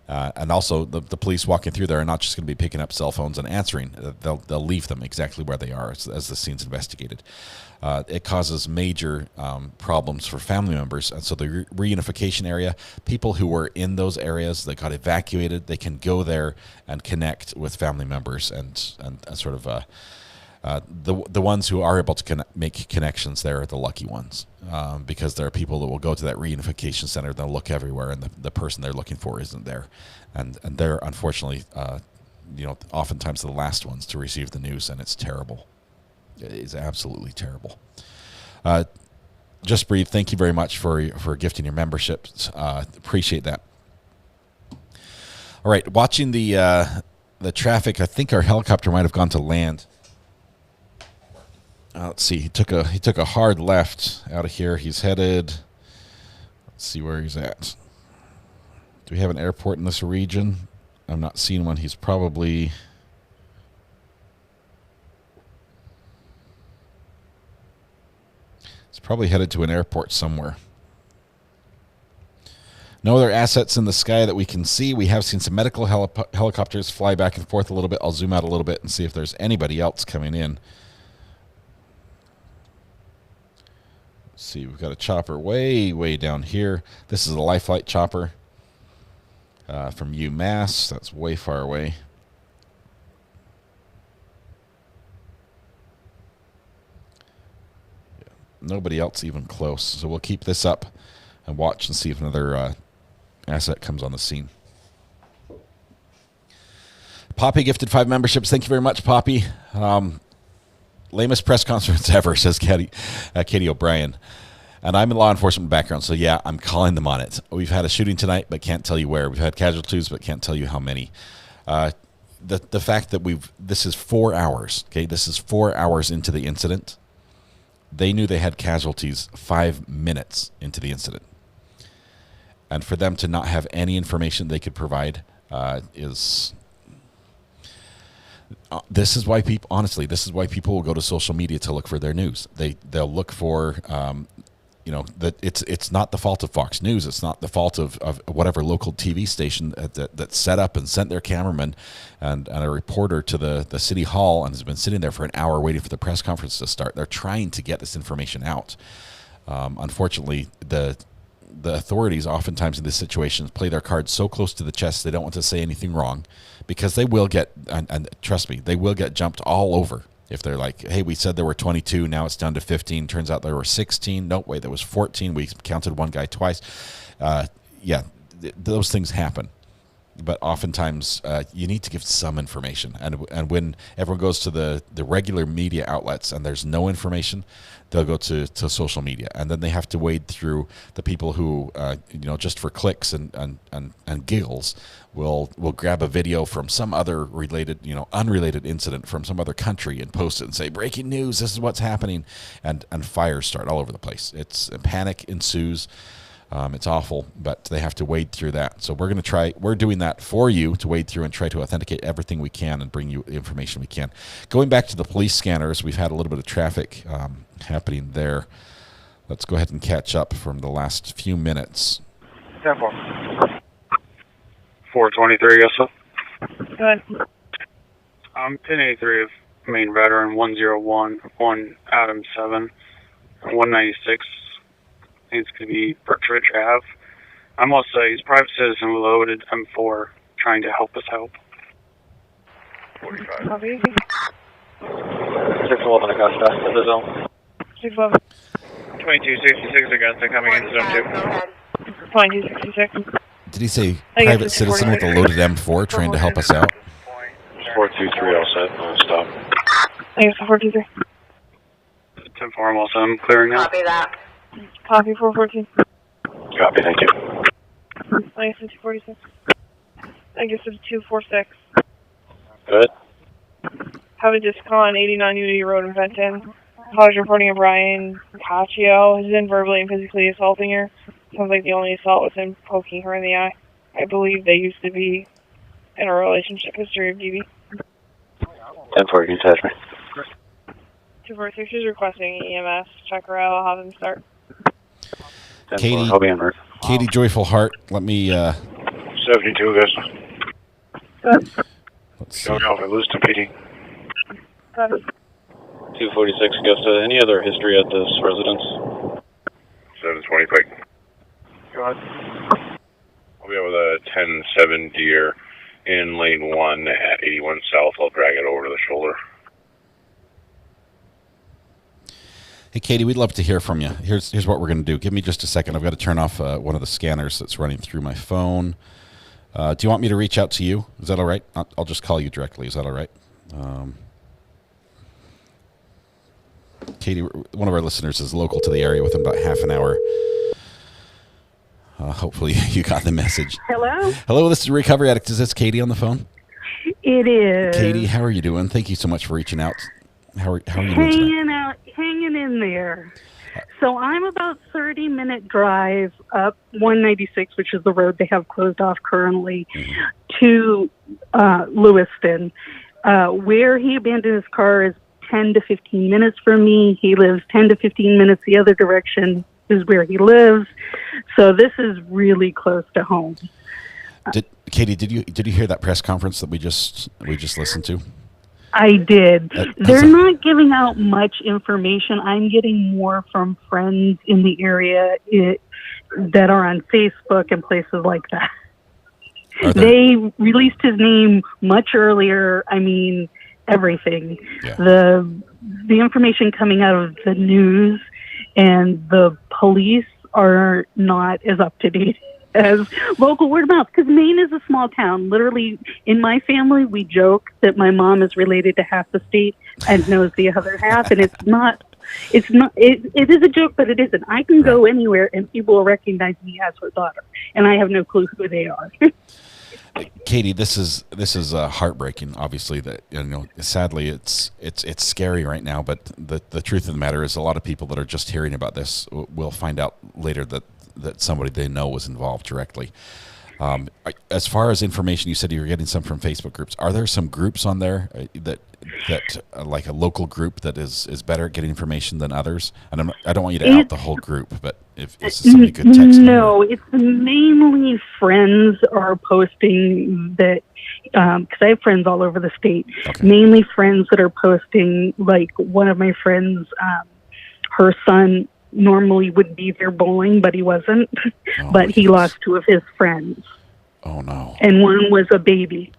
And also, the police walking through there are not just going to be picking up cell phones and answering. They'll leave them exactly where they are as the scene's investigated. It causes major problems for family members. And so the reunification area, people who were in those areas that got evacuated, they can go there and connect with family members and sort of the ones who are able to make connections there are the lucky ones, because there are people that will go to that reunification center, they'll look everywhere, and the person they're looking for isn't there, and they're unfortunately oftentimes the last ones to receive the news, and it's terrible. It is absolutely terrible. Just Breathe, thank you very much for gifting your memberships. Appreciate that. All right, watching the traffic, I think our helicopter might have gone to land. Let's see. He took a hard left out of here. He's headed. Let's see where he's at. Do we have an airport in this region? I'm not seeing one. He's probably. He's probably headed to an airport somewhere. No other assets in the sky that we can see. We have seen some medical helicopters fly back and forth a little bit. I'll zoom out a little bit and see if there's anybody else coming in. See, we've got a chopper way down here. This is a Life Flight chopper from UMass. That's way far away. Yeah, nobody else even close. So we'll keep this up and watch and see if another asset comes on the scene. Poppy gifted 5 memberships. Thank you very much, Poppy. Lamest press conference ever, says Katie O'Brien. And I'm in law enforcement background, so yeah, I'm calling them on it. We've had a shooting tonight, but can't tell you where. We've had casualties, but can't tell you how many. The fact that this is 4 hours, okay? This is 4 hours into the incident. They knew they had casualties 5 minutes into the incident. And for them to not have any information they could provide is... this is why people, honestly, this is why people will go to social media to look for their news. They'll look for, that it's not the fault of Fox News. It's not the fault of whatever local TV station that set up and sent their cameraman and a reporter to the city hall and has been sitting there for an hour waiting for the press conference to start. They're trying to get this information out. Unfortunately, the authorities oftentimes in this situation play their cards so close to the chest they don't want to say anything wrong, because they will get, and trust me, they will get jumped all over if they're like, hey, we said there were 22, now it's down to 15. Turns out there were 16. No, wait, there was 14. We counted one guy twice. Those things happen. but oftentimes you need to give some information. And when everyone goes to the regular media outlets and there's no information, they'll go to social media, and then they have to wade through the people who just for clicks and giggles will grab a video from some other unrelated incident from some other country and post it and say, breaking news, this is what's happening, and fires start all over the place. Panic ensues. It's awful, but they have to wade through that. So we're doing that for you to wade through and try to authenticate everything we can and bring you the information we can. Going back to the police scanners, we've had a little bit of traffic happening there. Let's go ahead and catch up from the last few minutes. 423, yes, sir. Go ahead. I'm 1083 of Maine Veteran 101, 1 Adam 7, 196. I think it's going to be Berkshire Ave. I'm also he's a private citizen with loaded M4 trying to help us help. 45. Copy. 611 Augusta, in the zone. 611. 2266 Augusta coming into zone 2. 2266. Did he say private citizen with a loaded M4 trying to help us out? 423 all set, stop. I guess 423. 10-4, I'm all set, I'm clearing now. Copy that. Copy 414. Copy, thank you. I guess it's 246. I guess it's 246. Good. Have a discount on 89 Unity Road in Fenton. College reporting of Brian Caccio has been verbally and physically assaulting her. Sounds like the only assault was him poking her in the eye. I believe they used to be in a relationship history of DB. 10-4, you can touch me. 246 is requesting EMS. Check her out. I'll have them start. Katie, I'll be on route. Katie Joyful Heart, let me 72 Augusta. let's see. Going off at Lewiston PD. 246 Augusta. Any other history at this residence? 720 Pike. Go ahead. I'll be with a 10-7 deer in lane 1 at 81 South. I'll drag it over to the shoulder. Hey, Katie, we'd love to hear from you. Here's what we're going to do. Give me just a second. I've got to turn off one of the scanners that's running through my phone. Do you want me to reach out to you? Is that all right? I'll just call you directly. Is that all right? Katie, one of our listeners is local to the area within about half an hour. Hopefully you got the message. Hello? Hello, this is Recovery Addict. Is this Katie on the phone? It is. Katie, how are you doing? Thank you so much for reaching out. How are you doing today? Hanging in there. So I'm about 30-minute drive up 196, which is the road they have closed off currently, to Lewiston. Where he abandoned his car is 10 to 15 minutes from me. He lives 10 to 15 minutes the other direction is where he lives. So this is really close to home. Katie, did you hear that press conference that we just listened to? I did. They're not giving out much information. I'm getting more from friends in the area that are on Facebook and places like that. They released his name much earlier. I mean, everything. Yeah. The information coming out of the news and the police are not as up to date as local word of mouth, because Maine is a small town. Literally, in my family, we joke that my mom is related to half the state and knows the other half, and it is a joke, but it isn't. I can go anywhere and people will recognize me as her daughter, and I have no clue who they are. Katie, this is heartbreaking. Obviously, that sadly, it's scary right now. But the truth of the matter is, a lot of people that are just hearing about this will find out later that somebody they know was involved directly. As far as information, you said you were getting some from Facebook groups. Are there some groups on there that like a local group that is better at getting information than others? And I don't want you to out the whole group, but if somebody could text me. No, it's mainly friends are posting that, because I have friends all over the state. Okay. Mainly friends that are posting, like one of my friends, her son normally would be there bowling, but he wasn't. But he lost two of his friends. Oh, no. And one was a baby.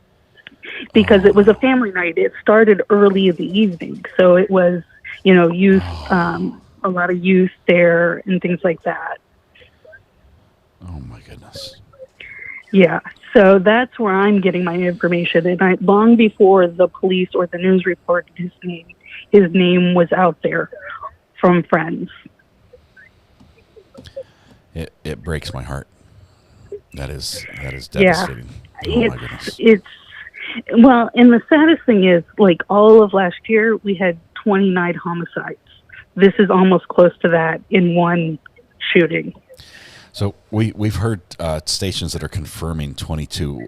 Because it was a family night. It started early in the evening. So it was, youth, a lot of youth there and things like that. Oh, my goodness. Yeah, so that's where I'm getting my information. And long before the police or the news reported his name was out there from friends. It breaks my heart. That is devastating. Yeah, Oh my goodness. Well, and the saddest thing is, like, all of last year, we had 29 homicides. This is almost close to that in one shooting. So we've heard stations that are confirming 22.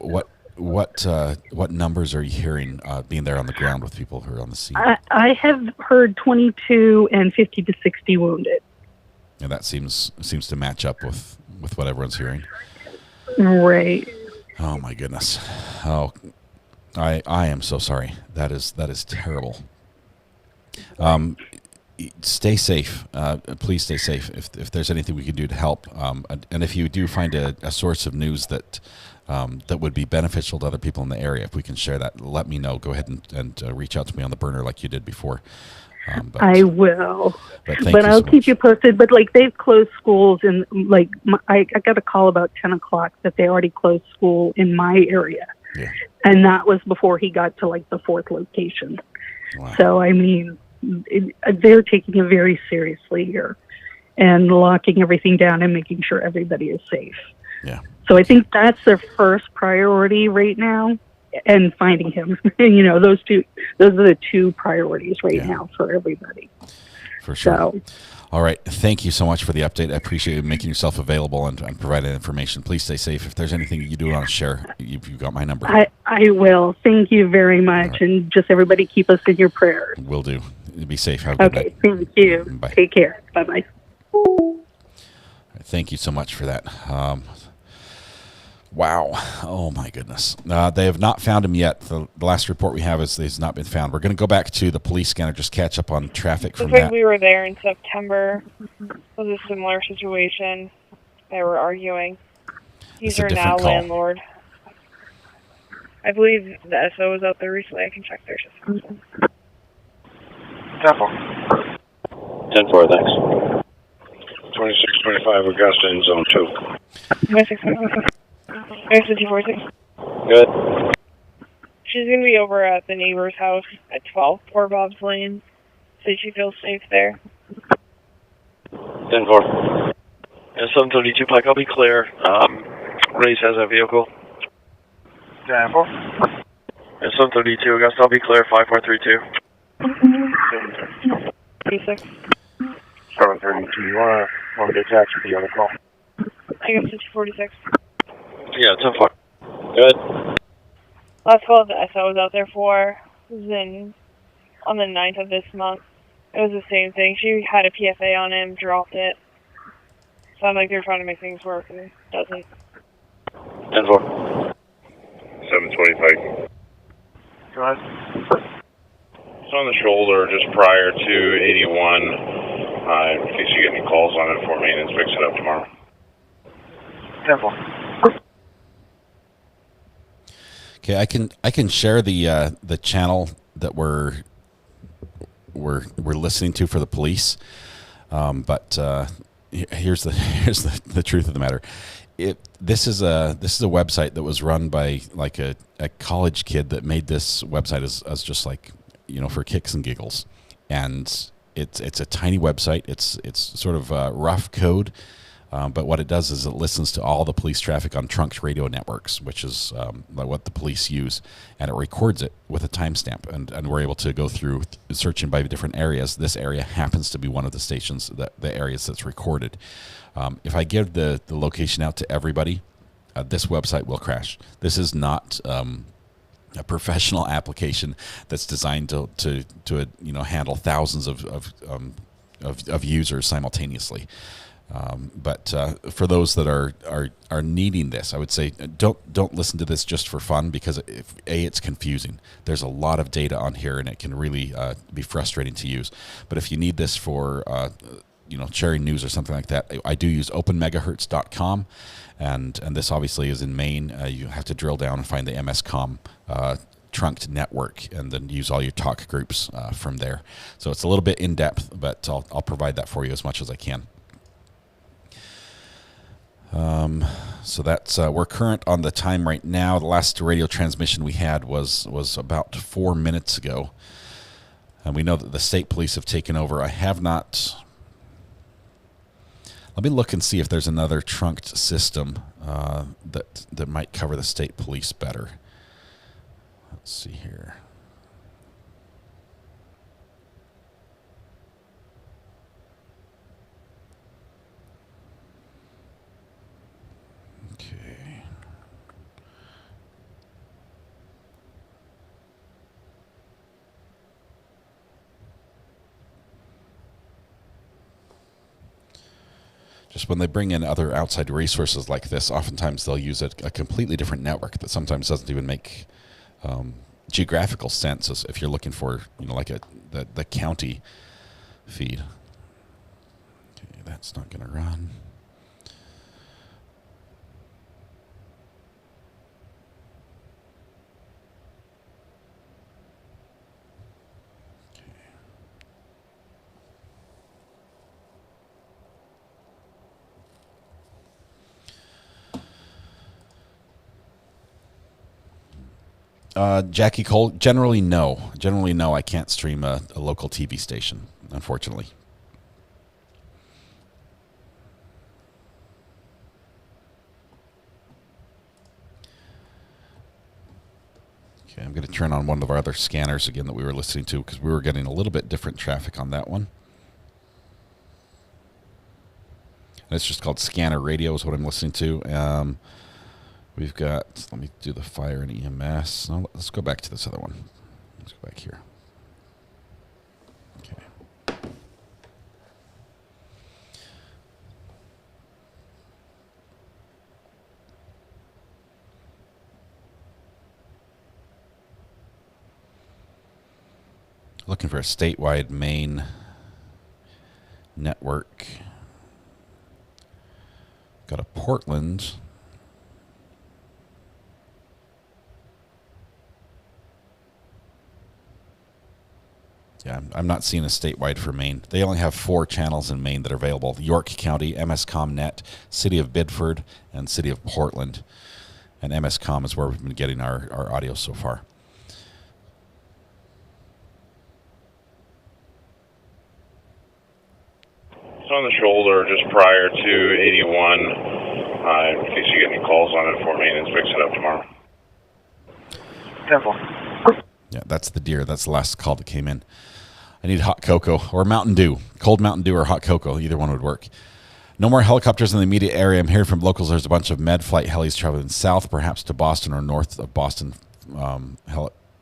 What numbers are you hearing being there on the ground with people who are on the scene? I have heard 22 and 50 to 60 wounded. And that seems to match up with what everyone's hearing. Right. Oh my goodness. Oh, I am so sorry. That is terrible. Stay safe. Please stay safe. If there's anything we can do to help, and if you do find a source of news that would be beneficial to other people in the area, if we can share that, let me know. Go ahead and reach out to me on the burner like you did before. I will. But I'll keep you posted. But like, they've closed schools, and like I got a call about 10 o'clock that they already closed school in my area. Yeah. And that was before he got to like the fourth location. Wow. So, I mean, they're taking it very seriously here and locking everything down and making sure everybody is safe. Yeah. So I think that's their first priority right now, and finding him. Those are the two priorities right now for everybody. For sure. So, all right. Thank you so much for the update. I appreciate you making yourself available and providing information. Please stay safe. If there's anything you do want to share, you've got my number. I will. Thank you very much. Right. And just everybody keep us in your prayers. Will do. Be safe. Have a good night. Thank you. Bye. Take care. Bye-bye. Thank you so much for that. Wow. Oh, my goodness. They have not found him yet. The last report we have is he's not been found. We're going to go back to the police scanner, just catch up on traffic from that. We were there in September. It was a similar situation. They were arguing. He's our now landlord. I believe the SO was out there recently. I can check their system. 10-4. 10-4, thanks. 2625 Augusta in zone 2. 2625. 246. Good. She's going to be over at the neighbor's house at 12 Port Bob's Lane, so she feels safe there. 10-4. And 732 Pike, I'll be clear. Race has a vehicle. 10-4. And 732 Augusta, I'll be clear. 5432. 36. 732, you want to get taxi for the other call? I guess it's 46. Yeah, 10-4. Good. Last call the SO was out there for was on the 9th of this month. It was the same thing. She had a PFA on him, dropped it. Sounded like they were trying to make things work, and it doesn't. 10-4. 725. Go ahead. It's on the shoulder just prior to 81. In case you get any calls on it for me, and fix it up tomorrow. 10-4. Okay, I can share the channel that we're listening to for the police, but here's the truth of the matter. This is a website that was run by like a college kid that made this website as just like, for kicks and giggles, and it's a tiny website. It's sort of rough code. But what it does is it listens to all the police traffic on trunked radio networks, which is what the police use, and it records it with a timestamp. And we're able to go through searching by different areas. This area happens to be one of the stations, the areas that's recorded. If I give the location out to everybody, this website will crash. This is not a professional application that's designed to handle thousands of users simultaneously. But for those that are needing this, I would say don't listen to this just for fun, because it's confusing. There's a lot of data on here, and it can really be frustrating to use. But if you need this for sharing news or something like that, I do use openmegahertz.com, and this obviously is in Maine. You have to drill down and find the MSCOM trunked network, and then use all your talk groups from there. So it's a little bit in depth, but I'll provide that for you as much as I can. So that's we're current on the time right now. The last radio transmission we had was about 4 minutes ago, and we know that the state police have taken over. I have not. Let me look and see if there's another trunked system that might cover the state police better. Let's see here. Okay. Just when they bring in other outside resources like this, oftentimes they'll use a completely different network that sometimes doesn't even make geographical sense as if you're looking for, like the county feed. Okay, that's not going to run. Jackie Cole, generally no. I can't stream a local TV station, unfortunately. Okay, I'm going to turn on one of our other scanners again that we were listening to because we were getting a little bit different traffic on that one. And it's just called Scanner Radio is what I'm listening to. We've got, let me do the fire and EMS. No, let's go back to this other one. Let's go back here. Okay. Looking for a statewide Maine network. Got a Portland. Yeah, I'm not seeing a statewide for Maine. They only have 4 channels in Maine that are available. York County, MSCOM Net, City of Biddeford, and City of Portland. And MSCOM is where we've been getting our audio so far. It's on the shoulder just prior to 81. In case you get any calls on it for me, and fix it up tomorrow. Careful. Yeah, that's the deer. That's the last call that came in. I need hot cocoa or Mountain Dew. Cold Mountain Dew or hot cocoa. Either one would work. No more helicopters in the immediate area. I'm hearing from locals there's a bunch of med flight helis traveling south, perhaps to Boston or north of Boston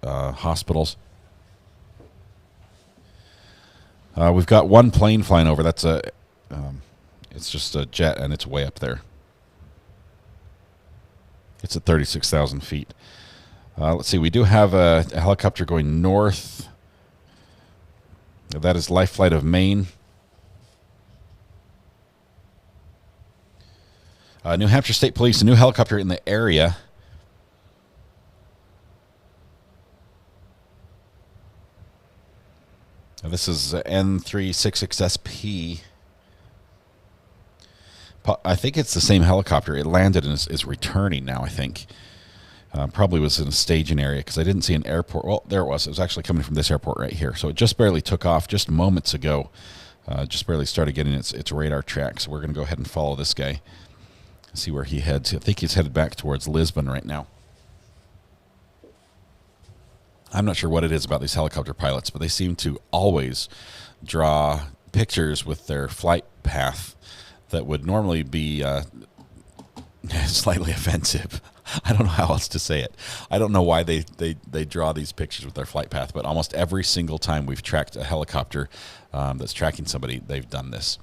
hospitals. We've got one plane flying over. That's it's just a jet, and it's way up there. It's at 36,000 feet. Let's see. We do have a helicopter going north. That is Life Flight of Maine. New Hampshire State Police, a new helicopter in the area. This is N366SP. I think it's the same helicopter. It landed and is returning now, I think. Probably was in a staging area because I didn't see an airport. Well, there it was. It was actually coming from this airport right here. So it just barely took off just moments ago. Just barely started getting its radar track. So we're going to go ahead and follow this guy. See where he heads. I think he's headed back towards Lisbon right now. I'm not sure what it is about these helicopter pilots, but they seem to always draw pictures with their flight path that would normally be slightly offensive. I don't know how else to say it. I don't know why they draw these pictures with their flight path, but almost every single time we've tracked a helicopter that's tracking somebody, they've done this.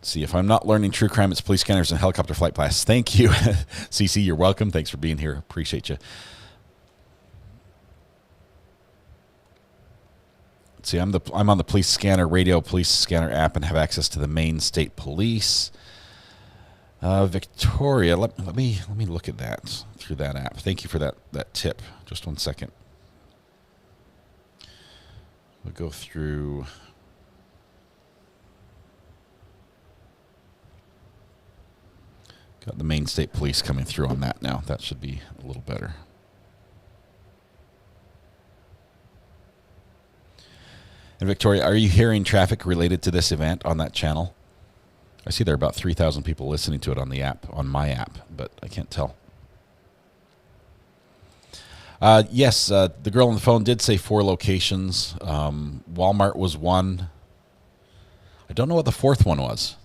See, if I'm not learning true crime, it's police scanners and helicopter flight paths. Thank you. CC, you're welcome. Thanks for being here. Appreciate you. See, I'm on the police scanner radio, police scanner app, and have access to the Maine State Police. Victoria, let me look at that through that app. Thank you for that tip. Just 1 second. We'll go through. Got the Maine State Police coming through on that now. That should be a little better. And Victoria, are you hearing traffic related to this event on that channel? I see there are about 3,000 people listening to it on the app, on my app, but I can't tell. Yes, the girl on the phone did say 4 locations. Walmart was one. I don't know what the 4th one was.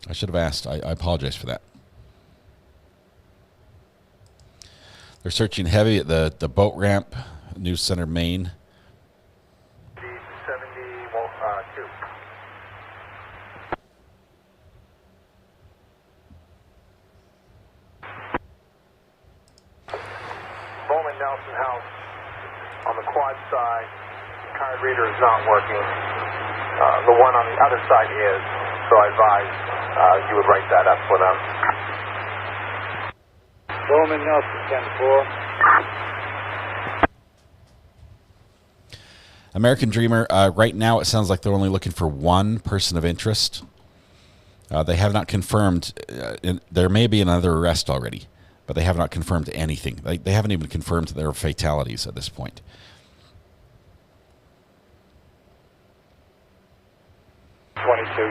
I should have asked. I apologize for that. They're searching heavy at the boat ramp, News Center, Maine. 72. Bowman Nelson House on the quad side. Card reader is not working. The one on the other side is. So I advise you would write that up for them. Bowman Nelson 10-4. American Dreamer, right now it sounds like they're only looking for one person of interest. They have not confirmed. There may be another arrest already, but they have not confirmed anything. They haven't even confirmed their fatalities at this point.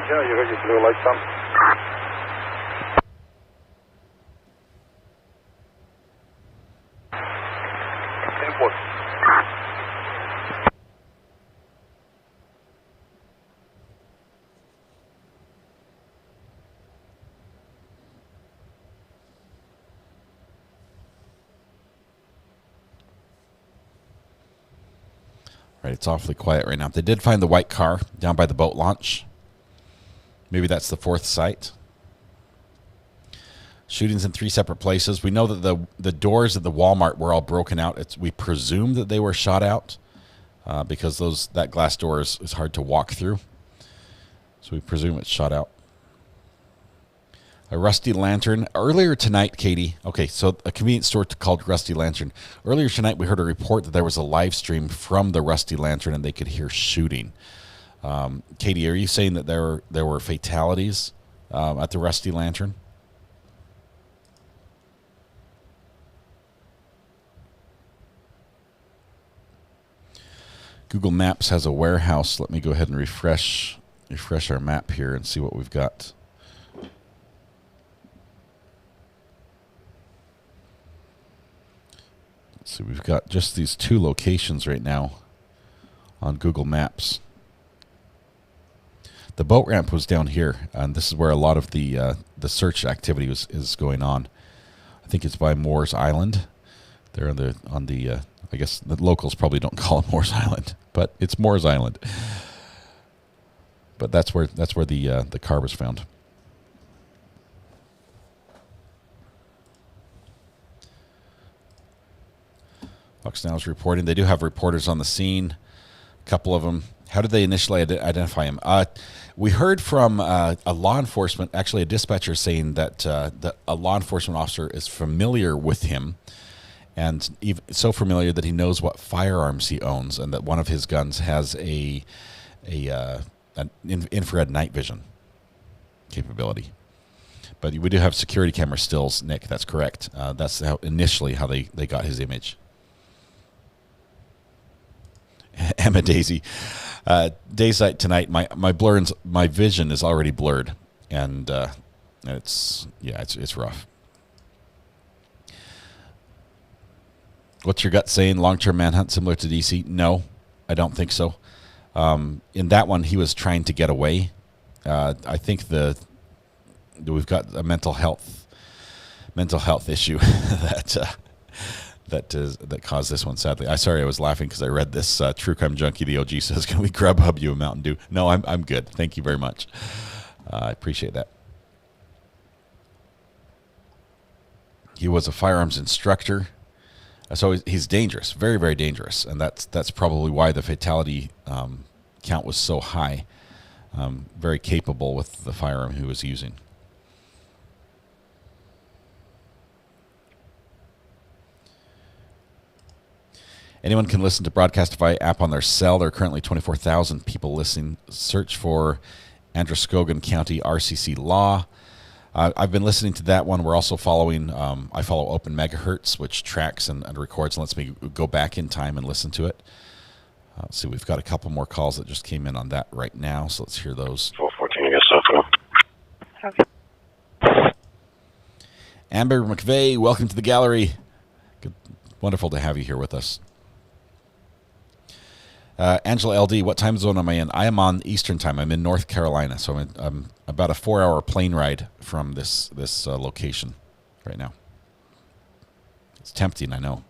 Joe, you heard your blue lights on? Right, it's awfully quiet right now. They did find the white car down by the boat launch. Maybe that's the 4th site. Shootings in 3 separate places. We know that the doors at the Walmart were all broken out. We presume that they were shot out because that glass door is hard to walk through. So we presume it's shot out. A Rusty Lantern. Earlier tonight, Katie, okay, so a convenience store called Rusty Lantern. Earlier tonight, we heard a report that there was a live stream from the Rusty Lantern and they could hear shooting. Katie, are you saying that there were fatalities at the Rusty Lantern? Google Maps has a warehouse. Let me go ahead and refresh our map here and see what we've got. Let's see, we've got just these 2 locations right now on Google Maps. The boat ramp was down here, and this is where a lot of the search activity is going on. I think it's by Moore's Island. They're on the I guess the locals probably don't call it Moore's Island, but it's Moore's Island. But that's where the car was found. Fox Now is reporting. They do have reporters on the scene, a couple of them. How did they initially identify him? We heard from a law enforcement, actually a dispatcher, saying that a law enforcement officer is familiar with him, and even so familiar that he knows what firearms he owns, and that one of his guns has an infrared night vision capability. But we do have security camera stills, Nick. That's correct. That's initially how they got his image. Emma Daisy, Dayside tonight. My vision is already blurred, and it's rough. What's your gut saying? Long-term manhunt similar to DC? No, I don't think so. In that one, he was trying to get away. I think we've got a mental health issue that caused this one, sadly. I was laughing because I read this True Crime Junkie, the OG, says, can we Grubhub you a Mountain Dew? No, I'm good. Thank you very much. I appreciate that. He was a firearms instructor. So he's dangerous, very, very dangerous. And that's probably why the fatality count was so high. Very capable with the firearm he was using. Anyone can listen to Broadcastify app on their cell. There are currently 24,000 people listening. Search for Androscoggin County RCC Law. I've been listening to that one. We're also following, I follow Open Megahertz, which tracks and records and lets me go back in time and listen to it. Let's see, we've got a couple more calls that just came in on that right now, so let's hear those. 414, I guess so. Amber McVeigh, welcome to the gallery. Good, wonderful to have you here with us. Angela LD, what time zone am I in? I am on Eastern time. I'm in North Carolina, so I'm about a 4-hour plane ride from this location right now. It's tempting, I know.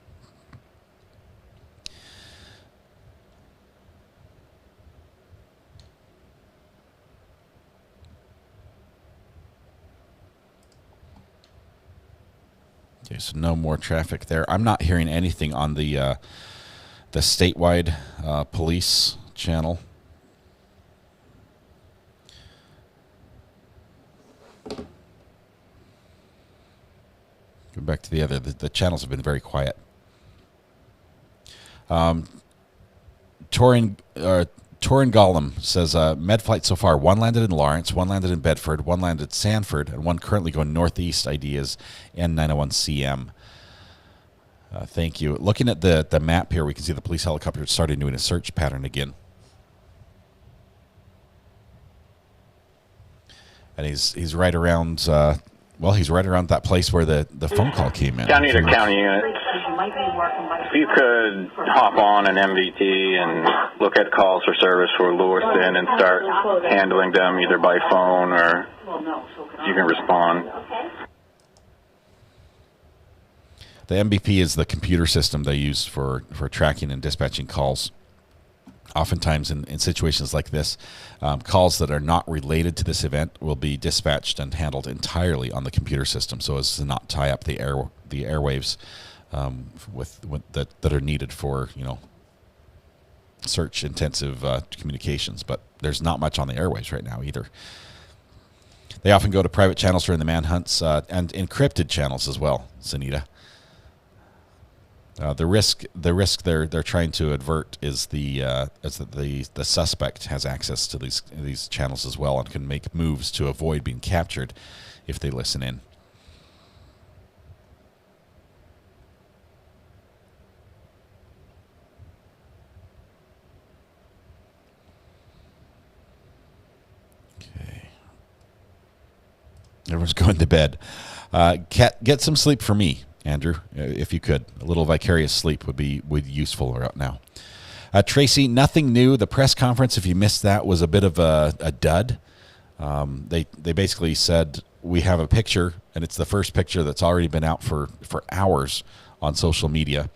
Okay, so no more traffic there. I'm not hearing anything on the statewide police channel. Go back to the other. The channels have been very quiet. Torin Gollum says, med flight so far. One landed in Lawrence, one landed in Bedford, one landed in Sanford, and one currently going northeast. Ideas N901CM. Thank you. Looking at the map here, we can see the police helicopter started doing a search pattern again. And he's right around, he's right around that place where the phone call came in. County to county unit. If you could hop on an MVT and look at calls for service for Lewiston and start handling them either by phone or you can respond. The MVP is the computer system they use for tracking and dispatching calls. Oftentimes in situations like this, calls that are not related to this event will be dispatched and handled entirely on the computer system, so as to not tie up the airwaves that are needed for search intensive communications. But there's not much on the airwaves right now either. They often go to private channels during the manhunts and encrypted channels as well, Sanita. The risk they're trying to avert is that the suspect has access to these channels as well and can make moves to avoid being captured if they listen in. Okay. Everyone's going to bed. Get some sleep for me, Andrew, if you could. A little vicarious sleep would be useful right now. Tracy, nothing new. The press conference, if you missed that, was a bit of a dud. They basically said, we have a picture, and it's the first picture that's already been out for hours on social media,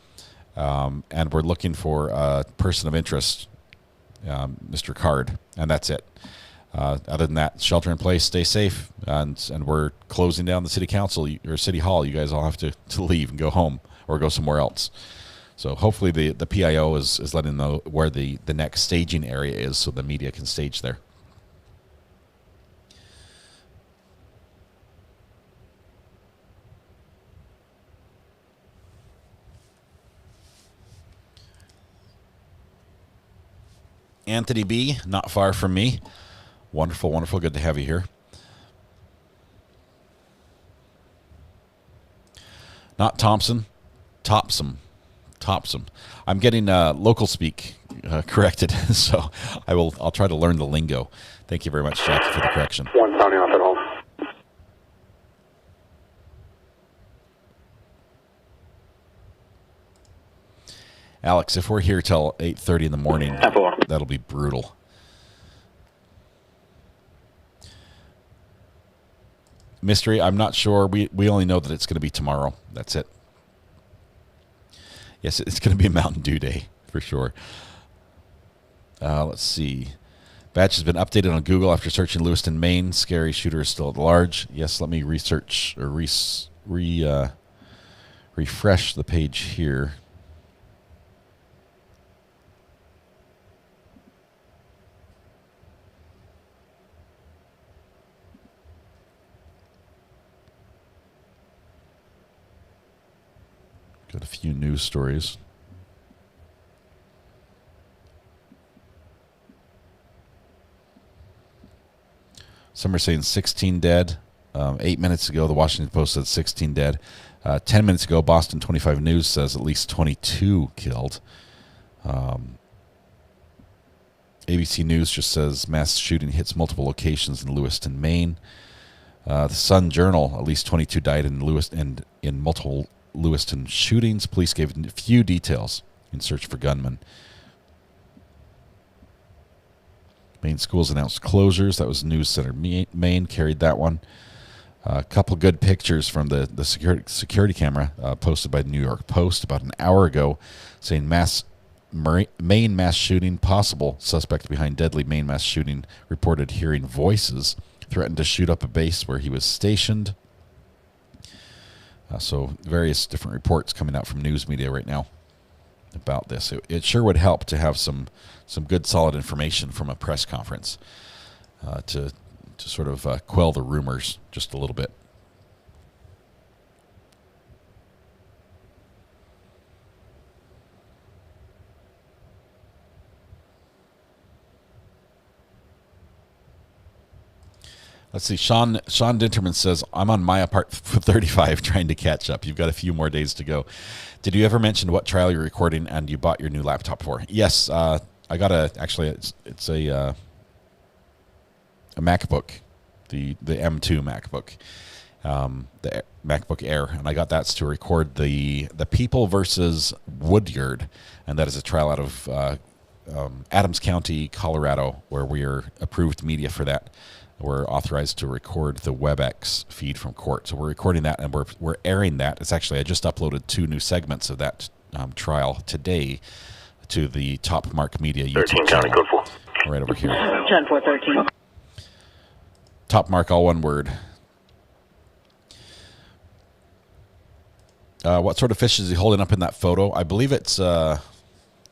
and we're looking for a person of interest, Mr. Card, and that's it. Other than that, shelter in place, stay safe, and we're closing down the city council or city hall. You guys all have to leave and go home or go somewhere else. So hopefully the PIO is letting know where the next staging area is so the media can stage there. Anthony B., not far from me. Wonderful, wonderful. Good to have you here. Not Thompson. Topsum. I'm getting local speak corrected, so I'll try to learn the lingo. Thank you very much, Jackie, for the correction. One county off at home. Alex, if we're here till 8:30 in the morning, that'll be brutal. Mystery, I'm not sure. We only know that it's going to be tomorrow. That's it. Yes, it's going to be a Mountain Dew day for sure. Let's see. Batch has been updated on Google after searching Lewiston, Maine. Scary shooter is still at large. Yes, let me research or refresh the page here. Got a few news stories. Some are saying 16 dead. 8 minutes ago, the Washington Post said 16 dead. 10 minutes ago, Boston 25 News says at least 22 killed. ABC News just says mass shooting hits multiple locations in Lewiston, Maine. The Sun Journal, at least 22 died in Lewiston in multiple Lewiston shootings. Police gave few details in search for gunmen. Maine schools announced closures. That was News Center Maine carried that one. A couple good pictures from the security camera posted by the New York Post about an hour ago, saying Maine mass shooting possible. Suspect behind deadly Maine mass shooting reported hearing voices. Threatened to shoot up a base where he was stationed. So various different reports coming out from news media right now about this. It sure would help to have some good solid information from a press conference to sort of quell the rumors just a little bit. Let's see. Sean Dinterman says, I'm on my part for 35 trying to catch up. You've got a few more days to go. Did you ever mention what trial you're recording and you bought your new laptop for? Yes. I got it's a MacBook, the M2 MacBook, the MacBook Air, and I got that to record the People versus Woodyard, and that is a trial out of Adams County, Colorado, where we are approved media for that. We're authorized to record the WebEx feed from court. So we're recording that, and we're airing that. It's actually, I just uploaded 2 new segments of that trial today to the Top Mark Media YouTube channel. Right over here. 10-4-13. Top Mark, all one word. What sort of fish is he holding up in that photo? I believe it's, let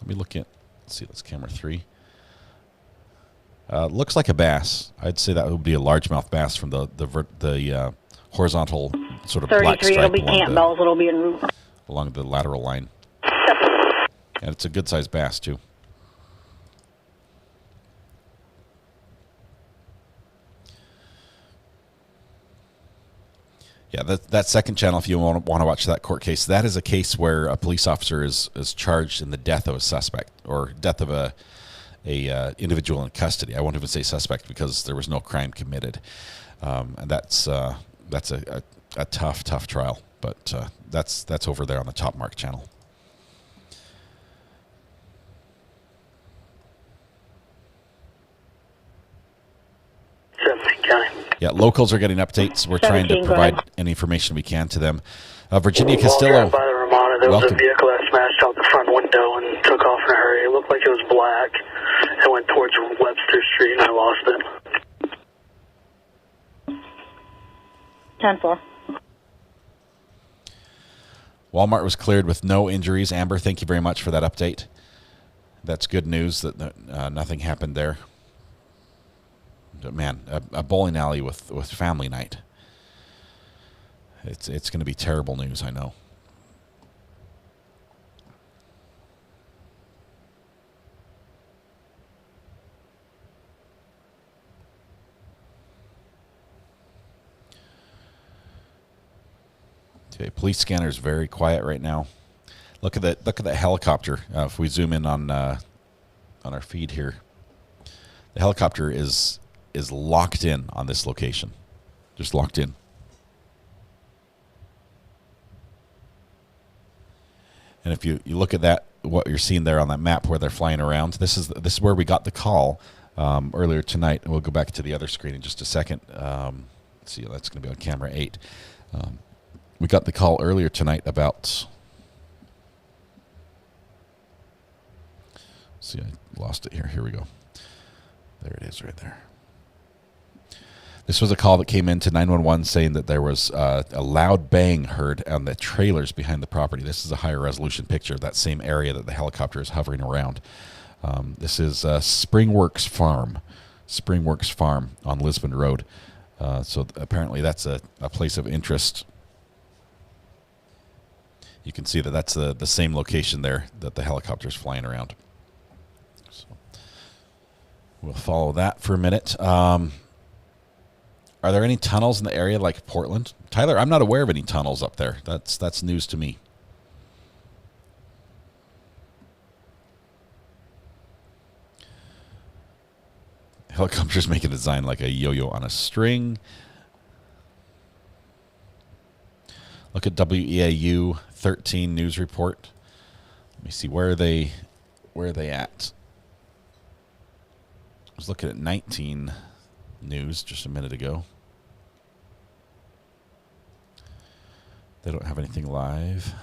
me look at, let's see, that's camera 3. Looks like a bass. I'd say that would be a largemouth bass from the horizontal sort of black stripe it'll be Campbell's. It'll be in along the lateral line. And it's a good-sized bass, too. Yeah, that second channel, if you want to watch that court case, that is a case where a police officer is charged in the death of a suspect or death of a individual in custody. I won't even say suspect because there was no crime committed, and that's a tough trial. But that's over there on the Top Mark channel. Yeah, locals are getting updates. We're trying to provide any information we can to them. Virginia Castillo. By the Ramada, there was welcome. a vehicle that smashed out the front window and took off in a hurry. It looked like it was black. It went towards Webster Street, and I lost it. 10-4. Walmart was cleared with no injuries. Amber, thank you very much for that update. That's good news that nothing happened there. But man, a bowling alley with family night. It's going to be terrible news, I know. Okay, police scanner is very quiet right now. Look at that helicopter. If we zoom in on our feed here, the helicopter is locked in on this location, just locked in. And if you look at that, what you're seeing there on that map where they're flying around, this is where we got the call earlier tonight. And we'll go back to the other screen in just a second. Let's see, that's going to be on camera 8. We got the call earlier tonight about. See, I lost it here. Here we go. There it is, right there. This was a call that came into 911 saying that there was a loud bang heard on the trailers behind the property. This is a higher resolution picture of that same area that the helicopter is hovering around. This is Springworks Farm on Lisbon Road. So apparently that's a place of interest. You can see that that's the same location there that the helicopter is flying around. So we'll follow that for a minute. Are there any tunnels in the area like Portland? Tyler, I'm not aware of any tunnels up there. That's news to me. Helicopters make a design like a yo-yo on a string. Look at WEAU 13 news report. Let me see, where are they at? I was looking at 19 news just a minute ago. They don't have anything live.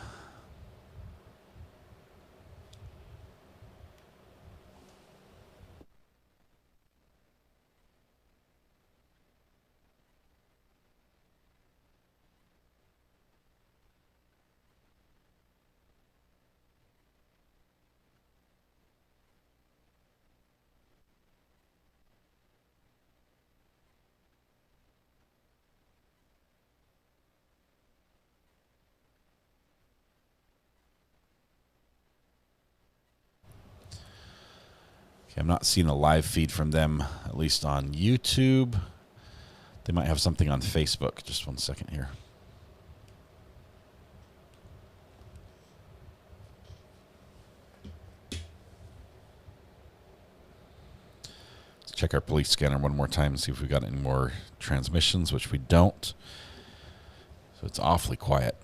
Okay, I'm not seeing a live feed from them, at least on YouTube. They might have something on Facebook. Just one second here. Let's check our police scanner one more time and see if we got any more transmissions, which we don't. So it's awfully quiet.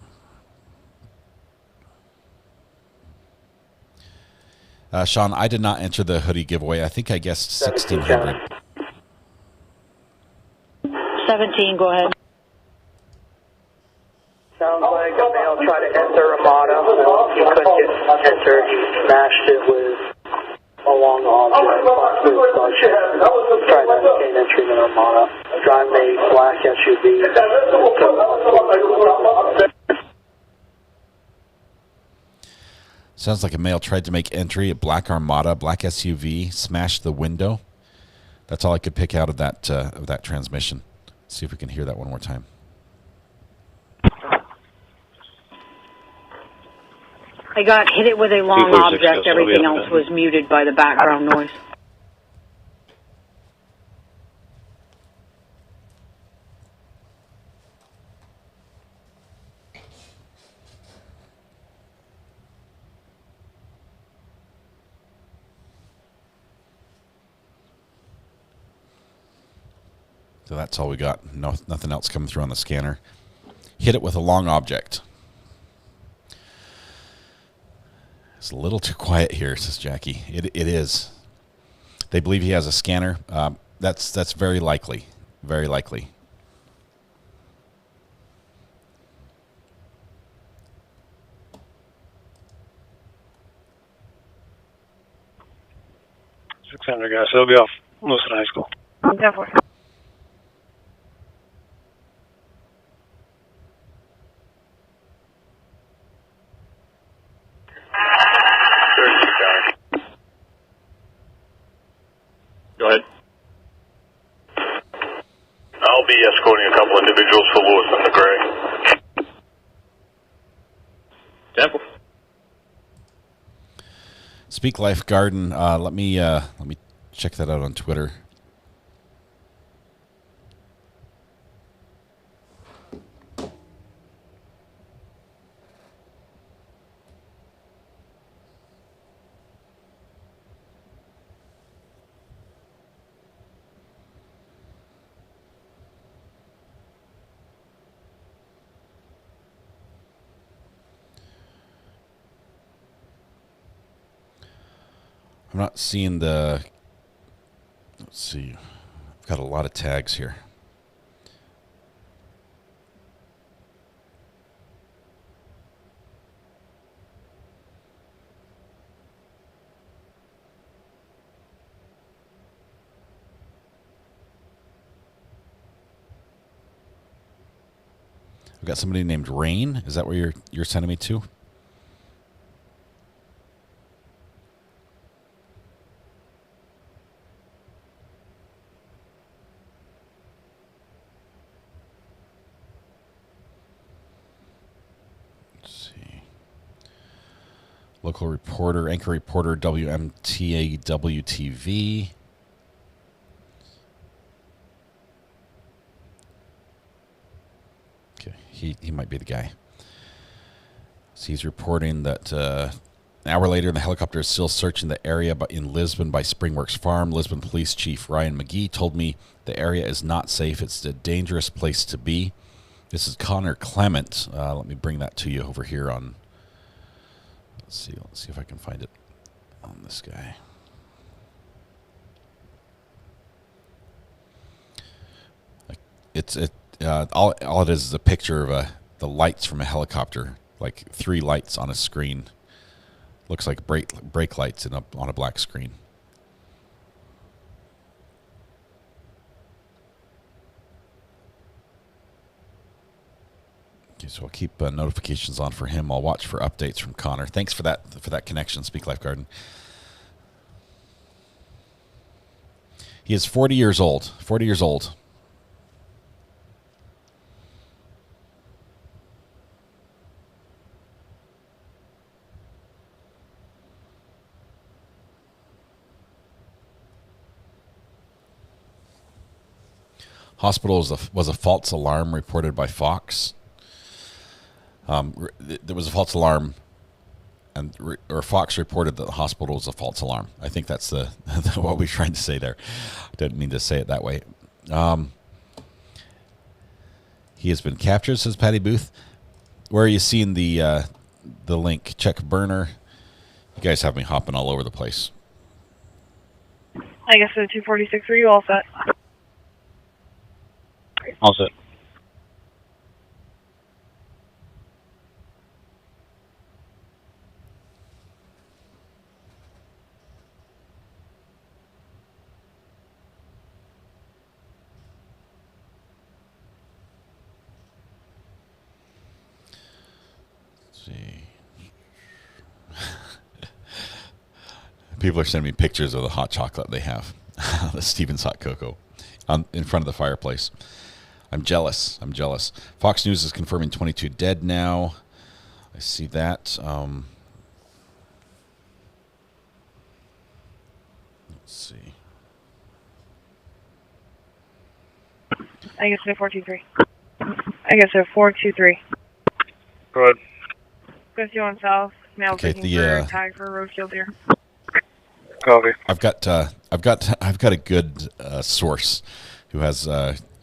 Sean, I did not enter the hoodie giveaway. I think I guessed 1,600. 17, go ahead. Sounds like a male tried to enter Ramada. He couldn't get entered. He smashed it with a long object. Tried to gain entry in Ramada. Driving a black SUV. Sounds like a male tried to make entry at Black Armada, black SUV, smashed the window. That's all I could pick out of that transmission. Let's see if we can hear that one more time. I got hit it with a long object. Everything else was muted by the background noise. So that's all we got. No, nothing else coming through on the scanner. Hit it with a long object. It's a little too quiet here, says Jackie. It is. They believe he has a scanner. That's very likely. Very likely. $600 guys. So it'll be off Lewiston High School. Definitely. Go ahead. I'll be escorting a couple individuals for Lewiston to Gray. Temple. Speak Life Garden. Let me check that out on Twitter. I'm not seeing the, let's see, I've got a lot of tags here. I've got somebody named Rain. Is that where you're sending me to? Local reporter, anchor reporter, WMTA WTV. he might be the guy. So he's reporting that an hour later, the helicopter is still searching the area in Lisbon by Springworks Farm. Lisbon Police Chief Ryan McGee told me the area is not safe. It's a dangerous place to be. This is Connor Clement. Let me bring that to you over here on. Let's see if I can find it on this guy. All it is a picture of the lights from a helicopter, like 3 lights on a screen. Looks like brake lights on a black screen. Okay, so I'll keep notifications on for him. I'll watch for updates from Connor. Thanks for that connection, Speak Life Garden. He is 40 years old. 40 years old. Hospital was a false alarm reported by Fox. There was a false alarm, or Fox reported that the hospital was a false alarm. I think that's what we're trying to say there. I didn't mean to say it that way. He has been captured, says Patty Booth. Where are you seeing the link? Check burner. You guys have me hopping all over the place. I guess the 246. Are you all set? All set. Let's see. People are sending me pictures of the hot chocolate they have. The Stevens hot cocoa in front of the fireplace. I'm jealous. Fox News is confirming 22 dead now. I see that. Let's see. I guess they're 423. I guess they're 423. Go ahead. Goes you on south. Male Okay, taking for tag for roadkill deer. Copy. I've got a good source who has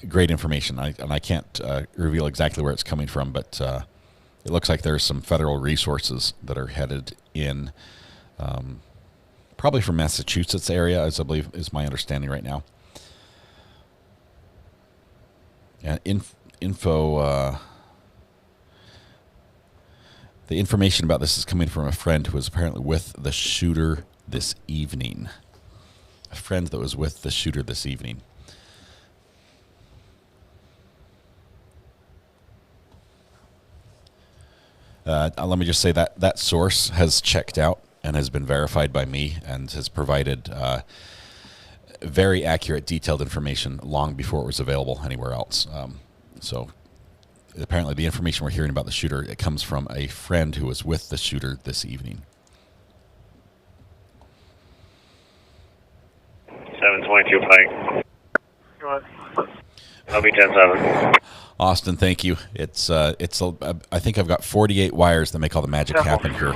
great information. I can't reveal exactly where it's coming from, but it looks like there's some federal resources that are headed in, probably from Massachusetts area, as I believe is my understanding right now. And info. The information about this is coming from a friend who was apparently with the shooter this evening. A friend that was with the shooter this evening. Let me just say that source has checked out and has been verified by me and has provided very accurate, detailed information long before it was available anywhere else. So apparently the information we're hearing about the shooter, it comes from a friend who was with the shooter this evening. 722 Pike. Go ahead. I'll be 10-7. Austin, thank you. I think I've got 48 wires that make all the magic happen here.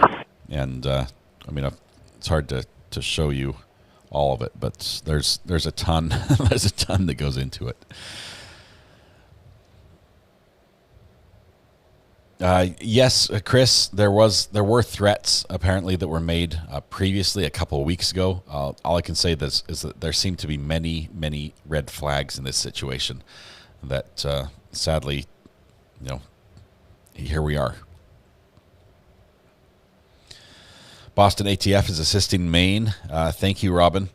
And, it's hard to show you all of it, but there's a ton, there's a ton that goes into it. Yes, Chris, there were threats apparently that were made previously a couple of weeks ago. All I can say is that there seem to be many red flags in this situation that sadly, here we are. Boston ATF is assisting Maine. Thank you, Robin.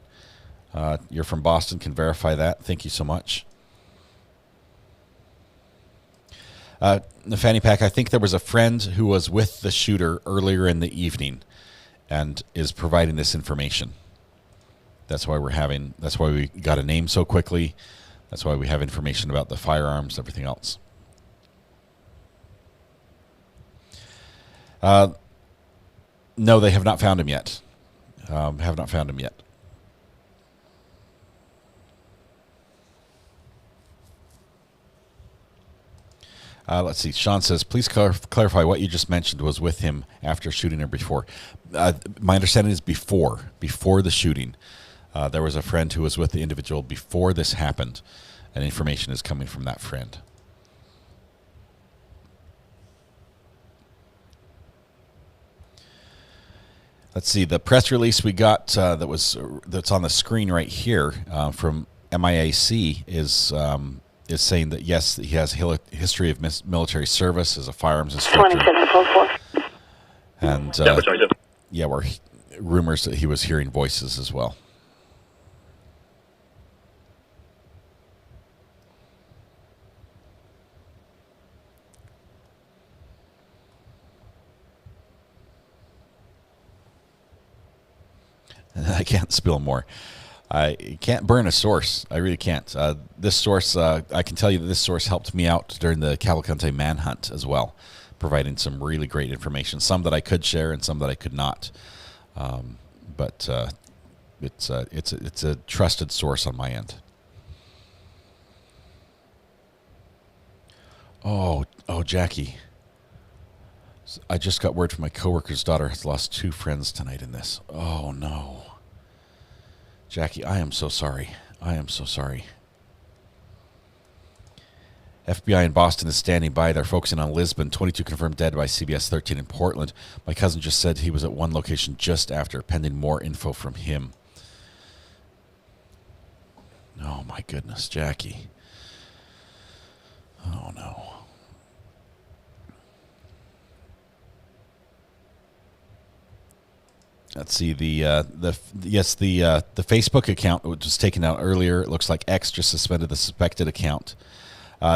You're from Boston, can verify that. Thank you so much. The fanny pack, I think there was a friend who was with the shooter earlier in the evening and is providing this information. That's why we got a name so quickly. That's why we have information about the firearms, everything else. No, they have not found him yet. Let's see. Sean says, please clarify what you just mentioned was with him after shooting or before. My understanding is before the shooting. There was a friend who was with the individual before this happened, and information is coming from that friend. Let's see. The press release we got that's on the screen right here from MIAC is saying that yes, he has a history of military service as a firearms instructor. 2744. And yeah, were rumors that he was hearing voices as well. I can't spill more. I can't burn a source. I really can't. This source, I can tell you that this source helped me out during the Cavalcante manhunt as well, providing some really great information. Some that I could share and some that I could not. But it's a trusted source on my end. Oh, Jackie. I just got word from my coworker's daughter has lost 2 friends tonight in this. Oh, no. Jackie, I am so sorry. I am so sorry. FBI in Boston is standing by. They're focusing on Lisbon. 22 confirmed dead by CBS 13 in Portland. My cousin just said he was at one location just after, pending more info from him. Oh, my goodness, Jackie. Oh, no. Let's see the Facebook account which was taken out earlier. It looks like X just suspended the suspected account.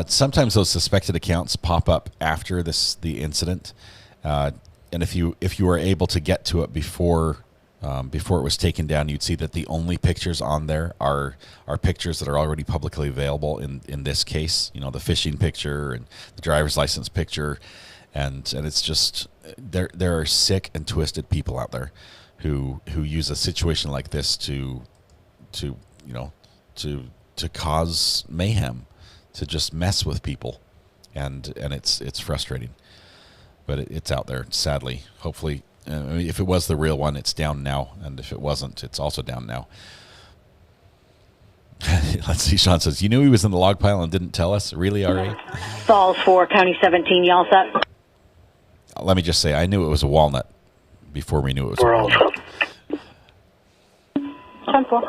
Sometimes those suspected accounts pop up after the incident, and if you were able to get to it before it was taken down, you'd see that the only pictures on there are pictures that are already publicly available. In this case, you know, the fishing picture and the driver's license picture, and it's just there are sick and twisted people out there who use a situation like this to cause mayhem, to just mess with people, and it's frustrating, but it's out there, sadly. Hopefully, if it was the real one, it's down now, and if it wasn't, it's also down now. Let's see. Sean says, "You knew he was in the log pile and didn't tell us." Really, RA? Falls 4, County 17. Y'all set? Let me just say, I knew it was a walnut before we knew it was a walnut. 10-4.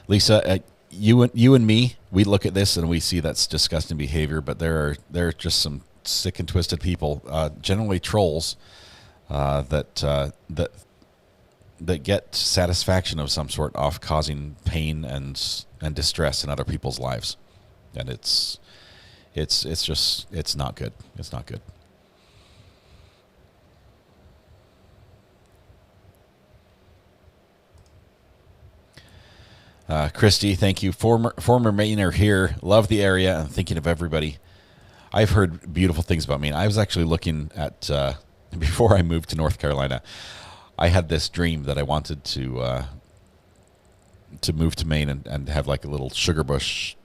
Lisa, you and me, we look at this and we see that's disgusting behavior, but there are just some sick and twisted people, generally trolls, that get satisfaction of some sort off causing pain and distress in other people's lives, and it's not good. It's not good. Christy, thank you. Former Mainer here. Love the area and thinking of everybody. I've heard beautiful things about Maine. I was actually looking at, before I moved to North Carolina, I had this dream that I wanted to move to Maine and have like a little sugar bush,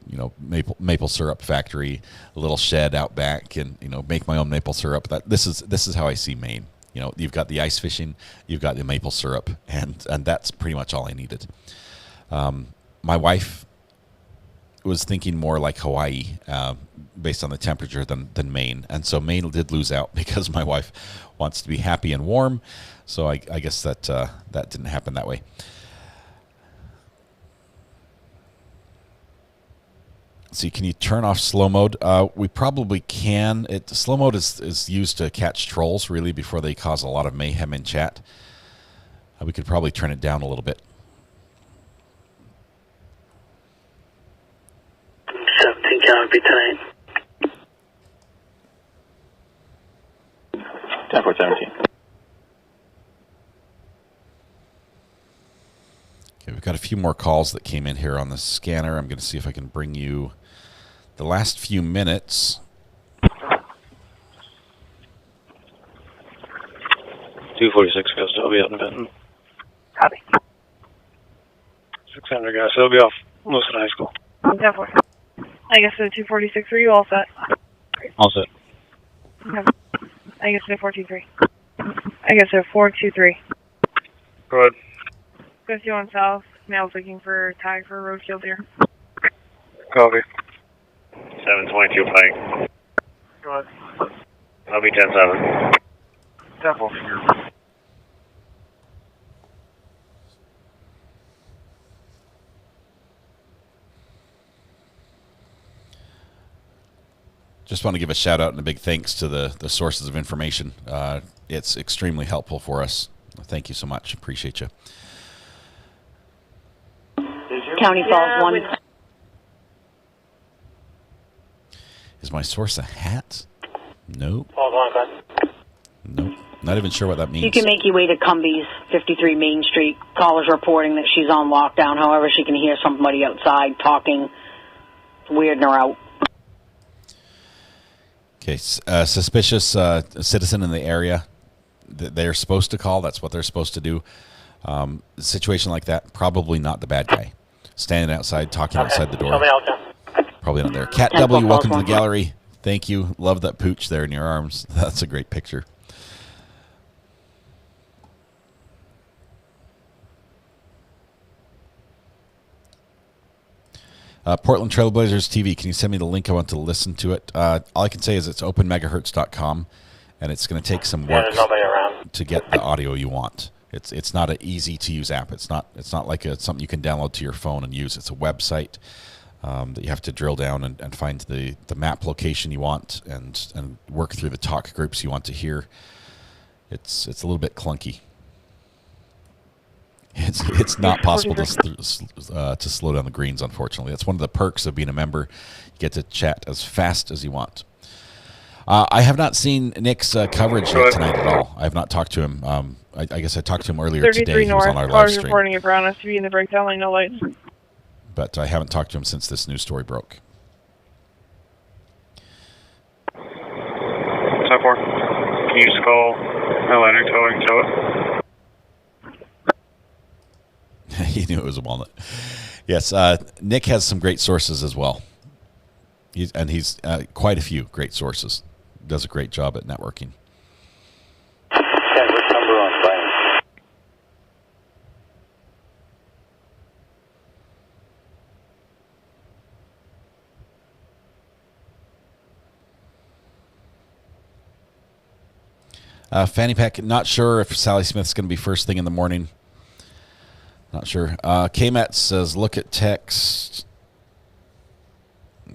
maple syrup factory, a little shed out back, and make my own maple syrup. This is how I see Maine. You've got the ice fishing, you've got the maple syrup, and that's pretty much all I needed. My wife was thinking more like Hawaii, based on the temperature than Maine, and so Maine did lose out because my wife wants to be happy and warm. So I guess that didn't happen that way. See, can you turn off slow mode? We probably can. Slow mode is used to catch trolls, really, before they cause a lot of mayhem in chat. We could probably turn it down a little bit. 17 Calgary tonight. 10-4-17. Okay, we've got a few more calls that came in here on the scanner. I'm going to see if I can bring you the last few minutes. 246 guys, I'll be out in Benton. Copy. 600 guys, I'll be off Lewiston High School. Definitely. I guess the 246, are you all set? All set. Okay. I guess the 423. I guess the 423. Go ahead. 51 South, male's looking for tag for roadkill deer. Copy. 722 Pike. Go ahead. I'll be 10-7. Definitely. Just want to give a shout out and a big thanks to the sources of information. It's extremely helpful for us. Thank you so much. Appreciate you. County Falls 1. Is my source a hat? Nope. Falls 1, Nope. Not even sure what that means. You can make your way to Cumbies, 53 Main Street. Caller's reporting that she's on lockdown. However, she can hear somebody outside talking, weirding her out. Okay, suspicious citizen in the area. They're supposed to call. That's what they're supposed to do. A situation like that, probably not the bad guy. Standing outside, talking outside the door. Somebody else. Probably not there. Cat W, welcome to the gallery. Thank you. Love that pooch there in your arms. That's a great picture. Portland Trailblazers TV. Can you send me the link? I want to listen to it. All I can say is it's openmegahertz.com, and it's going to take some work to get the audio you want. It's not an easy to use app. It's not like something you can download to your phone and use. It's a website that you have to drill down and find the map location you want and work through the talk groups you want to hear. It's a little bit clunky. It's not possible to slow down the greens, unfortunately. That's one of the perks of being a member. You get to chat as fast as you want. I have not seen Nick's coverage yet tonight at all. I have not talked to him. I guess I talked to him earlier today. He was on our live stream. Reporting at Brown SUV in the breakdown lane, no lights. But I haven't talked to him since this news story broke. 10-4. Can you just call Atlantic Towing, tow it? He knew it was a walnut. Yes, Nick has some great sources as well. He's quite a few great sources. Does a great job at networking. Fanny Pack, not sure if Sally Smith's going to be first thing in the morning. Not sure. KMET says, look at text.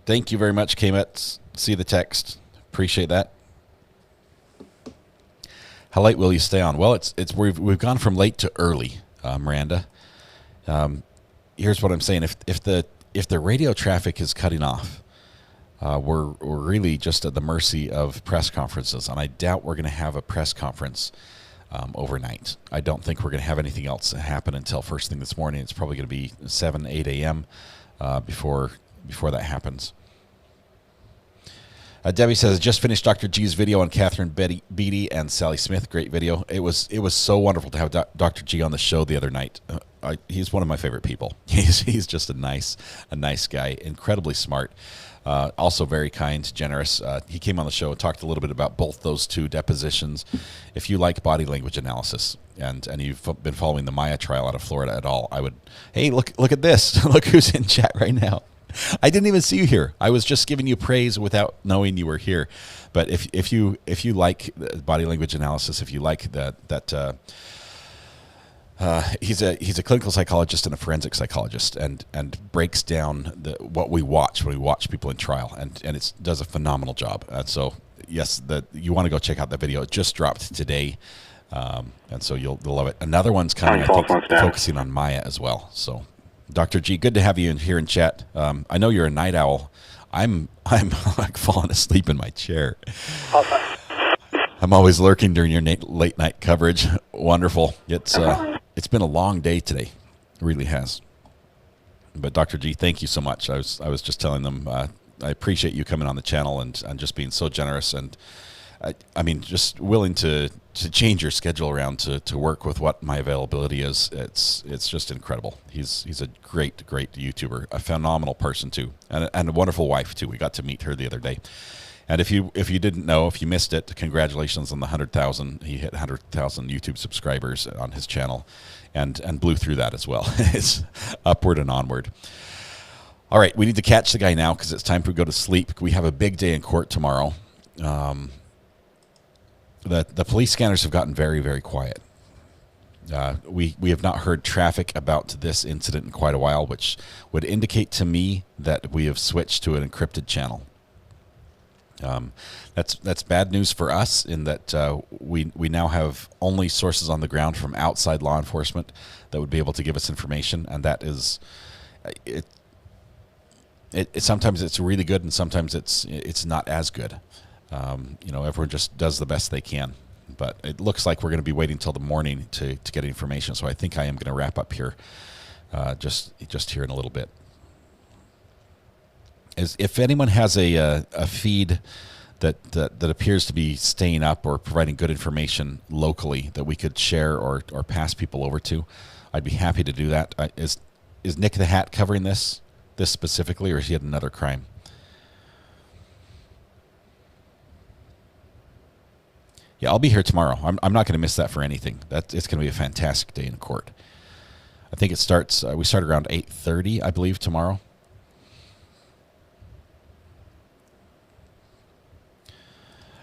Thank you very much, KMET. See the text. Appreciate that. How late will you stay on? Well, we've gone from late to early, Miranda. Here's what I'm saying. If the radio traffic is cutting off, we're really just at the mercy of press conferences, and I doubt we're going to have a press conference overnight. I don't think we're going to have anything else happen until first thing this morning. It's probably going to be 7, 8 a.m. Before that happens. Debbie says, just finished Dr. G's video on Catherine Beatty and Sally Smith. Great video. It was so wonderful to have Dr. G on the show the other night. He's one of my favorite people. He's just a nice guy, incredibly smart. Also very kind, generous. He came on the show and talked a little bit about both those two depositions. If you like body language analysis and you've been following the Maya trial out of Florida at all, hey, look at this. Look who's in chat right now. I didn't even see you here. I was just giving you praise without knowing you were here. But if you like body language analysis, if you like that he's a clinical psychologist and a forensic psychologist, and breaks down what we watch when we watch people in trial, and it does a phenomenal job. And so yes, you want to go check out that video. It just dropped today, and so you'll love it. Another one's coming, I think, focusing on Maya as well. So, Dr. G, good to have you here in chat. I know you're a night owl. I'm like falling asleep in my chair. I'm always lurking during your late night coverage. Wonderful. It's been a long day today. It really has. But Dr. G, thank you so much. I was just telling them I appreciate you coming on the channel and just being so generous and I mean, just willing to change your schedule around to work with what my availability is. It's just incredible. He's a great YouTuber, a phenomenal person too, and a wonderful wife too. We got to meet her the other day. And if you didn't know, if you missed it, congratulations on the 100,000. He hit 100,000 YouTube subscribers on his channel, and blew through that as well. It's upward and onward. All right, we need to catch the guy now because it's time for we go to sleep. We have a big day in court tomorrow. The police scanners have gotten very quiet. We have not heard traffic about this incident in quite a while, which would indicate to me that we have switched to an encrypted channel. That's bad news for us in that we now have only sources on the ground from outside law enforcement that would be able to give us information, and that is it sometimes it's really good and sometimes it's not as good. Everyone just does the best they can, but it looks like we're going to be waiting till the morning to get information. So I think I am going to wrap up here just here in a little bit. If anyone has a feed that appears to be staying up or providing good information locally that we could share or pass people over to, I'd be happy to do that. Is Nick the Hat covering this specifically, or is he at another crime? Yeah, I'll be here tomorrow. I'm not going to miss that for anything. It's going to be a fantastic day in court. I think it starts. We start around 8:30, I believe, tomorrow.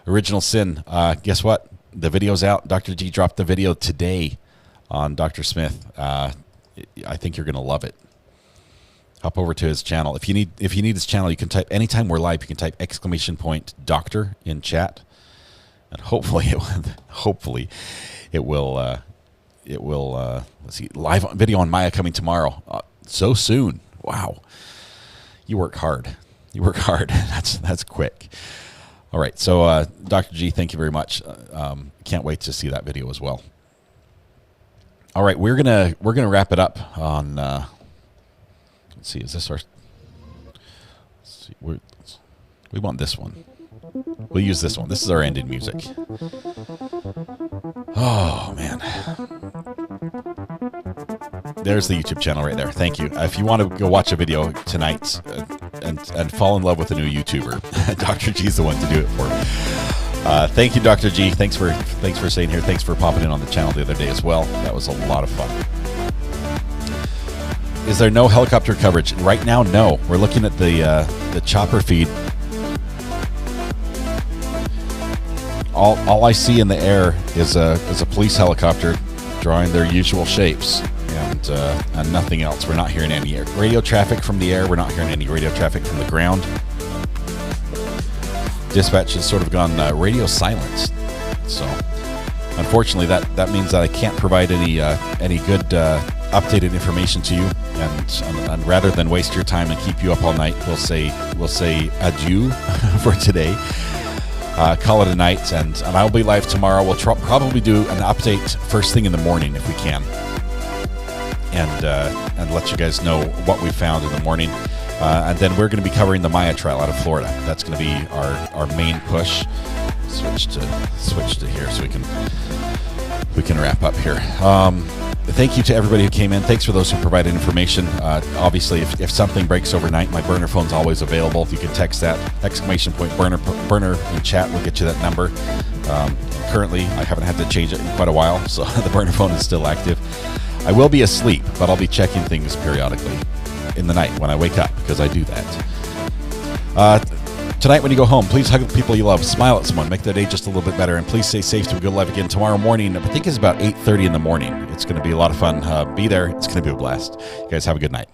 Original Sin. Guess what? The video's out. Dr. G dropped the video today on Dr. Smith. I think you're going to love it. Hop over to his channel. If you need his channel, you can type anytime we're live. You can type !doctor in chat, and hopefully it will. Let's see, live video on Maya coming tomorrow. So soon. Wow. You work hard. That's quick. All right, so Dr. G, thank you very much. Can't wait to see that video as well. All right, we're gonna wrap it up on. Let's see, is this our? Let's see, we want this one. We'll use this one. This is our ending music. Oh man. There's the YouTube channel right there. Thank you. If you want to go watch a video tonight and fall in love with a new YouTuber, Dr. G's the one to do it for. Thank you, Dr. G. Thanks for staying here. Thanks for popping in on the channel the other day as well. That was a lot of fun. Is there no helicopter coverage right now? No. We're looking at the chopper feed. All I see in the air is a police helicopter drawing their usual shapes. And nothing else. We're not hearing any radio traffic from the air. We're not hearing any radio traffic from the ground. Dispatch has sort of gone radio silent. So, unfortunately, that means that I can't provide any good updated information to you. And rather than waste your time and keep you up all night, we'll say adieu for today. Call it a night, and I'll be live tomorrow. We'll probably do an update first thing in the morning if we can. And let you guys know what we found in the morning. And then we're going to be covering the Maya trial out of Florida. That's going to be our main push. Switch to here so we can wrap up here. Thank you to everybody who came in. Thanks for those who provided information. Obviously, if something breaks overnight, my burner phone's always available. If you can text that !burner in chat, we'll get you that number. Currently, I haven't had to change it in quite a while, so the burner phone is still active. I will be asleep, but I'll be checking things periodically in the night when I wake up, because I do that. Tonight when you go home, please hug the people you love, smile at someone, make their day just a little bit better, and please stay safe till we go live again tomorrow morning. I think it's about 8:30 in the morning. It's going to be a lot of fun. Be there. It's going to be a blast. You guys have a good night.